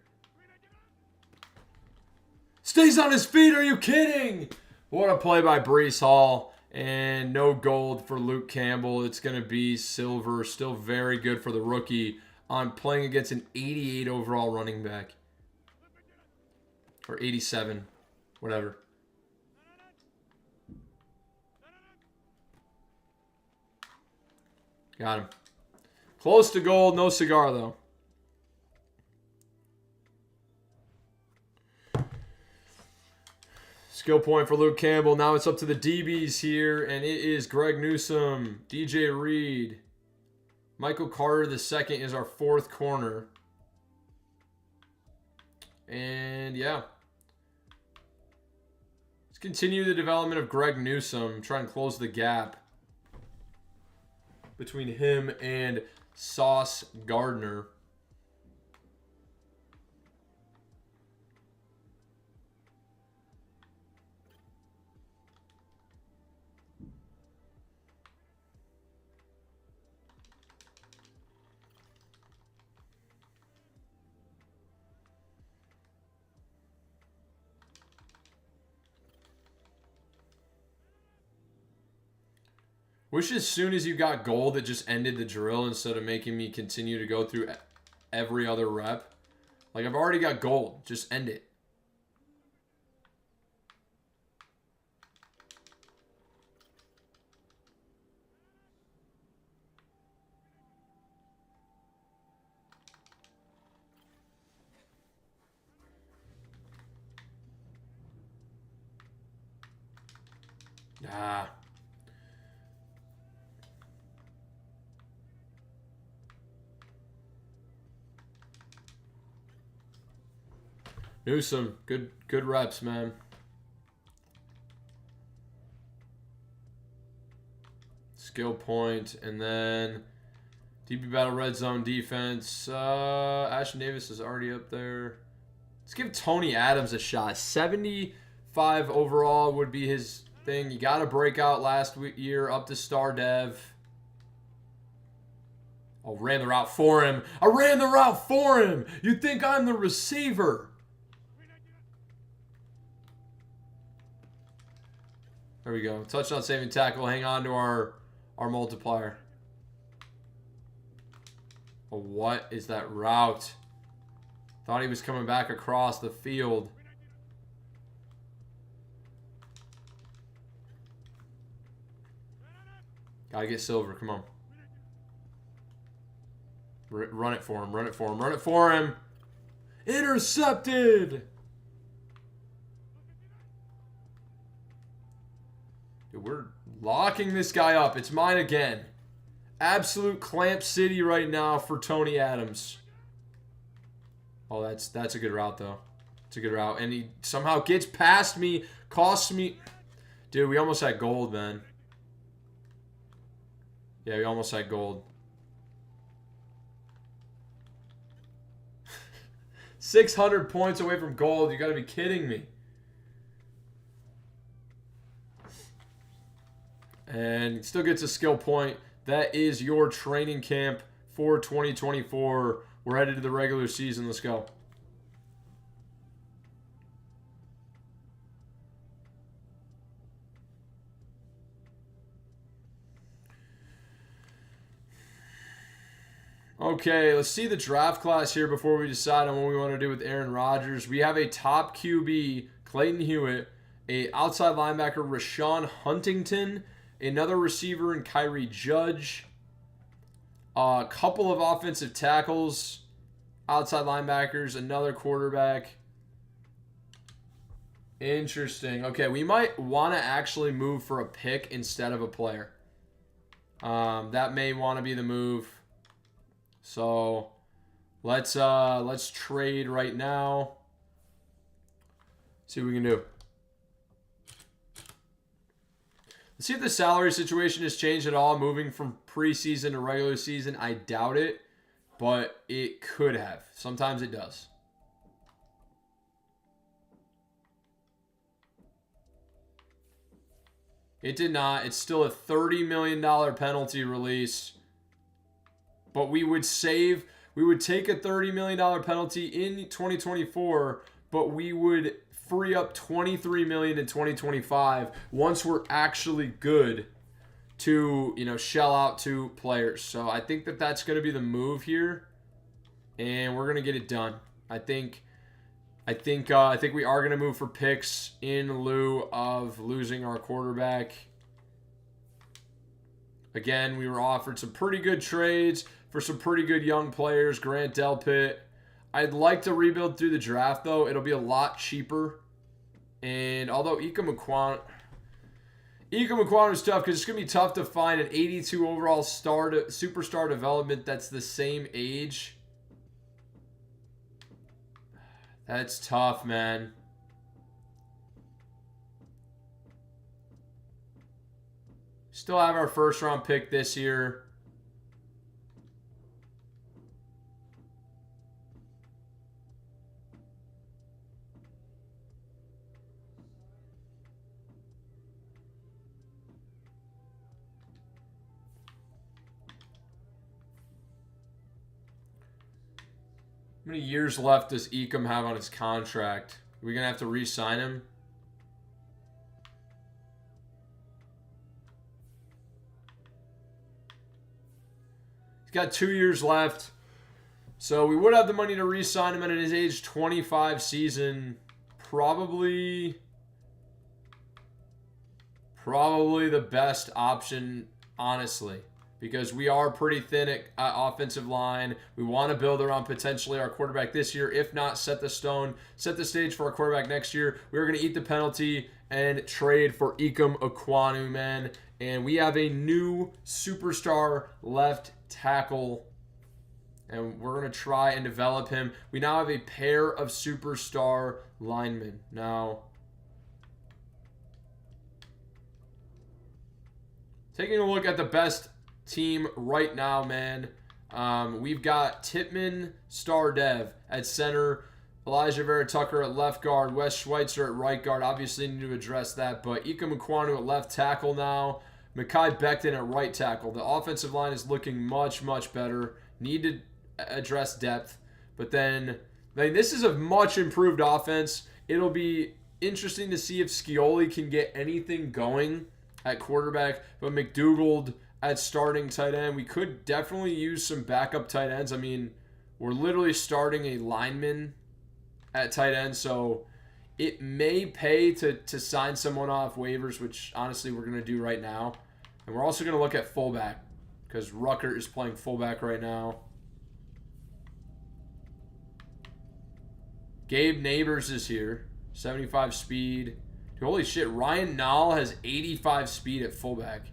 Stays on his feet. Are you kidding? What a play by Breece Hall. And no gold for Luke Campbell. It's going to be silver. Still very good for the rookie on playing against an 88 overall running back. Or 87. Whatever. Got him. Close to gold. No cigar, though. Skill point for Luke Campbell. Now it's up to the DBs here, and it is Greg Newsome, DJ Reed. Michael Carter II is our fourth corner. And, yeah. Let's continue the development of Greg Newsome. Try and close the gap between him and Sauce Gardner. Wish as soon as you got gold, it just ended the drill instead of making me continue to go through every other rep. Like, I've already got gold. Just end it. Ah. Newsome, good reps, man. Skill point, and then DB Battle Red Zone defense. Ashton Davis is already up there. Let's give Tony Adams a shot. 75 overall would be his thing. You got to break out last year up to star dev. Oh, ran the route for him. I ran the route for him. You think I'm the receiver? There we go. Touchdown saving tackle. Hang on to our multiplier. Oh, what is that route? Thought he was coming back across the field. Gotta get silver. Come on. Run it for him. Run it for him. Run it for him. Intercepted. Dude, we're locking this guy up. It's mine again. Absolute clamp city right now for Tony Adams. Oh, that's a good route, though. It's a good route. And he somehow gets past me, costs me. Dude, we almost had gold, man. Yeah, we almost had gold. 600 points away from gold. You got to be kidding me. And still gets a skill point. That is your training camp for 2024. We're headed to the regular season. Let's go. Okay, let's see the draft class here before we decide on what we want to do with Aaron Rodgers. We have a top QB, Clayton Hewitt, a outside linebacker, Rashawn Huntington, another receiver in Kyrie Judge, a couple of offensive tackles, outside linebackers, another quarterback. Interesting. Okay, we might want to actually move for a pick instead of a player. That may want to be the move. So let's trade right now. See what we can do. Let's see if the salary situation has changed at all, moving from preseason to regular season. I doubt it, but it could have. Sometimes it does. It did not. It's still a $30 million penalty release. But we would take a $30 million penalty in 2024, but we would free up $23 million in 2025 once we're actually good to, shell out to players. So I think that that's going to be the move here. and we're gonna get it done. I think we are gonna move for picks in lieu of losing our quarterback. Again, we were offered some pretty good trades for some pretty good young players. Grant Delpit. I'd like to rebuild through the draft, though. It'll be a lot cheaper. And although Ika Makwanu is tough because it's going to be tough to find an 82 overall superstar development that's the same age. That's tough, man. Still have our first round pick this year. How many years left does Ecom have on his contract? Are we going to have to re-sign him? Got 2 years left. So we would have the money to re-sign him at his age 25 season. Probably the best option, honestly. Because we are pretty thin at offensive line. We want to build around potentially our quarterback this year. If not, set the stage for our quarterback next year. We're going to eat the penalty and trade for Ikem Ekwonu, man. And we have a new superstar left tackle, and we're going to try and develop him. We now have a pair of superstar linemen. Now, taking a look at the best team right now, man. We've got Titman Stardev at center, Elijah Vera Tucker at left guard, Wes Schweitzer at right guard. Obviously need to address that, but Ikem Ekwonu at left tackle now. Mekhi Becton at right tackle. The offensive line is looking much, much better. Need to address depth. But then, this is a much improved offense. It'll be interesting to see if Scioli can get anything going at quarterback. But McDougald at starting tight end. We could definitely use some backup tight ends. I mean, we're literally starting a lineman at tight end. So it may pay to sign someone off waivers, which honestly we're going to do right now. And we're also going to look at fullback because Rucker is playing fullback right now. Gabe Neighbors is here. 75 speed. Dude, holy shit, Ryan Nall has 85 speed at fullback.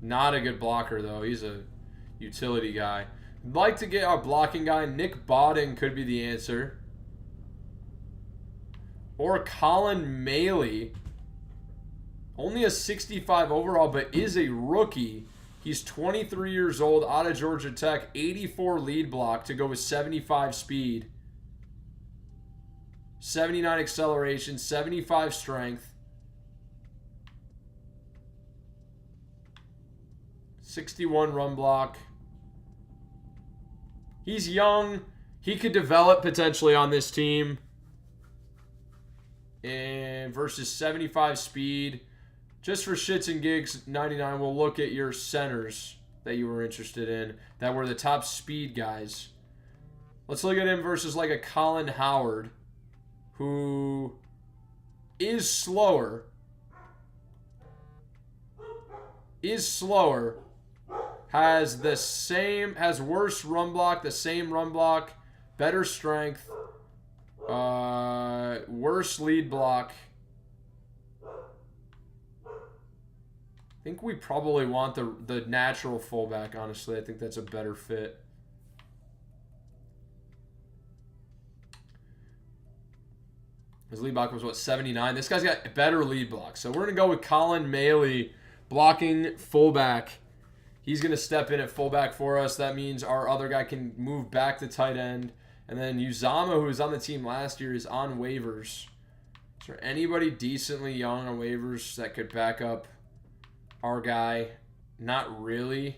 Not a good blocker, though. He's a utility guy. I'd like to get our blocking guy. Nick Bodden could be the answer. Or Colin Maley. Only a 65 overall, but is a rookie. He's 23 years old, out of Georgia Tech. 84 lead block to go with 75 speed. 79 acceleration, 75 strength. 61 run block. He's young. He could develop potentially on this team. And versus 75 speed. Just for shits and gigs, 99, we'll look at your centers that you were interested in. That were the top speed guys. Let's look at him versus like a Colin Howard. Who is slower. Has worse run block, the same run block, better strength, worse lead block. I think we probably want the natural fullback, honestly. I think that's a better fit. His lead block was, what, 79? This guy's got better lead block. So we're going to go with Colin Maley blocking fullback. He's going to step in at fullback for us. That means our other guy can move back to tight end. And then Uzama, who was on the team last year, is on waivers. Is there anybody decently young on waivers that could back up our guy? Not really.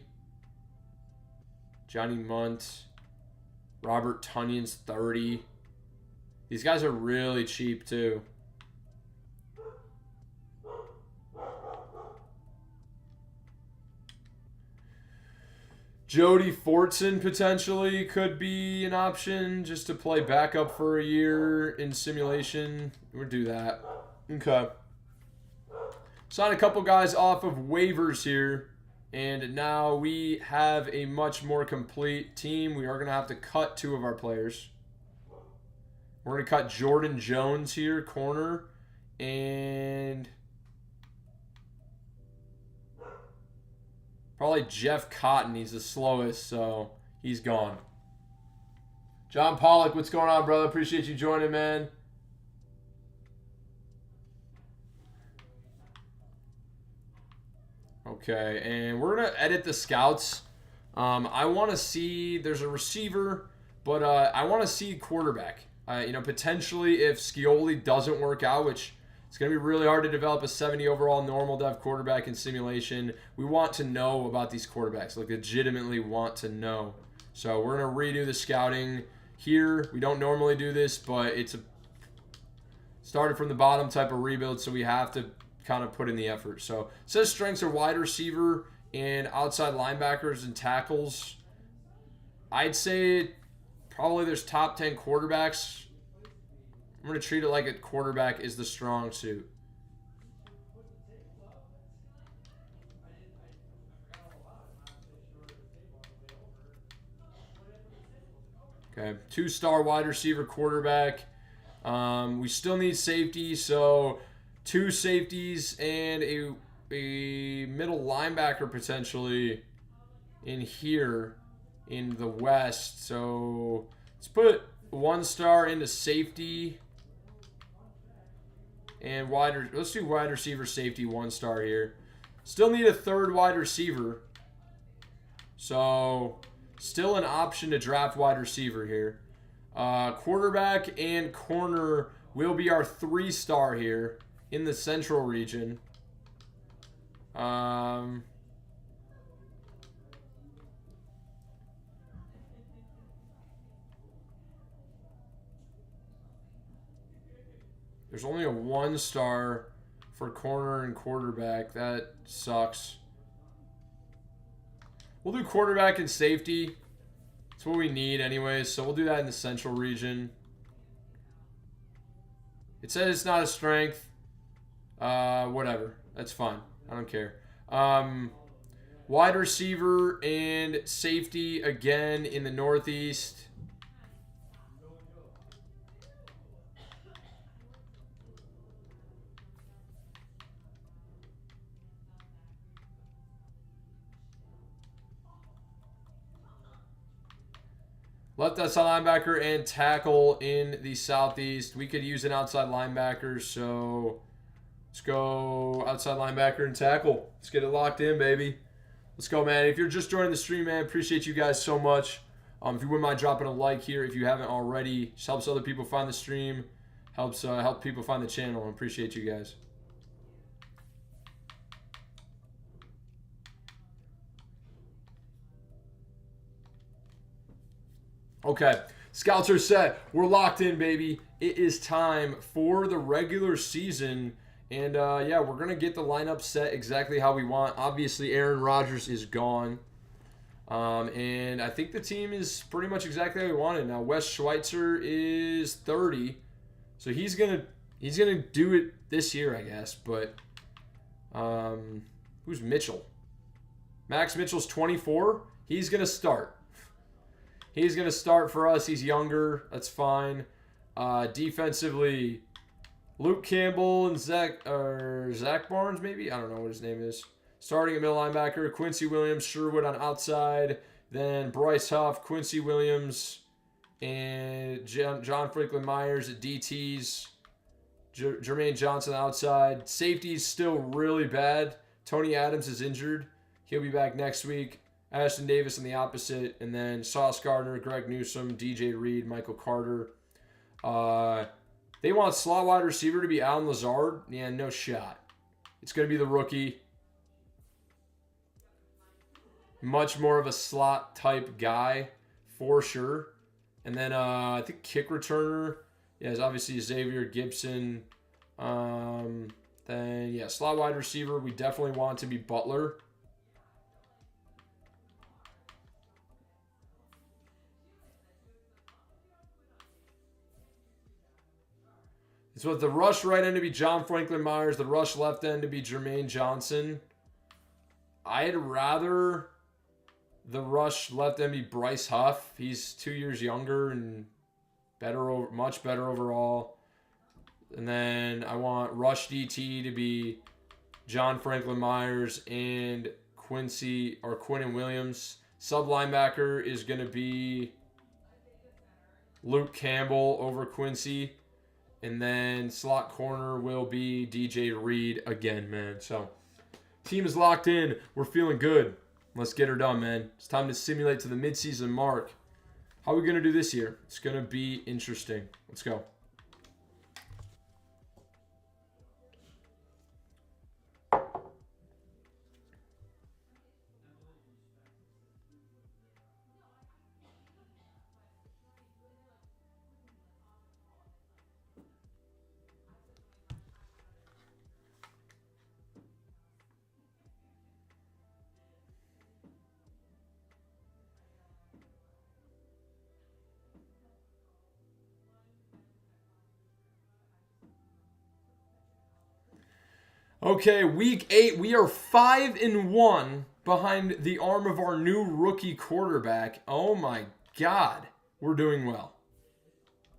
Johnny Munt. Robert Tunyon's 30. These guys are really cheap, too. Jody Fortson potentially could be an option just to play backup for a year in simulation. We'll do that. Okay. Sign a couple guys off of waivers here. And now we have a much more complete team. We are going to have to cut 2 of our players. We're going to cut Jordan Jones here, corner. And probably Jeff Cotton. He's the slowest, so he's gone. John Pollock, what's going on, brother? Appreciate you joining, man. Okay, and we're going to edit the scouts. I want to see, there's a receiver, but I want to see quarterback. Potentially if Scioli doesn't work out, which it's going to be really hard to develop a 70 overall normal dev quarterback in simulation. We want to know about these quarterbacks, like legitimately want to know. So we're going to redo the scouting here. We don't normally do this, but it's a started from the bottom type of rebuild, so we have to kind of put in the effort. So it says strengths are wide receiver and outside linebackers and tackles. I'd say probably there's top 10 quarterbacks. I'm going to treat it like a quarterback is the strong suit. Okay, 2-star wide receiver quarterback. We still need safety, so 2 safeties and a middle linebacker potentially in here in the West. So let's put 1-star into safety and let's do wide receiver safety 1-star here. Still need a 3rd wide receiver. So still an option to draft wide receiver here. Quarterback and corner will be our 3-star here in the central region. There's only a 1-star for corner and quarterback. That sucks. We'll do quarterback and safety. That's what we need anyways, so we'll do that in the central region. It says it's not a strength. Whatever. That's fine. I don't care. Wide receiver and safety again in the Northeast. Left outside linebacker and tackle in the Southeast. We could use an outside linebacker, so let's go outside linebacker and tackle. Let's get it locked in, baby. Let's go, man. If you're just joining the stream, man, appreciate you guys so much. If you wouldn't mind dropping a like here if you haven't already. Just helps other people find the stream. Helps help people find the channel. I appreciate you guys. Okay, scouts are set. We're locked in, baby. It is time for the regular season. And, yeah, we're going to get the lineup set exactly how we want. Obviously, Aaron Rodgers is gone. And I think the team is pretty much exactly how we want it. Now, Wes Schweitzer is 30. So he's gonna do it this year, I guess. But who's Mitchell? Max Mitchell's 24. He's going to start. He's going to start for us. He's younger. That's fine. Defensively, Luke Campbell and Zach Barnes, maybe? I don't know what his name is. Starting at middle linebacker, Quincy Williams, Sherwood on outside. Then Bryce Huff, Quincy Williams, and John Franklin Myers at DTs. Jermaine Johnson outside. Safety's still really bad. Tony Adams is injured. He'll be back next week. Ashton Davis on the opposite, and then Sauce Gardner, Greg Newsome, DJ Reed, Michael Carter. They want slot wide receiver to be Alan Lazard. Yeah, no shot. It's going to be the rookie. Much more of a slot type guy for sure. And then I think kick returner. Yeah, is obviously Xavier Gibson. Then, yeah, slot wide receiver. We definitely want to be Butler. It's with the rush right end to be John Franklin Myers, the rush left end to be Jermaine Johnson. I'd rather the rush left end be Bryce Huff. He's 2 years younger and much better overall. And then I want rush DT to be John Franklin Myers and Quinnen Williams. Sub linebacker is going to be Luke Campbell over Quincy. And then slot corner will be DJ Reed again, man. So team is locked in. We're feeling good. Let's get her done, man. It's time to simulate to the midseason mark. How are we going to do this year? It's going to be interesting. Let's go. Okay, week 8, we are 5-1 behind the arm of our new rookie quarterback. Oh my God, we're doing well.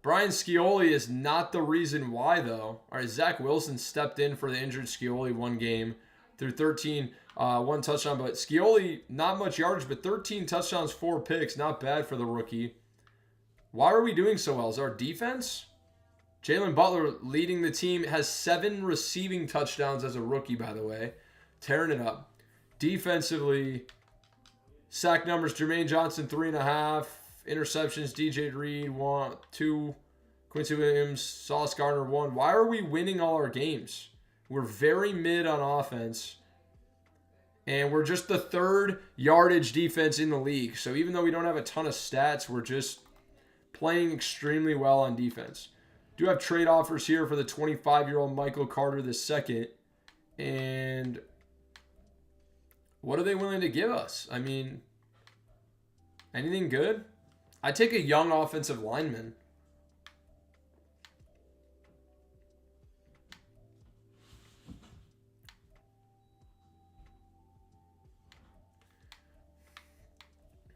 Brian Scioli is not the reason why, though. All right, Zach Wilson stepped in for the injured Scioli one game through 13, one touchdown. But Scioli, not much yardage, but 13 touchdowns, 4 picks. Not bad for the rookie. Why are we doing so well? Is our defense? Jalen Butler leading the team, has 7 receiving touchdowns as a rookie, by the way. Tearing it up. Defensively, sack numbers, Jermaine Johnson, 3.5. Interceptions, DJ Reed, 2. Quincy Williams, Sauce Gardner, 1. Why are we winning all our games? We're very mid on offense. And we're just the 3rd yardage defense in the league. So even though we don't have a ton of stats, we're just playing extremely well on defense. Do have trade offers here for the 25-year-old Michael Carter II. And what are they willing to give us? I mean, anything good? I take a young offensive lineman.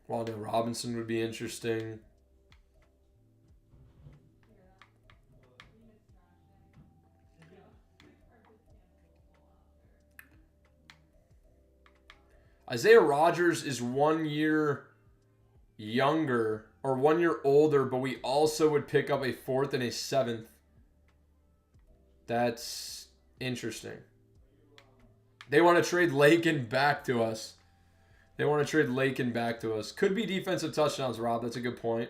Waldale Robinson would be interesting. Isaiah Rodgers is 1 year younger or 1 year older, but we also would pick up a 4th and a 7th. That's interesting. They want to trade Lakin back to us. Could be defensive touchdowns, Rob. That's a good point.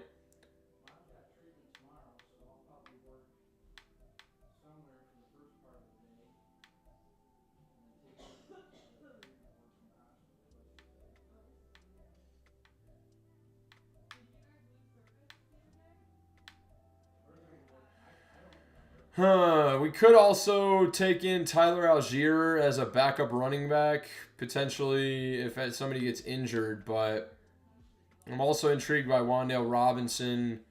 We could also take in Tyler Algier as a backup running back, potentially if somebody gets injured, but I'm also intrigued by Wandale Robinson.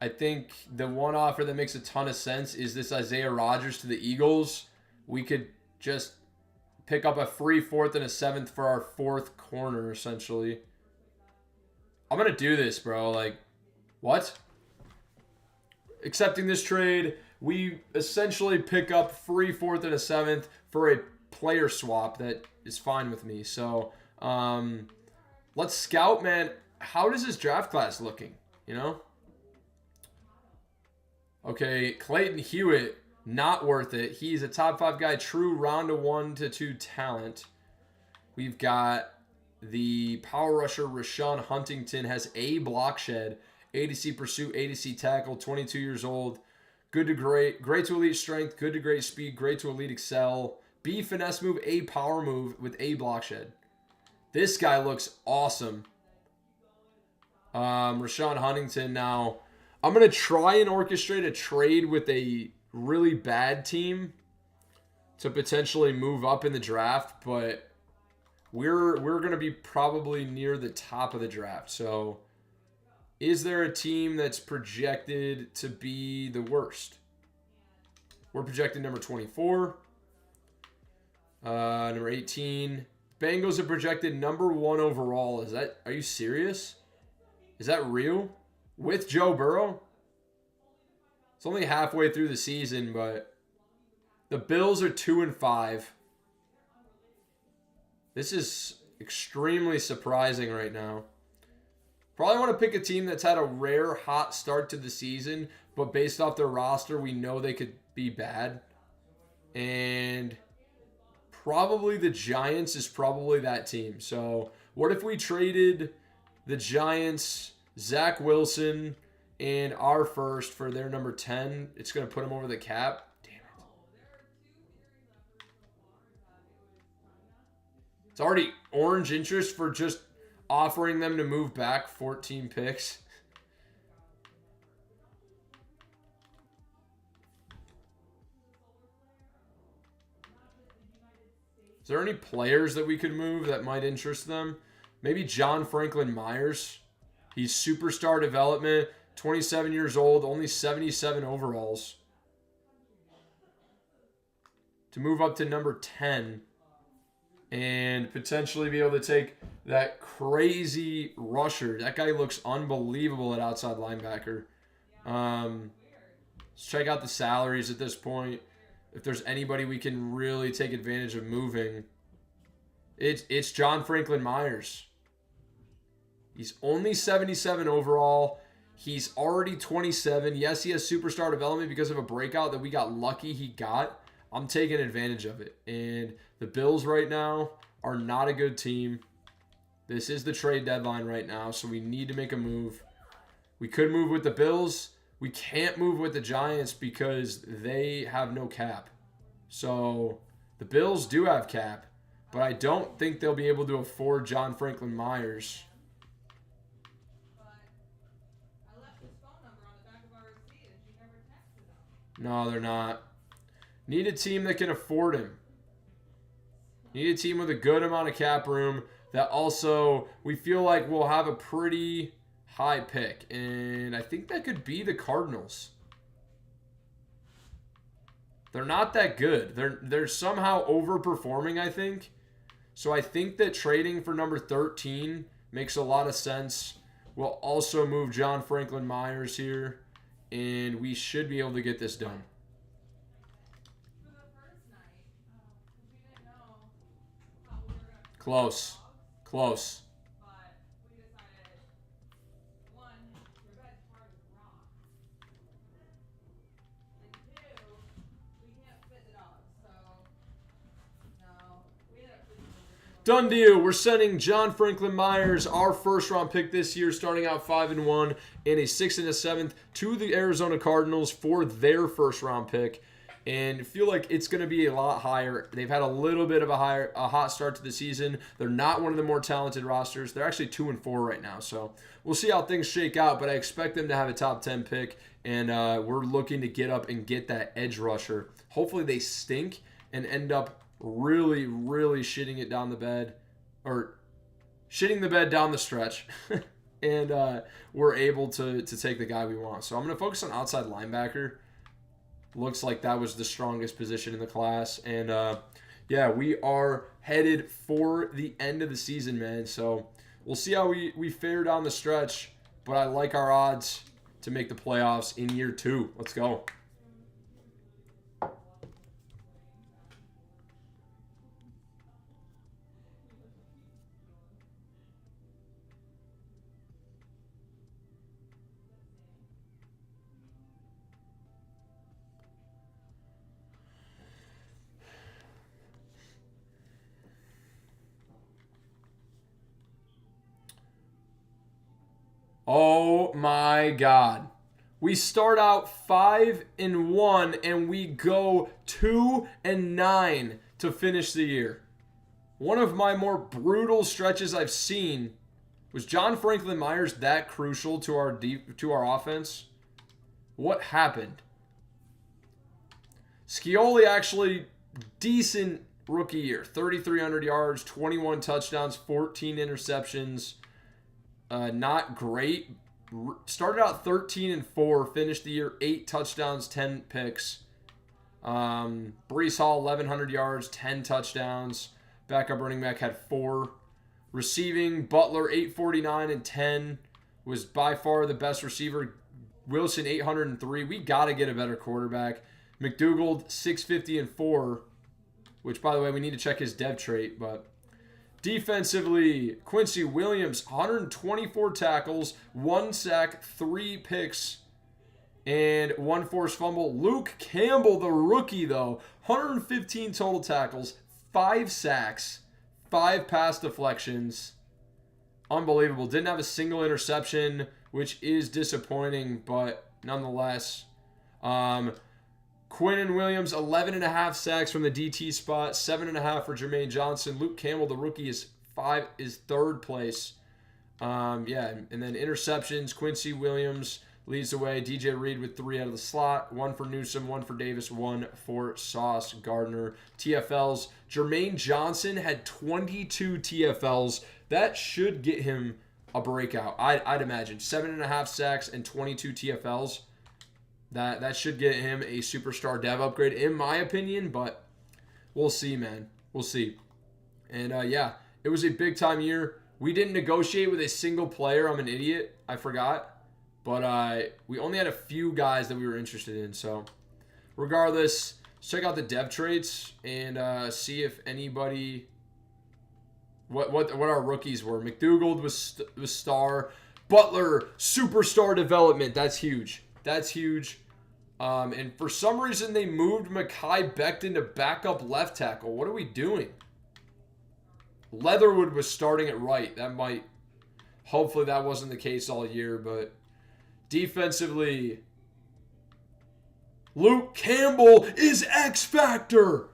I think the one offer that makes a ton of sense is this Isaiah Rodgers to the Eagles. We could just pick up a free 4th and a 7th for our 4th corner, essentially. I'm going to do this, bro. Like, what? Accepting this trade. We essentially pick up free 4th and a 7th for a player swap that is fine with me. So let's scout, man. How does this draft class looking? You know? Okay, Clayton Hewitt, not worth it. He's a top 5 guy, true round of 1 to 2 talent. We've got the power rusher Rashawn Huntington, has a block shed, ADC pursuit, ADC tackle, 22 years old. Good to great, great to elite strength, good to great speed, great to elite excel. B finesse move, A power move with A block shed. This guy looks awesome. Rashawn Huntington now. I'm going to try and orchestrate a trade with a really bad team to potentially move up in the draft, but we're going to be probably near the top of the draft. So is there a team that's projected to be the worst? We're projecting number 24. Number 18. Bengals are projected number 1 overall. Are you serious? Is that real? With Joe Burrow? It's only halfway through the season, but the Bills are 2-5. This is extremely surprising right now. Probably want to pick a team that's had a rare hot start to the season, but based off their roster, we know they could be bad. And probably the Giants is probably that team. So what if we traded the Giants, Zach Wilson, and our first for their number 10? It's going to put them over the cap. Damn it. It's already orange interest for just offering them to move back 14 picks. Is there any players that we could move that might interest them? Maybe John Franklin Myers. He's superstar development, 27 years old, only 77 overalls. To move up to number 10 and potentially be able to take that crazy rusher. That guy looks unbelievable at outside linebacker. Let's check out the salaries at this point. If there's anybody we can really take advantage of moving, it's John Franklin Myers. He's only 77 overall. He's already 27. Yes, he has superstar development because of a breakout that we got lucky he got. I'm taking advantage of it. And the Bills right now are not a good team. This is the trade deadline right now, so we need to make a move. We could move with the Bills. We can't move with the Giants because they have no cap. So the Bills do have cap, but I don't think they'll be able to afford John Franklin Myers. No, they're not. Need a team that can afford him. Need a team with a good amount of cap room that also we feel like will have a pretty high pick. And I think that could be the Cardinals. They're not that good. They're somehow overperforming, I think. So I think that trading for number 13 makes a lot of sense. We'll also move John Franklin Myers here. And we should be able to get this done. Close. Close. Done deal. We're sending John Franklin Myers, our first-round pick this year, starting out 5-1, and a 6th and a 7th to the Arizona Cardinals for their first-round pick. And feel like it's going to be a lot higher. They've had a little bit of a hot start to the season. They're not one of the more talented rosters. They're actually 2-4 right now. So we'll see how things shake out. But I expect them to have a top 10 pick. And we're looking to get up and get that edge rusher. Hopefully they stink and end up really, really shitting it down the bed. Or shitting the bed down the stretch. And we're able to take the guy we want. So I'm going to focus on outside linebacker. Looks like that was the strongest position in the class. And, yeah, we are headed for the end of the season, man. So we'll see how we fare down the stretch. But I like our odds to make the playoffs in year 2. Let's go. Oh my God. We start out 5-1 and we go 2-9 to finish the year. One of my more brutal stretches I've seen. Was John Franklin Myers that crucial to our offense? What happened? Scioli actually decent rookie year. 3,300 yards, 21 touchdowns, 14 interceptions. Not great. Started out 13-4, finished the year 8 touchdowns, 10 picks. Brees Hall, 1,100 yards, 10 touchdowns. Backup running back had 4. Receiving, Butler, 849 and 10. Was by far the best receiver. Wilson, 803. We got to get a better quarterback. McDougald, 650 and 4. Which, by the way, we need to check his dev trait. But defensively, Quincy Williams, 124 tackles, 1 sack, 3 picks, and 1 forced fumble. Luke Campbell, the rookie, though, 115 total tackles, 5 sacks, 5 pass deflections. Unbelievable. Didn't have a single interception, which is disappointing, but nonetheless. Quinnen Williams, 11.5 sacks from the DT spot, 7.5 for Jermaine Johnson. Luke Campbell, the rookie, is 3rd place. And then interceptions, Quincy Williams leads the way. DJ Reed with 3 out of the slot. 1 for Newsome, 1 for Davis, 1 for Sauce Gardner. TFLs, Jermaine Johnson had 22 TFLs. That should get him a breakout, I'd imagine. 7.5 sacks and 22 TFLs. That should get him a superstar dev upgrade, in my opinion, but we'll see, man. We'll see. And, it was a big-time year. We didn't negotiate with a single player. I'm an idiot. I forgot. But we only had a few guys that we were interested in. So, regardless, let's check out the dev traits and see if anybody... What our rookies were. McDougald was star. Butler, superstar development. That's huge. That's huge. And for some reason, they moved Mekhi Becton to backup left tackle. What are we doing? Leatherwood was starting at right. Hopefully that wasn't the case all year, but defensively, Luke Campbell is X Factor.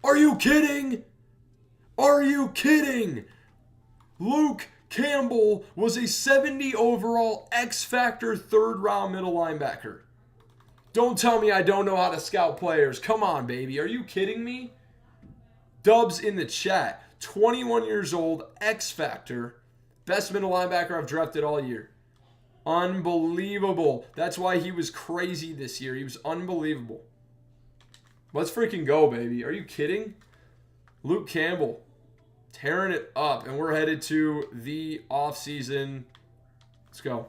Are you kidding? Are you kidding? Luke Campbell was a 70 overall X Factor 3rd round middle linebacker. Don't tell me I don't know how to scout players. Come on, baby. Are you kidding me? Dubs in the chat. 21 years old, X Factor. Best middle linebacker I've drafted all year. Unbelievable. That's why he was crazy this year. He was unbelievable. Let's freaking go, baby. Are you kidding? Luke Campbell. Tearing it up. And we're headed to the offseason. Let's go.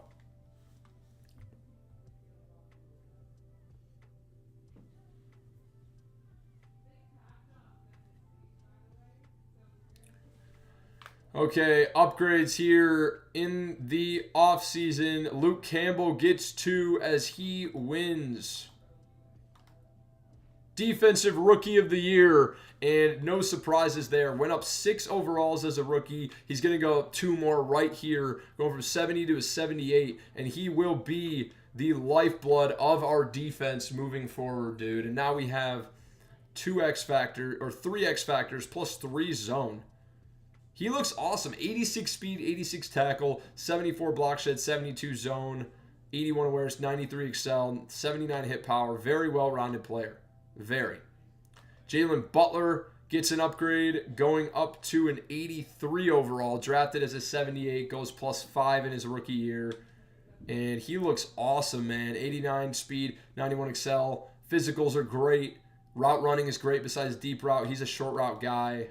Okay, upgrades here in the offseason. Luke Campbell gets 2 as he wins Defensive Rookie of the Year. And no surprises there. Went up 6 overalls as a rookie. He's going to go up 2 more right here. Going from 70 to a 78. And he will be the lifeblood of our defense moving forward, dude. And now we have 3 X Factors plus 3 zone. He looks awesome. 86 speed, 86 tackle, 74 block shed, 72 zone, 81 awareness, 93 excel, 79 hit power. Very well-rounded player. Very. Jalen Butler gets an upgrade, going up to an 83 overall. Drafted as a 78, goes plus 5 in his rookie year. And he looks awesome, man. 89 speed, 91 excel. Physicals are great. Route running is great besides deep route. He's a short route guy.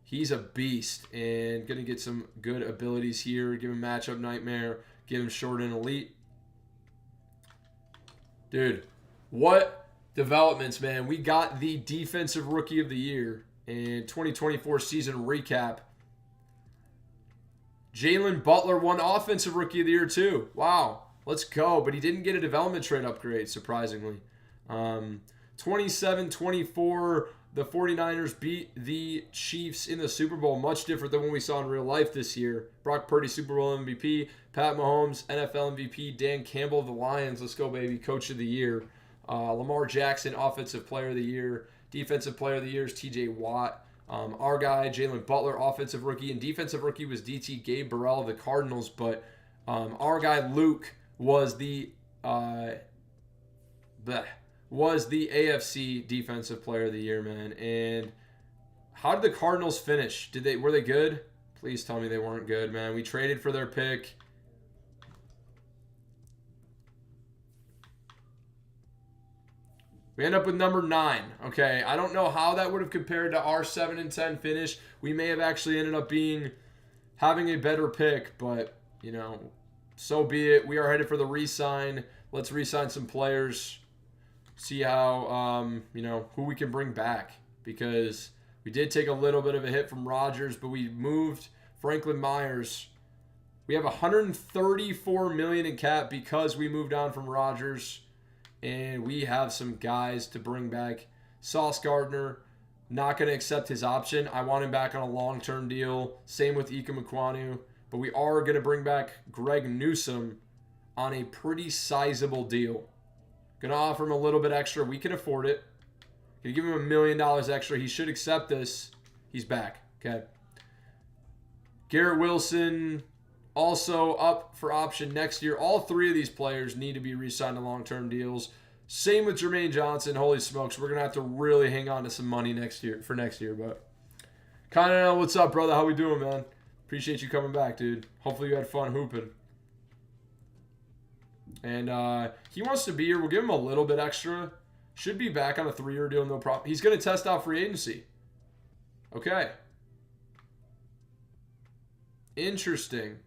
He's a beast and going to get some good abilities here. Give him matchup nightmare. Give him short and elite. Dude, what developments, man. We got the Defensive Rookie of the Year and 2024 season recap. Jalen Butler won Offensive Rookie of the Year too. Wow, let's go. But he didn't get a development trade upgrade, surprisingly. 27-24. The 49ers beat the Chiefs in the Super Bowl. Much different than what we saw in real life this year. Brock Purdy, Super Bowl MVP. Pat Mahomes, NFL MVP. Dan Campbell of the Lions. Let's go, baby. Coach of the Year. Lamar Jackson, Offensive Player of the Year. Defensive Player of the Year is TJ Watt. Our guy, Jalen Butler, Offensive Rookie. And Defensive Rookie was DT Gabe Burrell of the Cardinals. But our guy, Luke, was the AFC Defensive Player of the Year, man. And how did the Cardinals finish? Were they good? Please tell me they weren't good, man. We traded for their pick. We end up with number 9. Okay, I don't know how that would have compared to our 7 and 10 finish. We may have actually ended up having a better pick, but, you know, so be it. We are headed for the re-sign. Let's re-sign some players. See how, you know, who we can bring back. Because we did take a little bit of a hit from Rodgers, but we moved Franklin Myers. We have $134 million in cap because we moved on from Rodgers. And we have some guys to bring back. Sauce Gardner, not going to accept his option. I want him back on a long-term deal. Same with Ika Mekwonu. But we are going to bring back Greg Newsome on a pretty sizable deal. Going to offer him a little bit extra. We can afford it. Going to give him $1 million extra. He should accept this. He's back. Okay. Garrett Wilson also up for option next year. All 3 of these players need to be re-signed to long-term deals. Same with Jermaine Johnson. Holy smokes, we're going to have to really hang on to some money next year. But Cardinals, what's up, brother? How we doing, man? Appreciate you coming back, dude. Hopefully you had fun hooping. And he wants to be here. We'll give him a little bit extra. Should be back on a 3-year deal, no problem. He's going to test out free agency. Okay. Interesting.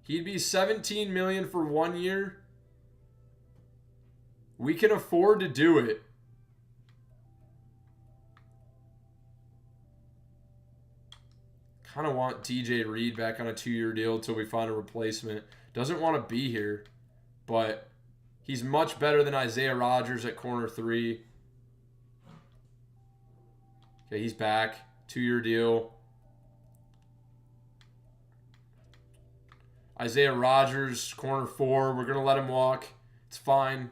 He'd be $17 million for 1 year. We can afford to do it. Kind of want DJ Reed back on a 2-year deal until we find a replacement. Doesn't want to be here, but he's much better than Isaiah Rodgers at corner 3. Okay, he's back. 2-year deal. Isaiah Rodgers, corner 4. We're going to let him walk. It's fine.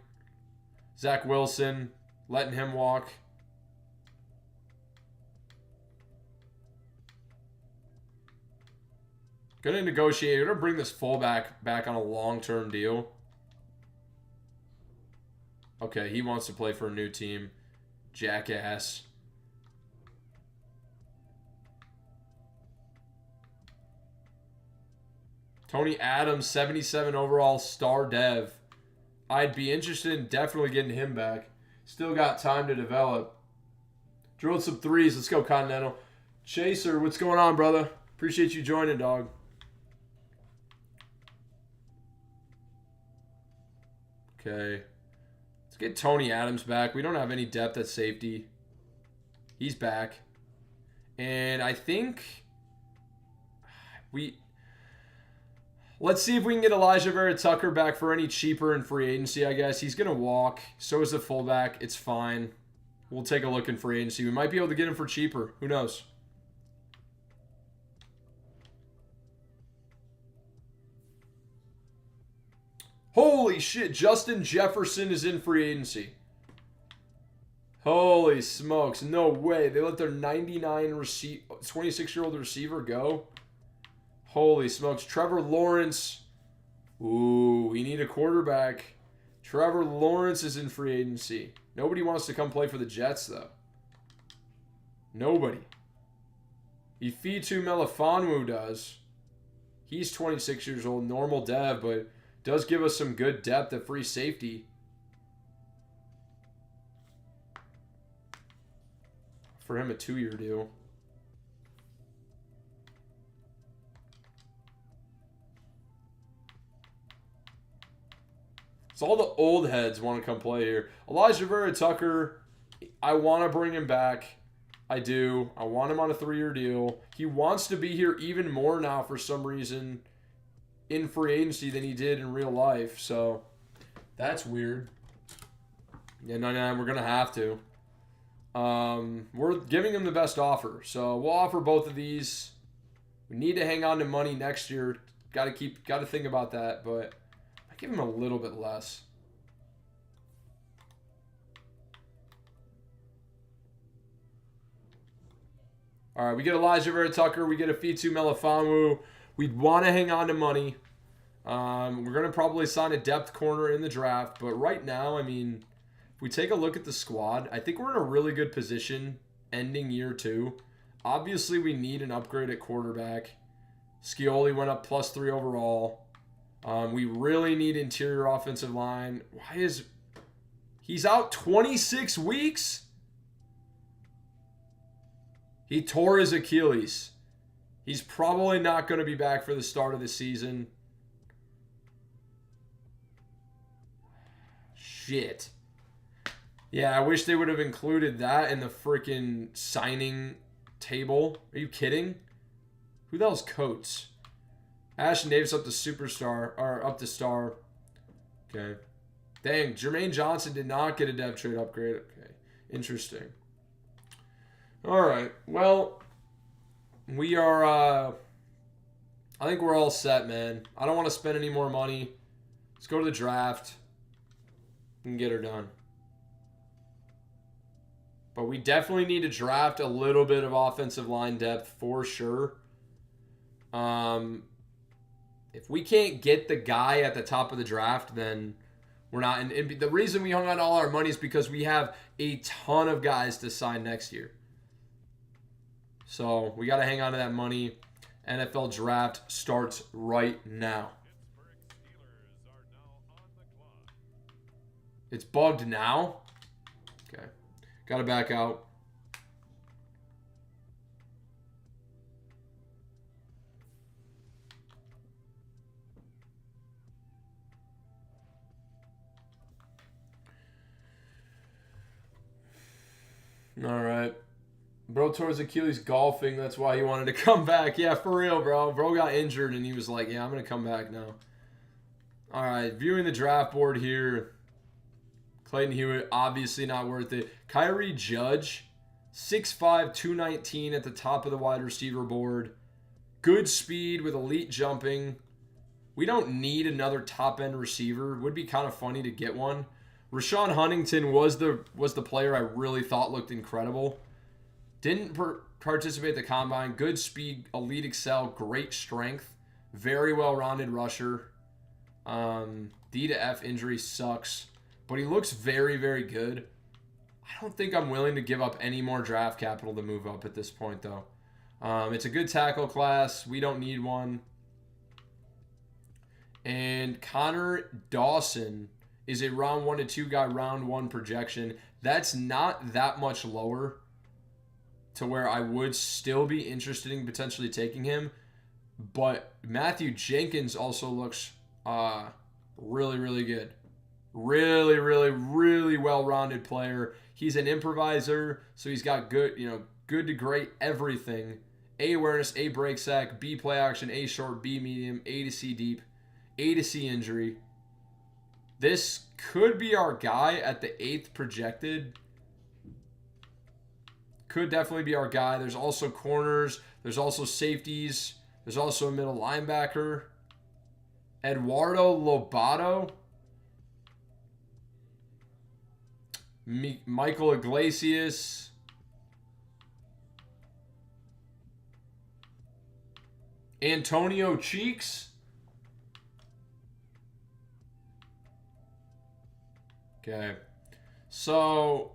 Zach Wilson, letting him walk. Going to negotiate. We're going to bring this fullback back on a long-term deal. Okay, he wants to play for a new team. Jackass. Tony Adams, 77 overall, star dev. I'd be interested in definitely getting him back. Still got time to develop. Drilled some 3s. Let's go, Continental. Chaser, what's going on, brother? Appreciate you joining, dog. Okay. Let's get Tony Adams back. We don't have any depth at safety. He's back. And I think let's see if we can get Elijah Vera Tucker back for any cheaper in free agency, I guess. He's going to walk. So is the fullback. It's fine. We'll take a look in free agency. We might be able to get him for cheaper. Who knows? Holy shit. Justin Jefferson is in free agency. Holy smokes. No way. They let their 26-year-old receiver go? Holy smokes. Trevor Lawrence. Ooh, we need a quarterback. Trevor Lawrence is in free agency. Nobody wants to come play for the Jets, though. Nobody. Ifitu Melifonwu does. He's 26 years old, normal dev, but does give us some good depth at free safety. For him, a 2-year deal. So all the old heads want to come play here. Elijah Vera Tucker, I want to bring him back. I do. I want him on a 3-year deal. He wants to be here even more now for some reason in free agency than he did in real life. So that's weird. Yeah, no, we're going to have to. We're giving him the best offer. So we'll offer both of these. We need to hang on to money next year. Got to think about that, but I give him a little bit less. All right, we get Elijah Vera Tucker. We get Ifitu Melifonwu. We'd want to hang on to money. We're going to probably sign a depth corner in the draft. But right now, I mean, if we take a look at the squad, I think we're in a really good position ending year 2. Obviously, we need an upgrade at quarterback. Scioli went up +3 overall. We really need interior offensive line. Why is He's out 26 weeks? He tore his Achilles. He's probably not going to be back for the start of the season. Shit. Yeah, I wish they would have included that in the freaking signing table. Are you kidding? Who the hell's Coates? Ashton Davis up to superstar, or up to star. Okay. Dang, Jermaine Johnson did not get a depth trade upgrade. Okay, interesting. All right, well, we are, I think we're all set, man. I don't want to spend any more money. Let's go to the draft and get her done. But we definitely need to draft a little bit of offensive line depth for sure. If we can't get the guy at the top of the draft, then we're not. And the reason we hung on all our money is because we have a ton of guys to sign next year. So we got to hang on to that money. NFL draft starts right now. It's bugged now? Okay. Got to back out. All right. Bro tore his Achilles golfing. That's why he wanted to come back. Yeah, for real, bro. Bro got injured, and he was like, yeah, I'm going to come back now. All right. Viewing the draft board here. Clayton Hewitt, obviously not worth it. Kyrie Judge, 6'5", 219 at the top of the wide receiver board. Good speed with elite jumping. We don't need another top-end receiver. Would be kind of funny to get one. Rashawn Huntington was the player I really thought looked incredible. Didn't participate at the combine. Good speed, elite excel, great strength. Very well-rounded rusher. D to F injury sucks. But he looks very, very good. I don't think I'm willing to give up any more draft capital to move up at this point, though. It's a good tackle class. We don't need one. And Connor Dawson is a round 1 to 2 guy, round 1 projection. That's not that much lower to where I would still be interested in potentially taking him. But Matthew Jenkins also looks really, really good. Really, really, really well-rounded player. He's an improviser, so he's got good, good to great everything. A awareness, A break sack, B play action, A short, B medium, A to C deep, A to C injury. This could be our guy at the 8th projected. Could definitely be our guy. There's also corners. There's also safeties. There's also a middle linebacker. Eduardo Lobato. Michael Iglesias. Antonio Cheeks. Okay. So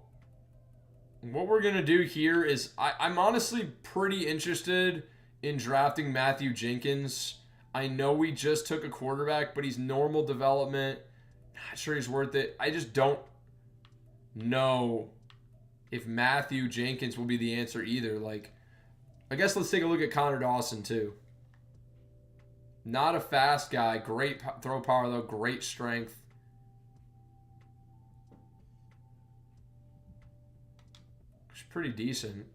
what we're going to do here is I'm honestly pretty interested in drafting Matthew Jenkins. I know we just took a quarterback, but he's normal development. Not sure he's worth it. I just don't know if Matthew Jenkins will be the answer either. I guess let's take a look at Connor Dawson too. Not a fast guy. Great throw power though. Great strength. It's pretty decent.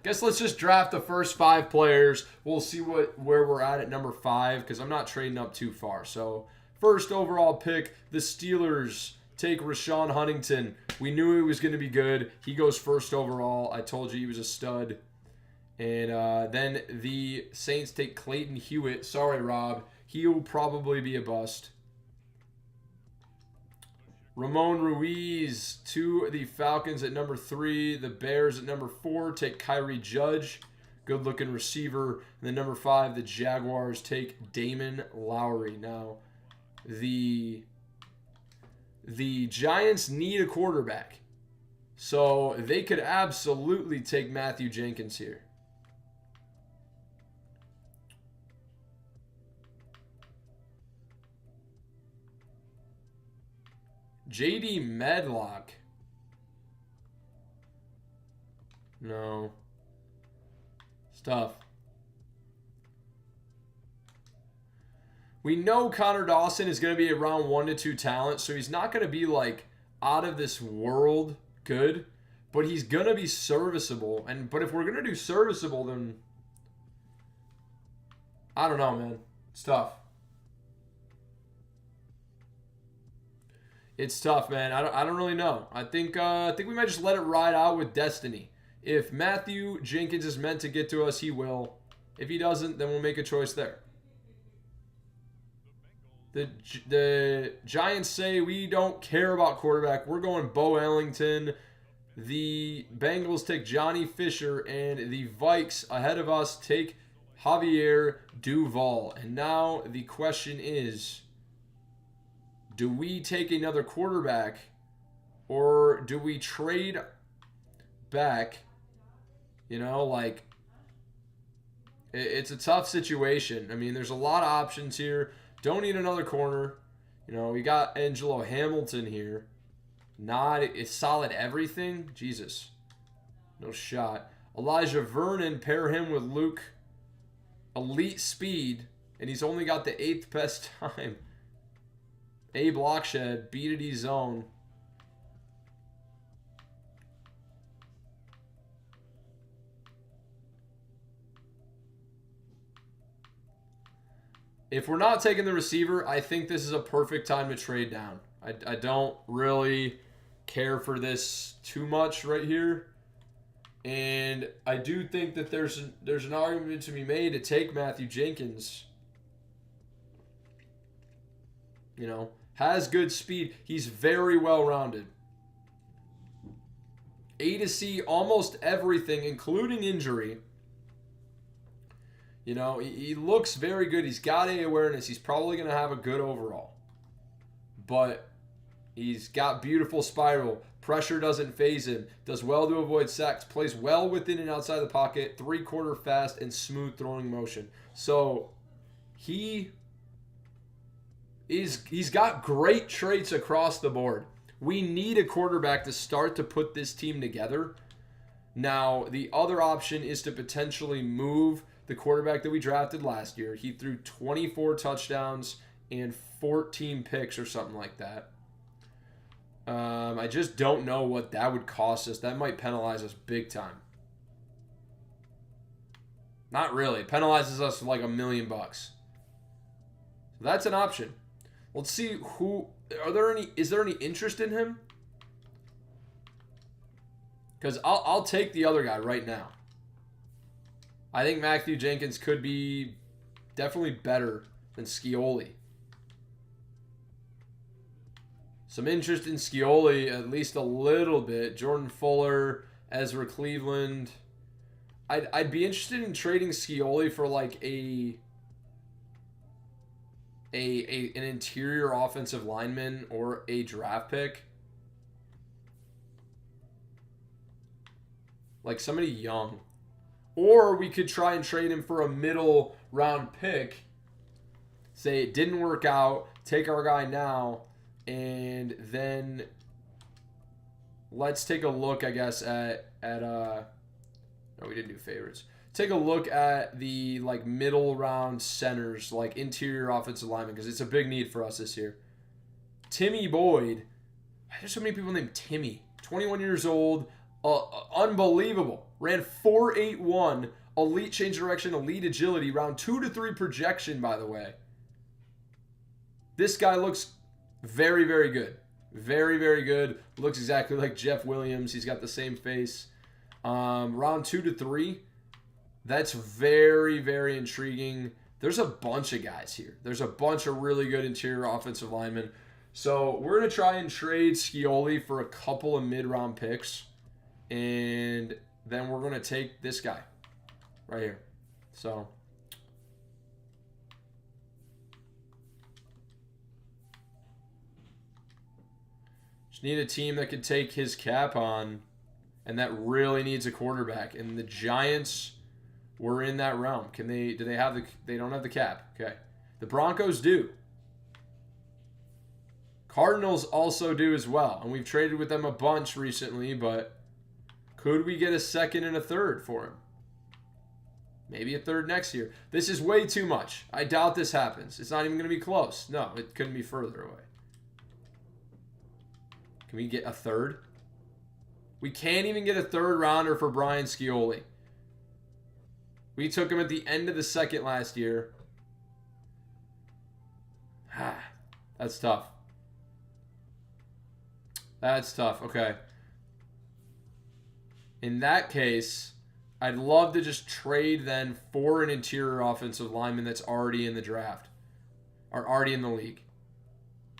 Guess let's just draft the first 5 players. We'll see where we're at number 5 because I'm not trading up too far. So first overall pick, the Steelers take Rashawn Huntington. We knew he was going to be good. He goes first overall. I told you he was a stud. And then the Saints take Clayton Hewitt. Sorry, Rob. He will probably be a bust. Ramon Ruiz to the Falcons at number 3. The Bears at number 4 take Kyrie Judge. Good-looking receiver. And then number 5, the Jaguars take Damon Lowry. Now, the Giants need a quarterback. So they could absolutely take Matthew Jenkins here. JD Medlock. No. It's tough. We know Connor Dawson is going to be around 1 to 2 talent, so he's not going to be like out of this world good, but he's going to be serviceable. But if we're going to do serviceable, then I don't know, man. It's tough. It's tough, man. I don't really know. I think we might just let it ride out with destiny. If Matthew Jenkins is meant to get to us, he will. If he doesn't, then we'll make a choice there. The Giants say we don't care about quarterback. We're going Bo Ellington. The Bengals take Johnny Fisher, and the Vikes ahead of us take Javier Duval. And now the question is, do we take another quarterback, or do we trade back? You know, like, it's a tough situation. I mean, there's a lot of options here. Don't need another corner. You know, we got Angelo Hamilton here. Not it's solid everything. Jesus. No shot. Elijah Vernon, pair him with Luke. Elite speed. And he's only got the 8th best time. A Blockshed, BDD zone. If we're not taking the receiver, I think this is a perfect time to trade down. I don't really care for this too much right here. And I do think that there's an argument to be made to take Matthew Jenkins. You know, has good speed. He's very well-rounded. A to C, almost everything, including injury. You know, he looks very good. He's got A awareness. He's probably going to have a good overall. But he's got beautiful spiral. Pressure doesn't phase him. Does well to avoid sacks. Plays well within and outside the pocket. 3/4 fast and smooth throwing motion. So he's got great traits across the board. We need a quarterback to start to put this team together. Now, the other option is to potentially move the quarterback that we drafted last year. He threw 24 touchdowns and 14 picks or something like that. I just don't know what that would cost us. That might penalize us big time. Not really. It penalizes us like $1 million. So that's an option. Let's see who. Is there any interest in him? Because I'll take the other guy right now. I think Matthew Jenkins could be definitely better than Scioli. Some interest in Scioli, at least a little bit. Jordan Fuller, Ezra Cleveland. I'd be interested in trading Scioli for like an interior offensive lineman or a draft pick. Like somebody young. Or we could try and trade him for a middle round pick. Say it didn't work out. Take our guy now. And then let's take a look, I guess, no, we didn't do favorites. Take a look at the like middle round centers, like interior offensive linemen, because it's a big need for us this year. Timmy Boyd. There's so many people named Timmy. 21 years old. Unbelievable. Ran 4.81. Elite change direction, elite agility. Round 2 to 3 projection, by the way. This guy looks very, very good. Very, very good. Looks exactly like Jeff Williams. He's got the same face. Round 2 to 3. That's very, very intriguing. There's a bunch of guys here. There's a bunch of really good interior offensive linemen. So we're going to try and trade Scioli for a couple of mid-round picks. And then we're going to take this guy right here. So just need a team that could take his cap on, and that really needs a quarterback. And the Giants were in that realm. Do they have they don't have the cap. Okay. The Broncos do. Cardinals also do as well. And we've traded with them a bunch recently, but could we get a second and a third for him? Maybe a third next year. This is way too much. I doubt this happens. It's not even going to be close. No, it couldn't be further away. Can we get a third? We can't even get a third rounder for Brian Scioli. We took him at the end of the second last year. That's tough. That's tough. Okay. In that case, I'd love to just trade then for an interior offensive lineman that's already in the draft. Or already in the league.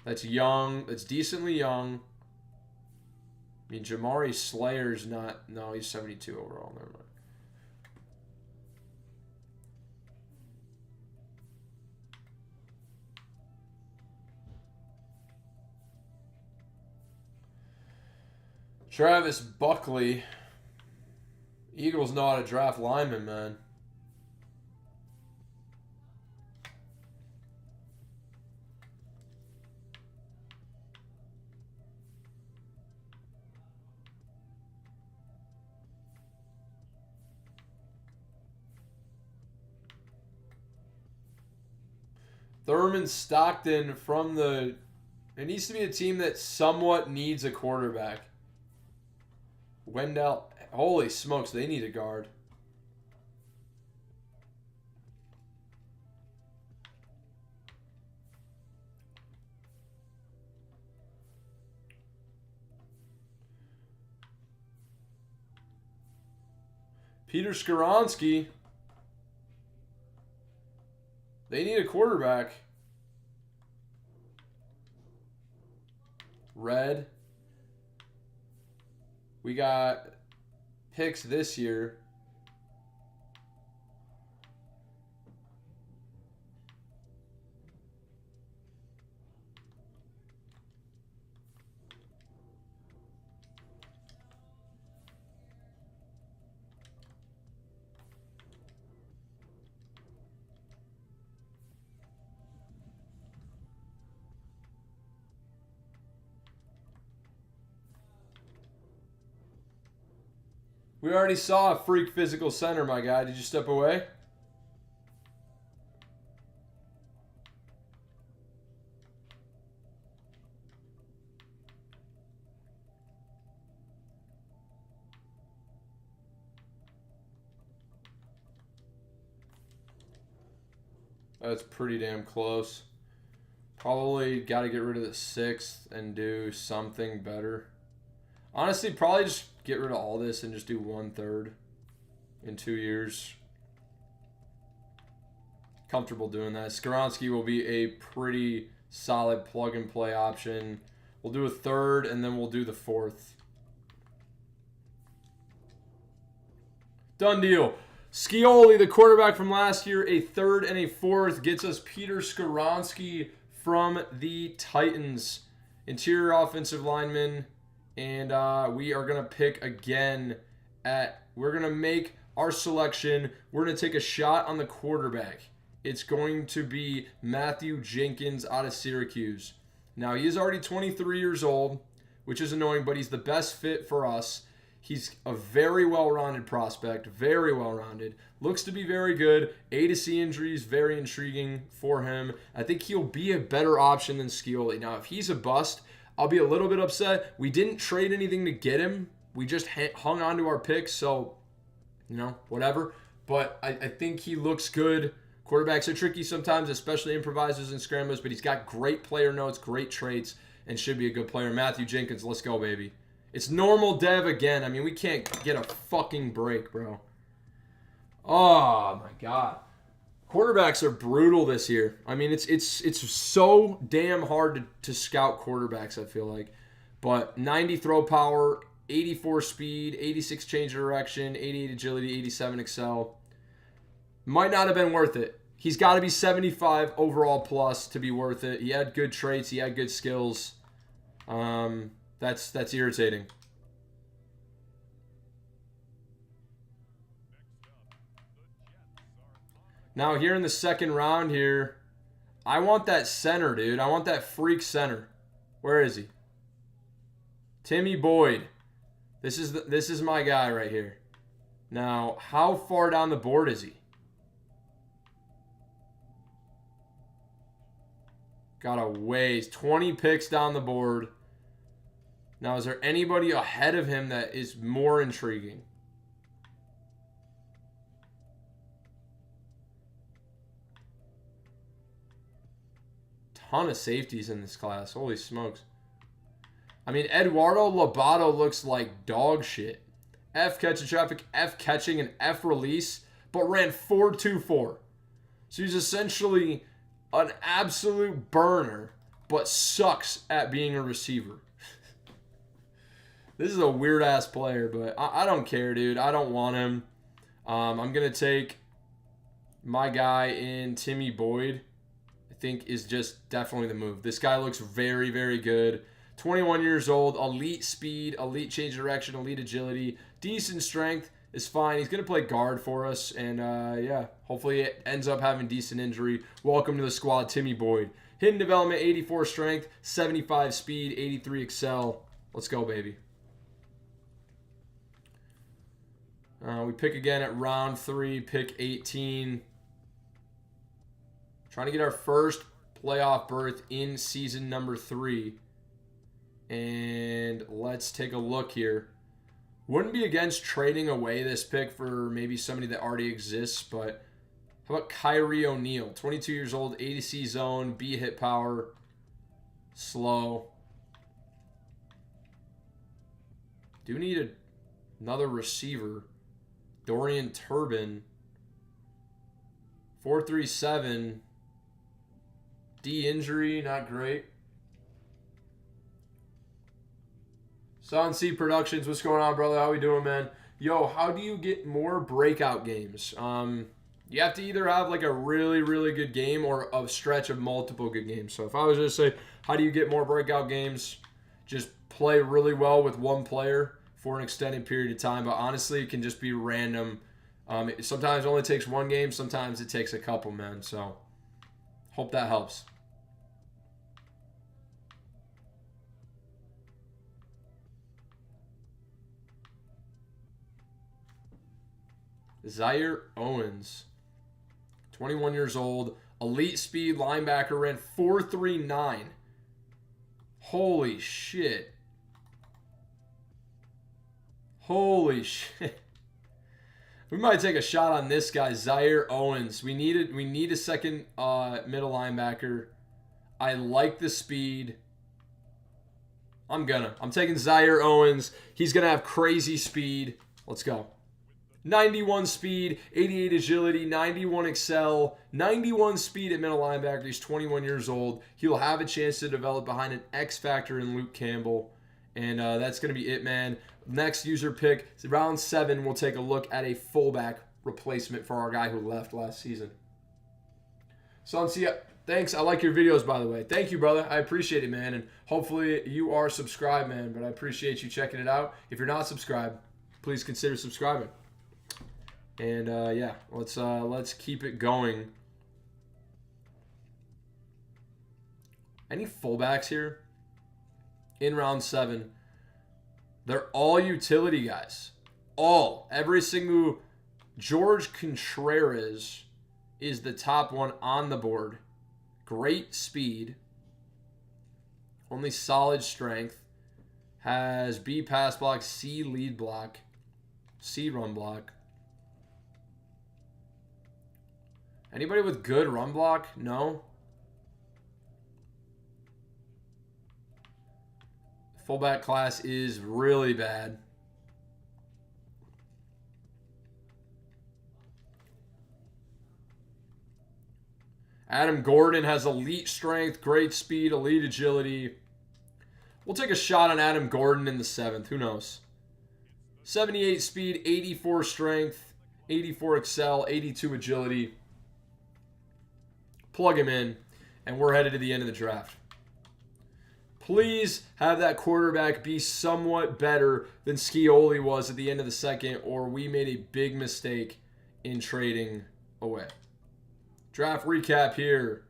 That's young. That's decently young. I mean, Jamari Slayer's not... No, he's 72 overall. Never mind. Travis Buckley. Eagles know how to draft linemen, man. Thurman Stockton from the... It needs to be a team that somewhat needs a quarterback. Wendell... Holy smokes, they need a guard. Peter Skoronski. They need a quarterback. Red. We got picks this year. We already saw a freak physical center, my guy. Did you step away? That's pretty damn close. Probably got to get rid of the 6th and do something better. Honestly, probably just get rid of all this and just do 1/3 in 2 years. Comfortable doing that. Skoronski will be a pretty solid plug-and-play option. We'll do a 3rd, and then we'll do the 4th. Done deal. Scioli, the quarterback from last year, a 3rd and a 4th, gets us Peter Skoronski from the Titans. Interior offensive lineman. And we are going to pick again we're going to make our selection. We're going to take a shot on the quarterback. It's going to be Matthew Jenkins out of Syracuse. Now, he is already 23 years old, which is annoying, but he's the best fit for us. He's a very well-rounded prospect, very well-rounded. Looks to be very good. A to C injuries, very intriguing for him. I think he'll be a better option than Scioli. Now, if he's a bust, I'll be a little bit upset. We didn't trade anything to get him. We just hung on to our picks, so, whatever. But I think he looks good. Quarterbacks are tricky sometimes, especially improvisers and scramblers, but he's got great player notes, great traits, and should be a good player. Matthew Jenkins, let's go, baby. It's normal dev again. I mean, we can't get a fucking break, bro. Oh, my God. Quarterbacks are brutal this year. I mean, it's so damn hard to scout quarterbacks, I feel like. But 90 throw power, 84 speed, 86 change of direction, 88 agility, 87 excel. Might not have been worth it. He's got to be 75 overall plus to be worth it. He had good traits. He had good skills. That's irritating. Now, here in the second round here, I want that center, dude. I want that freak center. Where is he? Timmy Boyd. This is my guy right here. Now, how far down the board is he? Got a ways. 20 picks down the board. Now, is there anybody ahead of him that is more intriguing? Ton of safeties in this class. Holy smokes. I mean, Eduardo Lobato looks like dog shit. F catching traffic, F catching, and F release, but ran 4.24. So he's essentially an absolute burner, but sucks at being a receiver. This is a weird-ass player, but I don't care, dude. I don't want him. I'm going to take my guy in Timmy Boyd. I think is just definitely the move. This guy looks very, very good. 21 years old, elite speed, elite change of direction, elite agility, decent strength is fine. He's going to play guard for us, and yeah, hopefully it ends up having decent injury. Welcome to the squad, Timmy Boyd. Hidden development, 84 strength, 75 speed, 83 excel. Let's go, baby. We pick again at round 3, pick 18. Trying to get our first playoff berth in season number 3. And let's take a look here. Wouldn't be against trading away this pick for maybe somebody that already exists, but how about Kyrie O'Neal? 22 years old, ADC zone, B hit power, slow. Do need another receiver. Dorian Turbin, 4.37. D injury, not great. Son C Productions, what's going on, brother? How we doing, man? Yo, how do you get more breakout games? You have to either have like a really, really good game or a stretch of multiple good games. So if I was to say, how do you get more breakout games? Just play really well with one player for an extended period of time. But honestly, it can just be random. Sometimes it only takes one game. Sometimes it takes a couple, man. So hope that helps. Zaire Owens, 21 years old, elite speed linebacker, ran 4.39. Holy shit. Holy shit. We might take a shot on this guy, Zaire Owens. We need a second middle linebacker. I like the speed. I'm taking Zaire Owens. He's gonna have crazy speed. Let's go. 91 speed, 88 agility, 91 excel, 91 speed at middle linebacker. He's 21 years old. He'll have a chance to develop behind an X factor in Luke Campbell. And that's going to be it, man. Next user pick, round 7, we'll take a look at a fullback replacement for our guy who left last season. Sonsia, thanks. I like your videos, by the way. Thank you, brother. I appreciate it, man. And hopefully you are subscribed, man. But I appreciate you checking it out. If you're not subscribed, please consider subscribing. And yeah, let's keep it going. Any fullbacks here in round 7? They're all utility guys. Every single. George Contreras is the top one on the board. Great speed. Only solid strength. Has B pass block, C lead block, C run block. Anybody with good run block? No. Fullback class is really bad. Adam Gordon has elite strength, great speed, elite agility. We'll take a shot on Adam Gordon in the 7th. Who knows? 78 speed, 84 strength, 84 excel, 82 agility. Plug him in, and we're headed to the end of the draft. Please have that quarterback be somewhat better than Scioli was at the end of the 2nd, or we made a big mistake in trading away. Draft recap here.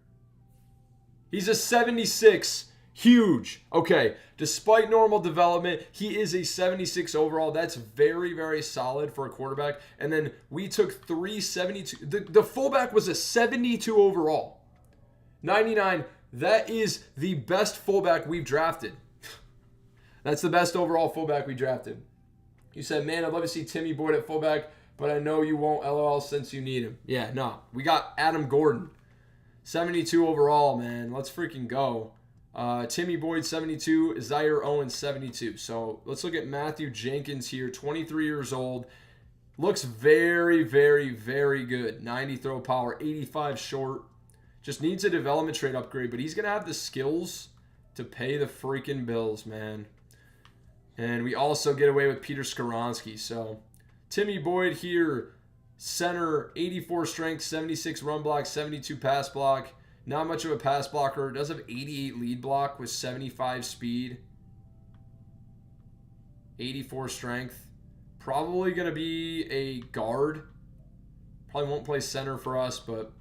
He's a 76. Huge. Okay, despite normal development, he is a 76 overall. That's very, very solid for a quarterback. And then we took 372. The fullback was a 72 overall. 99. That is the best fullback we've drafted. That's the best overall fullback we drafted. You said, man, I'd love to see Timmy Boyd at fullback, but I know you won't, LOL, since you need him. Yeah, no. We got Adam Gordon. 72 overall, man. Let's freaking go. Timmy Boyd, 72. Zaire Owens, 72. So let's look at Matthew Jenkins here, 23 years old. Looks very, very, very good. 90 throw power, 85 short. Just needs a development trade upgrade, but he's going to have the skills to pay the freaking bills, man. And we also get away with Peter Skoronski. So Timmy Boyd here, center, 84 strength, 76 run block, 72 pass block. Not much of a pass blocker. Does have 88 lead block with 75 speed. 84 strength. Probably going to be a guard. Probably won't play center for us, but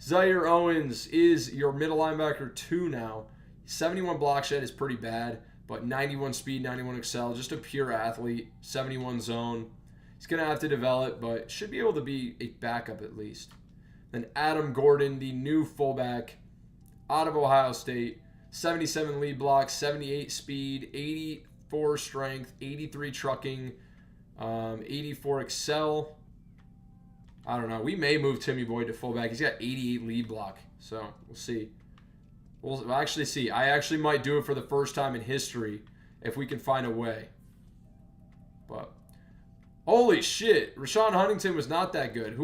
Zaire Owens is your middle linebacker 2 now. 71 block shed is pretty bad, but 91 speed, 91 excel. Just a pure athlete. 71 zone. He's going to have to develop, but should be able to be a backup at least. Then Adam Gordon, the new fullback out of Ohio State. 77 lead block, 78 speed, 84 strength, 83 trucking, 84 excel. I don't know. We may move Timmy Boyd to fullback. He's got 88 lead block, so we'll see. We'll actually see. I actually might do it for the first time in history if we can find a way. But holy shit, Rashawn Huntington was not that good.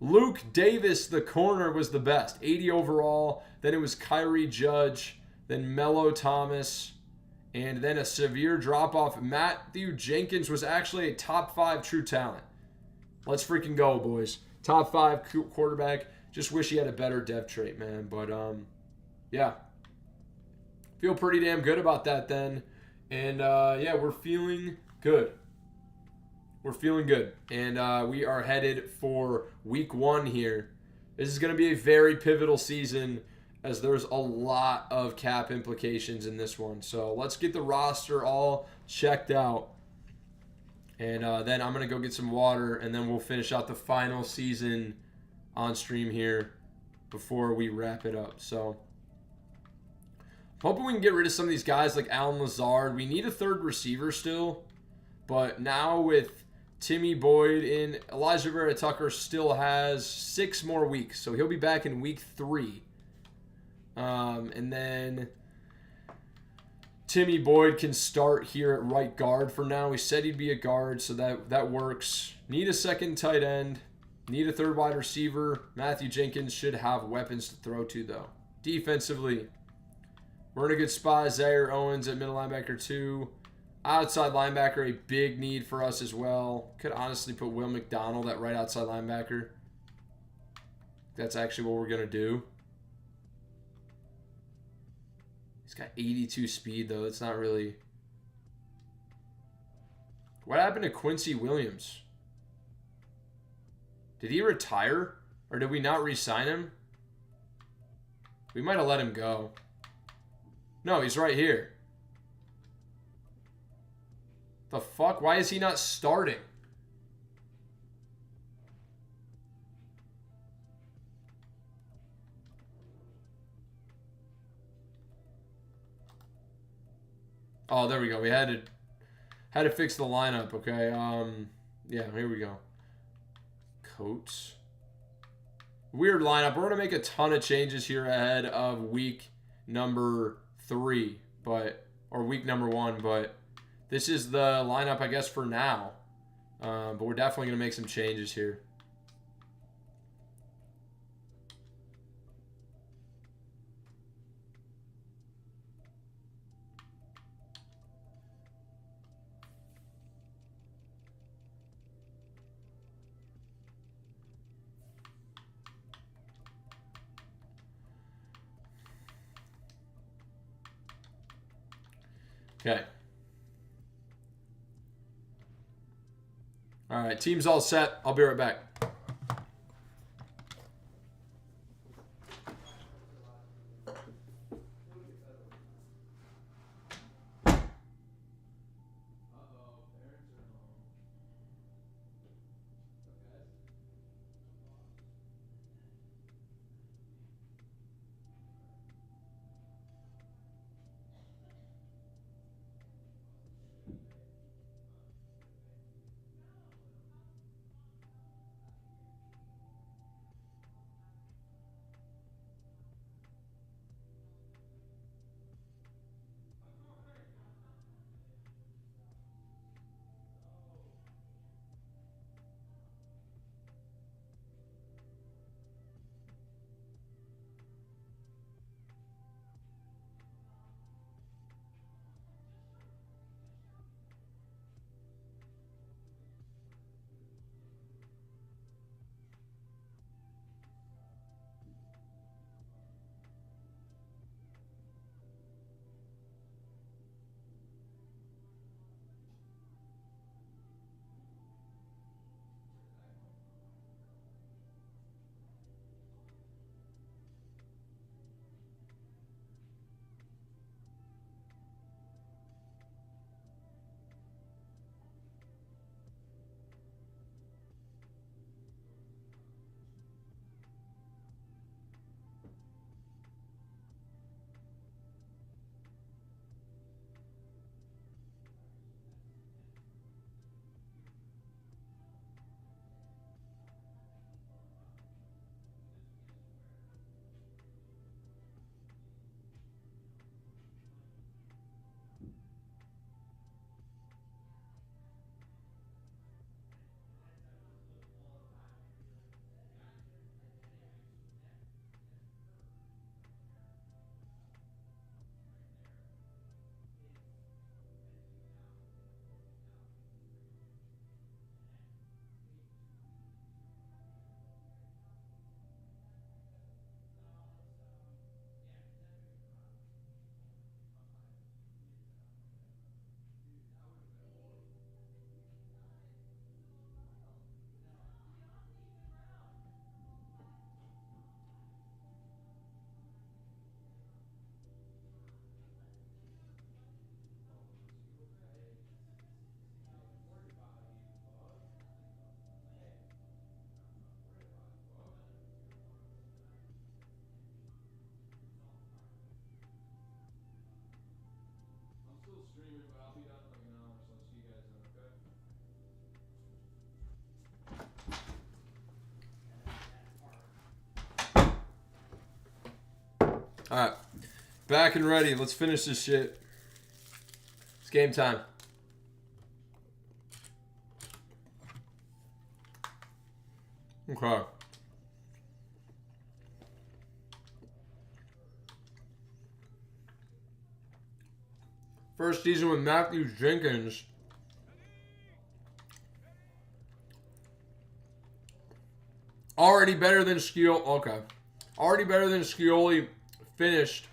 Luke Davis, the corner, was the best. 80 overall. Then it was Kyrie Judge. Then Mello Thomas. And then a severe drop-off. Matthew Jenkins was actually a top 5 true talent. Let's freaking go, boys. Top 5 quarterback. Just wish he had a better dev trait, man. But, yeah. Feel pretty damn good about that then. And, yeah, we're feeling good. We're feeling good. And we are headed for week 1 here. This is going to be a very pivotal season as there's a lot of cap implications in this one. So let's get the roster all checked out. And then I'm going to go get some water, and then we'll finish out the final season on stream here before we wrap it up. So hoping we can get rid of some of these guys like Alan Lazard. We need a third receiver still. But now with Timmy Boyd in, Elijah Vera Tucker still has 6 more weeks. So he'll be back in week 3. And then Timmy Boyd can start here at right guard for now. We said he'd be a guard, so that works. Need a second tight end. Need a third wide receiver. Matthew Jenkins should have weapons to throw to, though. Defensively, we're in a good spot. Zaire Owens at middle linebacker 2. Outside linebacker, a big need for us as well. Could honestly put Will McDonald at right outside linebacker. That's actually what we're going to do. He's got 82 speed, though. That's not really... What happened to Quincy Williams? Did he retire? Or did we not re-sign him? We might have let him go. No, he's right here. The fuck? Why is he not starting? Oh, there we go. We had to fix the lineup, okay? Yeah, here we go. Coats. Weird lineup. We're going to make a ton of changes here ahead of week number 3, or week number 1, but this is the lineup, I guess, for now. But we're definitely going to make some changes here. Okay. All right, team's all set. I'll be right back. Alright. Back and ready. Let's finish this shit. It's game time. Okay. First season with Matthew Jenkins. Already better than Scioli. Okay. Already better than Scioli finished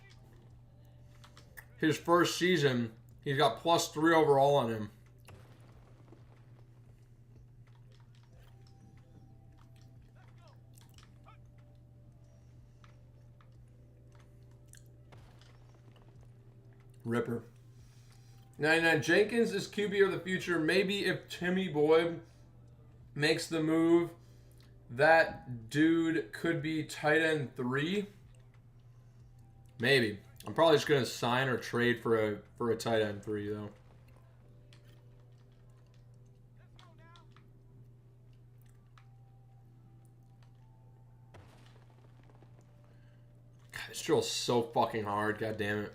his first season. He's got +3 overall on him. Ripper. 99. Jenkins is QB of the future. Maybe if Timmy Boyd makes the move, that dude could be tight end 3. Maybe. I'm probably just gonna sign or trade for a tight end 3 though. God, this drill's so fucking hard. God damn it.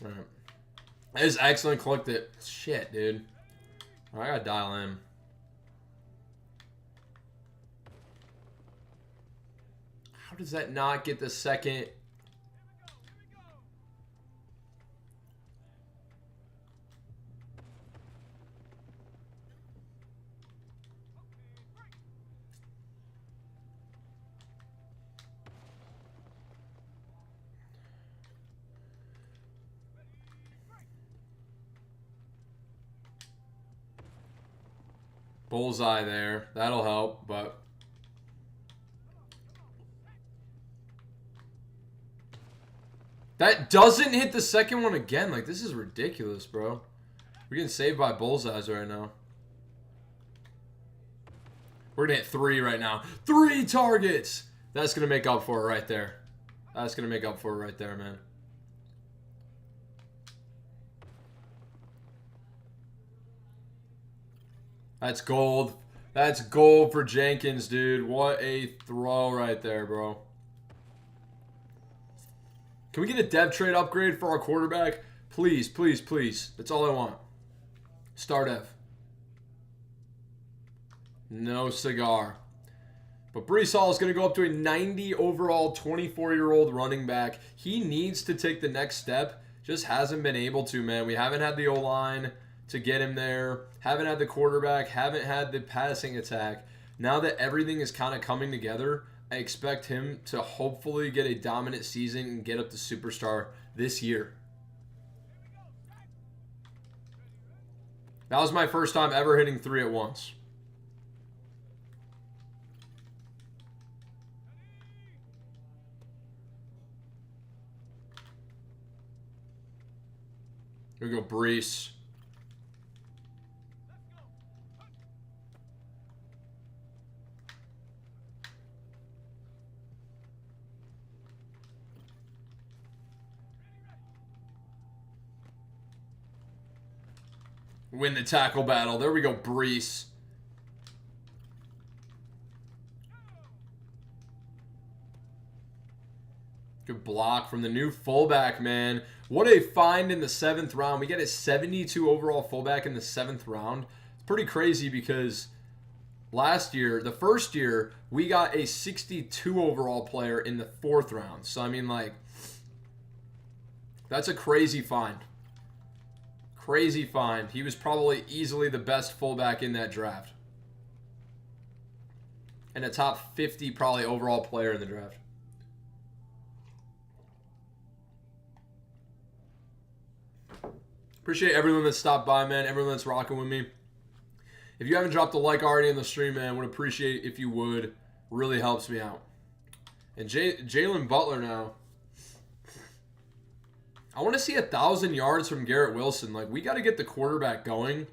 All right. That is excellent. Clicked it. Shit, dude. All right, I gotta dial in. How does that not get the second? Bullseye there. That'll help, but that doesn't hit the second one again. Like, this is ridiculous, bro. We're getting saved by bullseyes right now. We're gonna hit 3 right now. 3 targets! That's gonna make up for it right there. That's gonna make up for it right there, man. That's gold. That's gold for Jenkins, dude. What a throw right there, bro. Can we get a dev trade upgrade for our quarterback? Please, please, please. That's all I want. Star dev. No cigar. But Breece Hall is going to go up to a 90 overall 24-year-old running back. He needs to take the next step. Just hasn't been able to, man. We haven't had the O-line to get him there. Haven't had the quarterback. Haven't had the passing attack. Now that everything is kind of coming together, I expect him to hopefully get a dominant season and get up to superstar this year. That was my first time ever hitting 3 at once. Here we go, Breece. Win the tackle battle. There we go, Breece. Good block from the new fullback, man. What a find in the 7th round. We get a 72 overall fullback in the 7th round. It's pretty crazy because last year, the first year, we got a 62 overall player in the 4th round. So, I mean, like, that's a crazy find. Crazy find. He was probably easily the best fullback in that draft. And a top 50 probably overall player in the draft. Appreciate everyone that stopped by, man. Everyone that's rocking with me. If you haven't dropped a like already in the stream, man, would appreciate if you would. Really helps me out. And Jalen Butler now. I want to see 1,000 yards from Garrett Wilson. Like, we got to get the quarterback going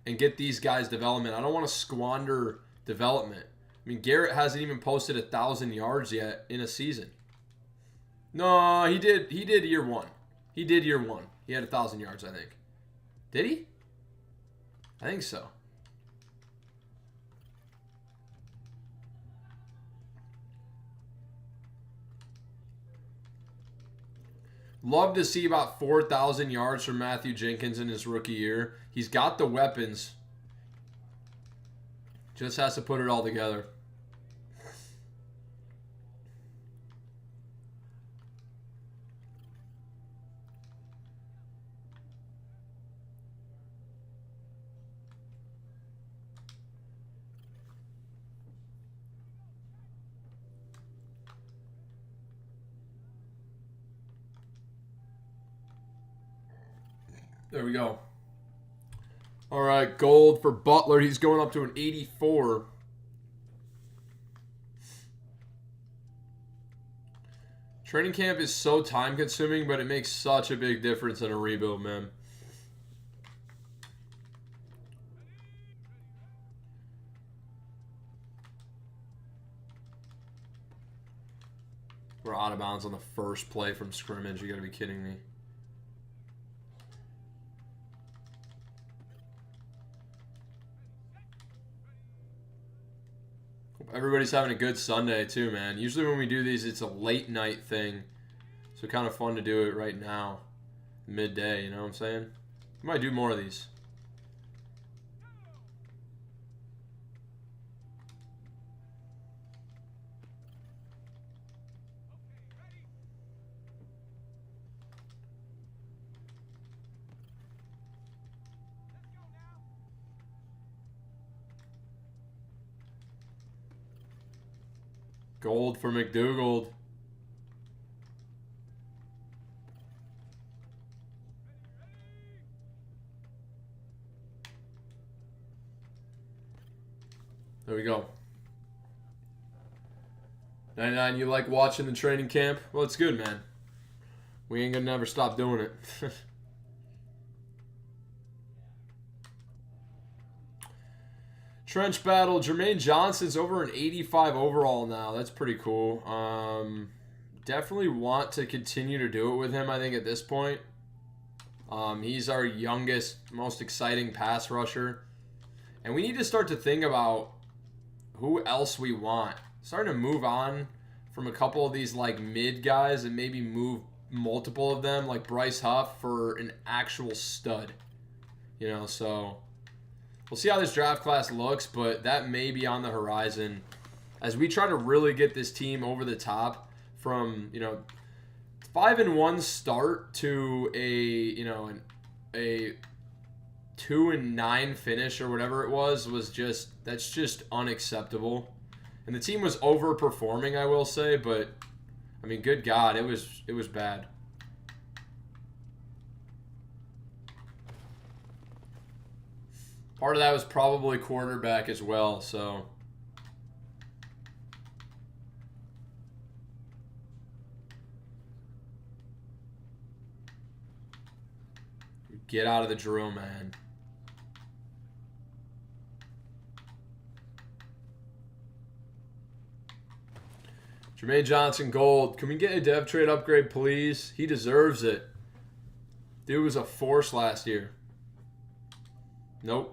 and get these guys development. I don't want to squander development. I mean, Garrett hasn't even posted 1,000 yards yet in a season. No, he did. He did year 1. He did year 1. He had 1,000 yards, I think. Did he? I think so. Love to see about 4,000 yards from Matthew Jenkins in his rookie year. He's got the weapons. Just has to put it all together. There we go. All right, gold for Butler. He's going up to an 84. Training camp is so time consuming, but it makes such a big difference in a rebuild, man. We're out of bounds on the first play from scrimmage. You gotta be kidding me. Everybody's having a good Sunday too, man. Usually when we do these, it's a late night thing. So kind of fun to do it right now. Midday, you know what I'm saying? We might do more of these. Gold for McDougald. There we go. 99, you like watching the training camp? Well, it's good, man. We ain't gonna never stop doing it. Trench battle. Jermaine Johnson's over an 85 overall now. That's pretty cool. Definitely want to continue to do it with him, I think, at this point. He's our youngest, most exciting pass rusher. And we need to start to think about who else we want. Starting to move on from a couple of these like mid guys and maybe move multiple of them like Bryce Huff for an actual stud. You know, so we'll see how this draft class looks, but that may be on the horizon as we try to really get this team over the top from, 5-1 start to a 2-9 finish or whatever it was that's just unacceptable. And the team was overperforming, I will say, but I mean, good God, it was bad. Part of that was probably quarterback as well, so. Get out of the drill, man. Jermaine Johnson, gold. Can we get a dev trade upgrade, please? He deserves it. Dude was a force last year. Nope.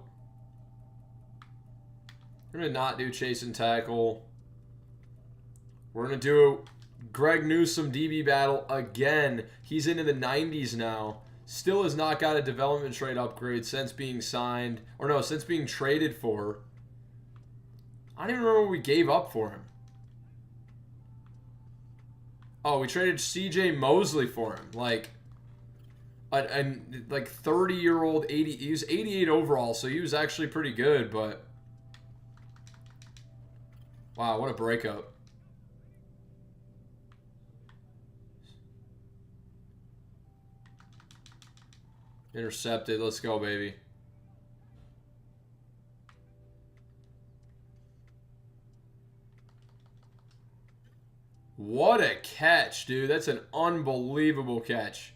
We're going to not do chase and tackle. We're going to do Greg Newsome DB battle again. He's into the 90s now. Still has not got a development trade upgrade since being signed. Or no, since being traded for. I don't even remember what we gave up for him. Oh, we traded C.J. Mosley for him. Like 30-year-old 80. He was 88 overall, so he was actually pretty good, but wow, what a breakup. Intercepted. Let's go, baby. What a catch, dude. That's an unbelievable catch.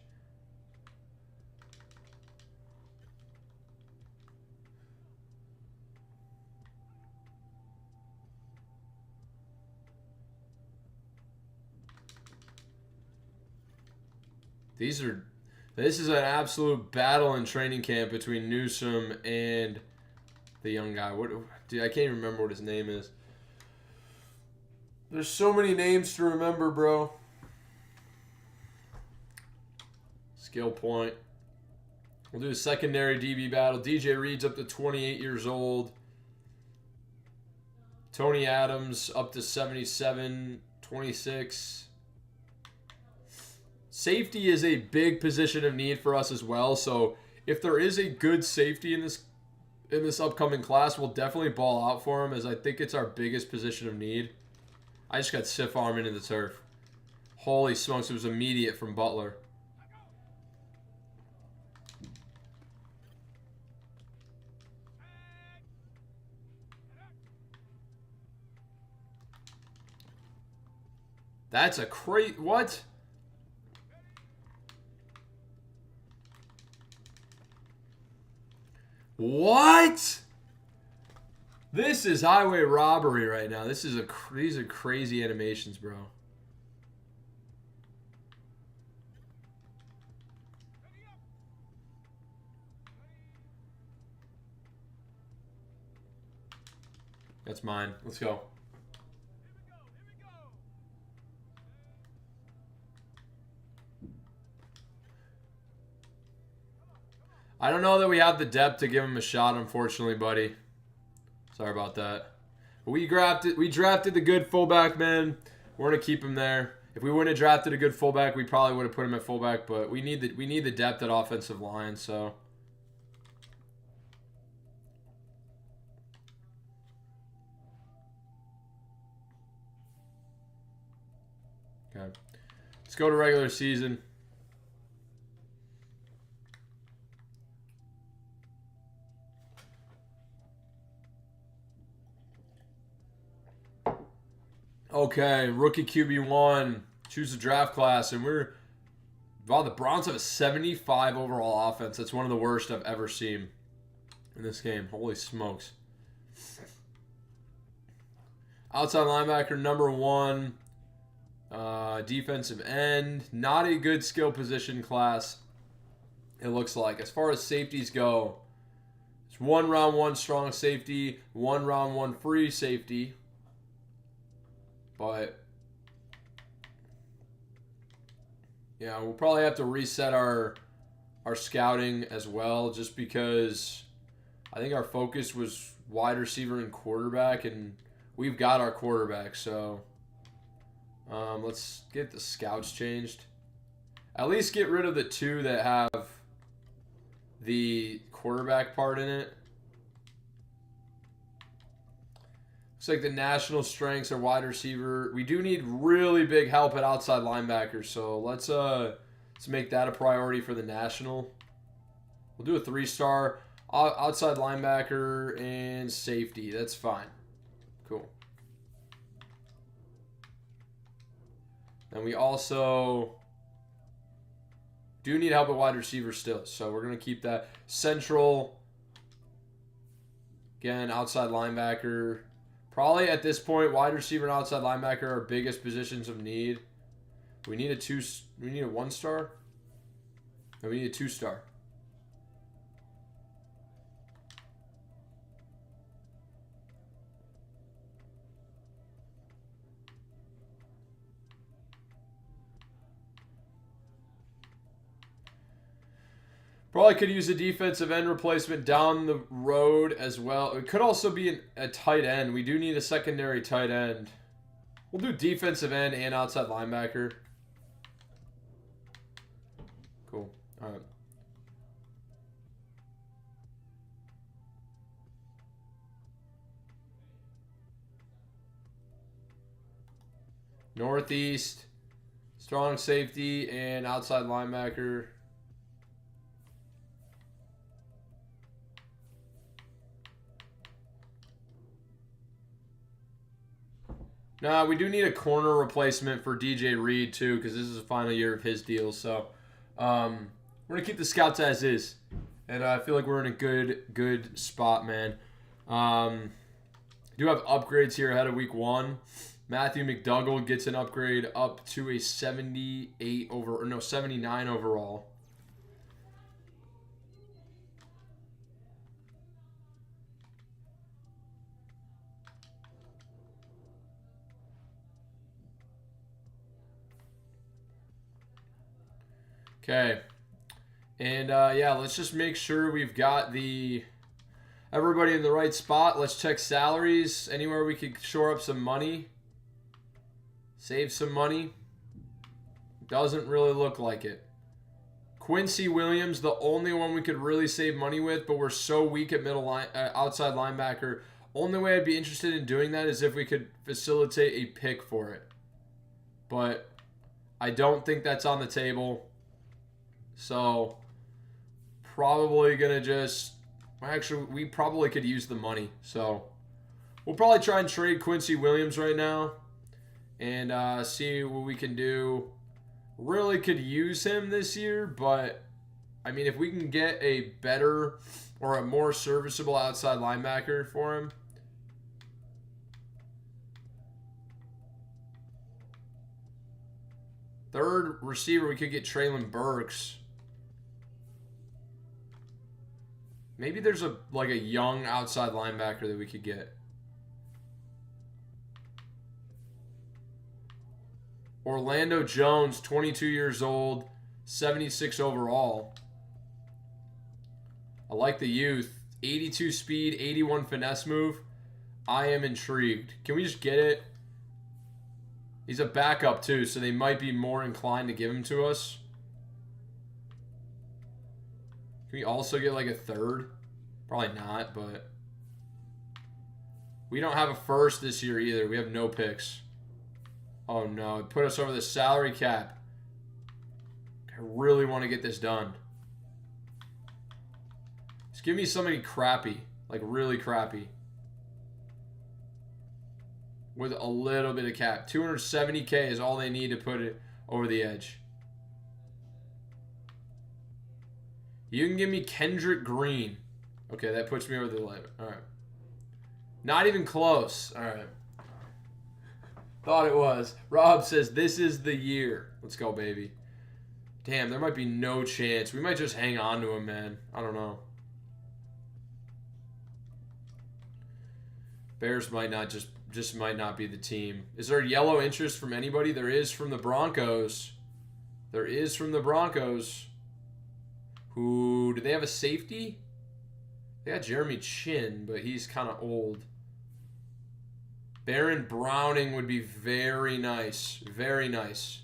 These are This is an absolute battle in training camp between Newsome and the young guy. What? Dude, I can't even remember what his name is. There's so many names to remember, bro. Skill point. We'll do a secondary DB battle. DJ Reed's up to 28 years old. Tony Adams up to 77, 26. Safety is a big position of need for us as well. So if there is a good safety in this upcoming class, we'll definitely ball out for him, as I think it's our biggest position of need. I just got stiff arm into the turf. Holy smokes, it was immediate from Butler. That's a what? What? This is highway robbery right now. These are crazy animations, bro. That's mine. Let's go. I don't know that we have the depth to give him a shot, unfortunately, buddy. Sorry about that. But we drafted the good fullback, man. We're gonna keep him there. If we wouldn't have drafted a good fullback, we probably would have put him at fullback. But we need the depth at offensive line. So okay, let's go to regular season. Okay, rookie QB1. Choose the draft class, and wow, the Browns have a 75 overall offense. That's one of the worst I've ever seen in this game. Holy smokes. Outside linebacker, number 1. Defensive end. Not a good skill position class, it looks like. As far as safeties go, it's 1 round 1 strong safety, 1 round 1 free safety. But yeah, we'll probably have to reset our scouting as well, just because I think our focus was wide receiver and quarterback, and we've got our quarterback. So let's get the scouts changed. At least get rid of the 2 that have the quarterback part in it. Looks like the national strengths are wide receiver. We do need really big help at outside linebacker, so let's make that a priority for the national. We'll do a 3-star outside linebacker and safety. That's fine. Cool. And we also do need help at wide receiver still, so we're going to keep that. Central, again, outside linebacker. Probably at this point, wide receiver and outside linebacker are our biggest positions of need. We need a 1-star? And we need a 2-star. Probably could use a defensive end replacement down the road as well. It could also be a tight end. We do need a secondary tight end. We'll do defensive end and outside linebacker. Cool. All right. Northeast, strong safety and outside linebacker. Nah, we do need a corner replacement for DJ Reed too, because this is the final year of his deal. So we're gonna keep the scouts as is, and I feel like we're in a good spot, man. Do have upgrades here ahead of week 1. Matthew McDougall gets an upgrade up to a 79 overall. Okay. And, yeah, let's just make sure we've got everybody in the right spot. Let's check salaries. Anywhere we could shore up some money. Save some money. Doesn't really look like it. Quincy Williams, the only one we could really save money with, but we're so weak at outside linebacker. Only way I'd be interested in doing that is if we could facilitate a pick for it. But I don't think that's on the table. So, probably going to just... Actually, we probably could use the money. So, we'll probably try and trade Quincy Williams right now. And see what we can do. Really could use him this year, but I mean, if we can get a better or a more serviceable outside linebacker for him. Third receiver, we could get Traylon Burks. Maybe there's a young outside linebacker that we could get. Orlando Jones, 22 years old, 76 overall. I like the youth. 82 speed, 81 finesse move. I am intrigued. Can we just get it? He's a backup too, so they might be more inclined to give him to us. Can we also get a third? Probably not, but we don't have a first this year either. We have no picks. Oh no, it put us over the salary cap. I really want to get this done. Just give me somebody crappy. Really crappy. With a little bit of cap. 270K is all they need to put it over the edge. You can give me Kendrick Green. Okay, that puts me over the limit. Alright. Not even close. Alright. Thought it was. Rob says, this is the year. Let's go, baby. Damn, there might be no chance. We might just hang on to him, man. I don't know. Bears might not just might not be the team. Is there yellow interest from anybody? There is from the Broncos. There is from the Broncos. Who, do they have a safety? They got Jeremy Chin, but he's kind of old. Baron Browning would be very nice. Very nice.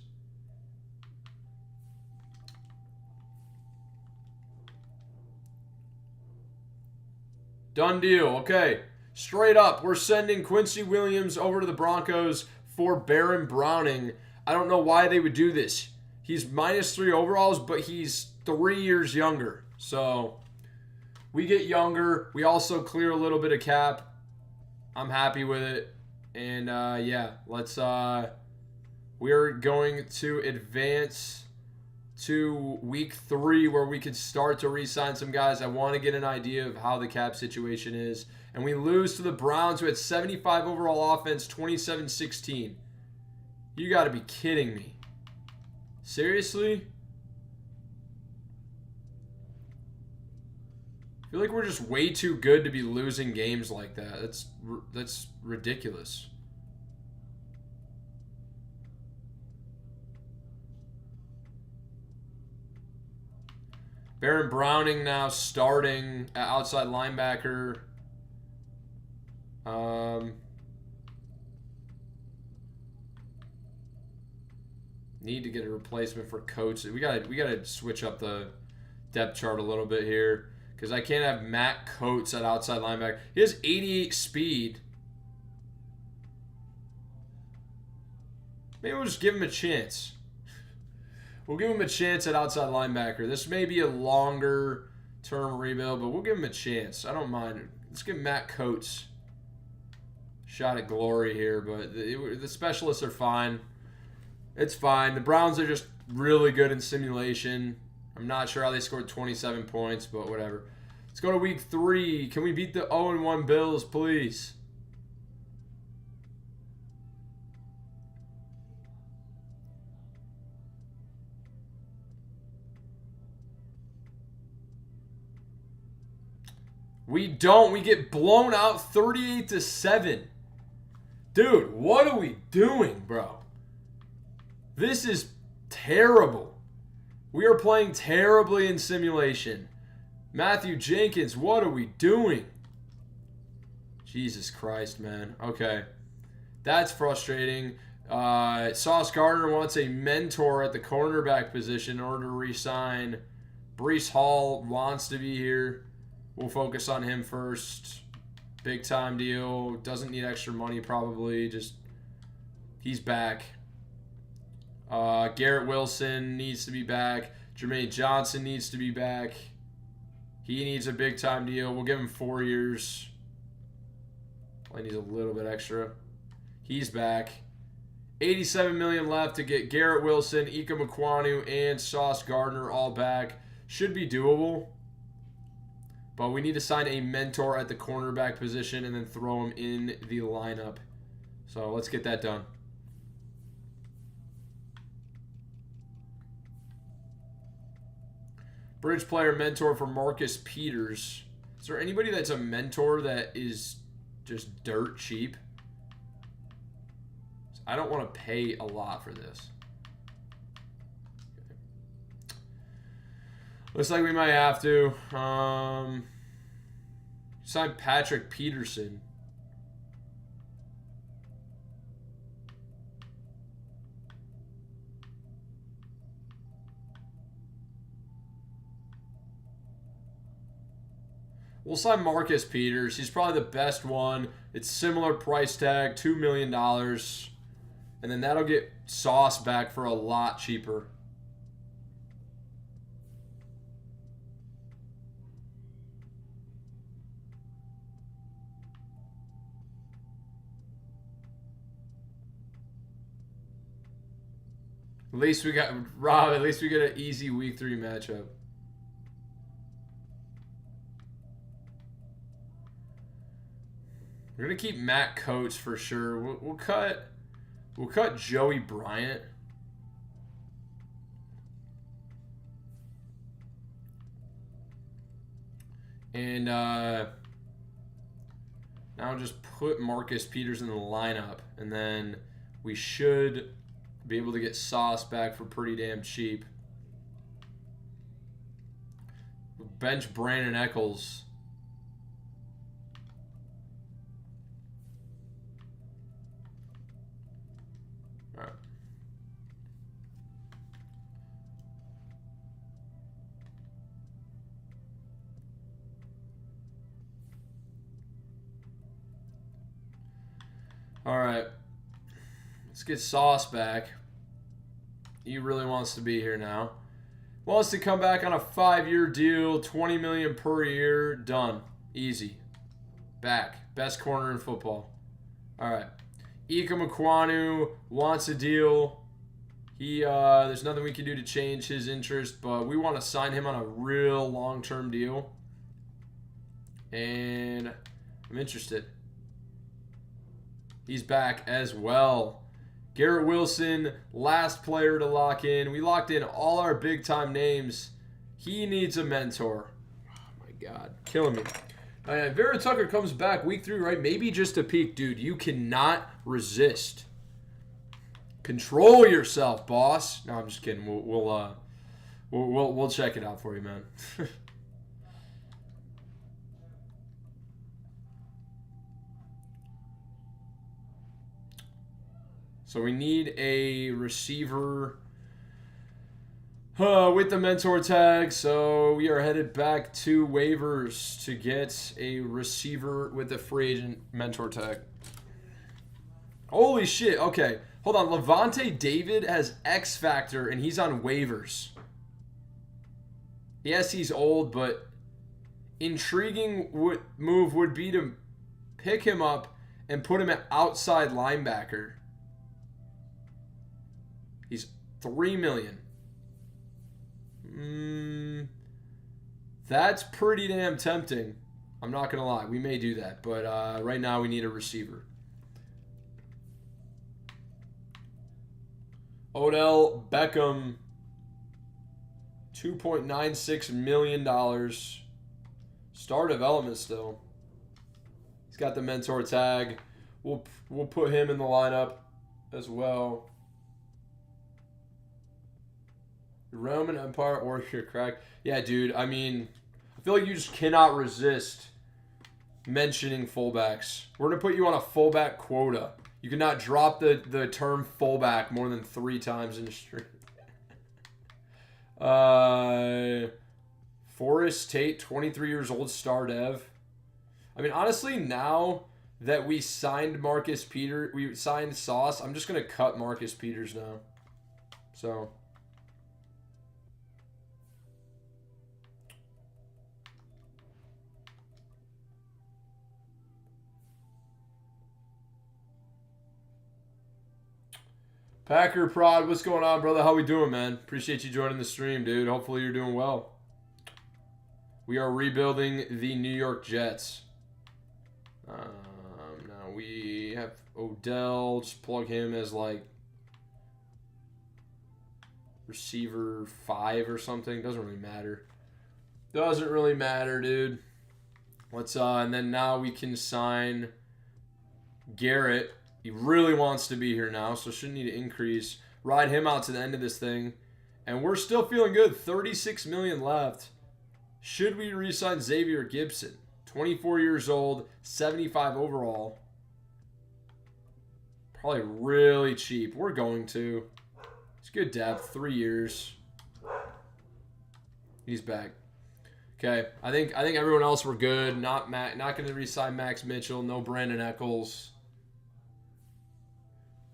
Done deal. Okay. Straight up, we're sending Quincy Williams over to the Broncos for Baron Browning. I don't know why they would do this. He's -3 overalls, but he's 3 years younger. So, we get younger. We also clear a little bit of cap. I'm happy with it. And, yeah, let's, we're going to advance to week 3 where we can start to re-sign some guys. I want to get an idea of how the cap situation is. And we lose to the Browns, who had 75 overall offense, 27-16. You got to be kidding me. Seriously? I feel like we're just way too good to be losing games like that. That's ridiculous. Baron Browning now starting at outside linebacker. Need to get a replacement for Coates. We gotta switch up the depth chart a little bit here, because I can't have Matt Coates at outside linebacker. He has 88 speed. Maybe we'll just give him a chance. We'll give him a chance at outside linebacker. This may be a longer term rebuild, but we'll give him a chance. I don't mind. Let's give Matt Coates shot at glory here, but the specialists are fine. It's fine. The Browns are just really good in simulation. I'm not sure how they scored 27 points, but whatever. Let's go to week 3. Can we beat the 0-1 Bills, please? We don't. We get blown out 38-7. Dude, what are we doing, bro? This is terrible. We are playing terribly in simulation. Matthew Jenkins, what are we doing? Jesus Christ, man. Okay. That's frustrating. Sauce Gardner wants a mentor at the cornerback position in order to re-sign. Breece Hall wants to be here. We'll focus on him first. Big time deal. Doesn't need extra money probably. Just he's back. Garrett Wilson needs to be back. Jermaine Johnson needs to be back. He needs a big time deal. We'll give him 4 years. Probably needs a little bit extra. He's back. $87 million left to get Garrett Wilson, Ika Mekwonu, and Sauce Gardner all back. Should be doable. But we need to sign a mentor at the cornerback position and then throw him in the lineup. So let's get that done. Bridge player mentor for Marcus Peters. Is there anybody that's a mentor that is just dirt cheap? I don't want to pay a lot for this. Okay. Looks like we might have to. Sign Patrick Peterson. We'll sign Marcus Peters. He's probably the best one. It's similar price tag, $2 million. And then that'll get Sauce back for a lot cheaper. At least we got, Rob, at least we get an easy week 3 matchup. We're gonna keep Matt Coates for sure. We'll cut Joey Bryant. And now just put Marcus Peters in the lineup, and then we should be able to get Sauce back for pretty damn cheap. Bench Brandon Eccles. All right, let's get Sauce back. He really wants to be here now. Wants to come back on a 5-year deal, $20 million per year. Done, easy. Back, best corner in football. All right, Ika Mekwonu wants a deal. There's nothing we can do to change his interest, but we want to sign him on a real long-term deal, and I'm interested. He's back as well. Garrett Wilson, last player to lock in. We locked in all our big-time names. He needs a mentor. Oh, my God. Killing me. Vera Tucker comes back week 3, right? Maybe just a peek. Dude, you cannot resist. Control yourself, boss. No, I'm just kidding. We'll check it out for you, man. So we need a receiver with the mentor tag. So we are headed back to waivers to get a receiver with the free agent mentor tag. Holy shit. Okay. Hold on. Levante David has X Factor and he's on waivers. Yes, he's old, but intriguing move would be to pick him up and put him at outside linebacker. He's $3 million. That's pretty damn tempting. I'm not going to lie. We may do that. But right now we need a receiver. Odell Beckham. $2.96 million. Star development still. He's got the mentor tag. We'll put him in the lineup as well. Roman Empire or your crack. Yeah, dude. I mean, I feel like you just cannot resist mentioning fullbacks. We're going to put you on a fullback quota. You cannot drop the term fullback more than 3 times in a stream. Forrest Tate, 23 years old, star dev. I mean, honestly, now that we signed Marcus Peters, we signed Sauce, I'm just going to cut Marcus Peters now. So... Packer Prod, what's going on, brother? How we doing, man? Appreciate you joining the stream, dude. Hopefully you're doing well. We are rebuilding the New York Jets. Now we have Odell. Just plug him as, like, receiver 5 or something. Doesn't really matter. Doesn't really matter, dude. Let's, and then now we can sign Garrett. He really wants to be here now, so shouldn't need to increase. Ride him out to the end of this thing. And we're still feeling good. 36 million left. Should we re-sign Xavier Gibson? 24 years old, 75 overall. Probably really cheap. We're going to. It's good depth. 3 years. He's back. Okay. I think everyone else we're good. Not going to re-sign Max Mitchell. No Brandon Eccles.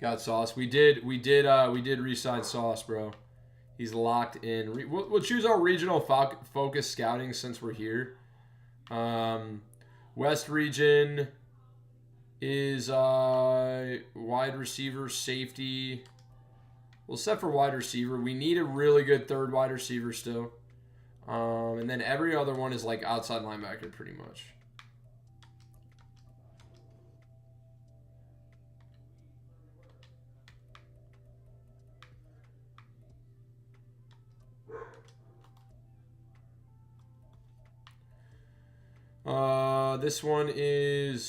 Got Sauce. We did re-sign Sauce, bro. He's locked in. We'll choose our regional focus scouting since we're here. West region is wide receiver, safety. Well, set for wide receiver. We need a really good third wide receiver still. And then every other one is like outside linebacker pretty much. This one is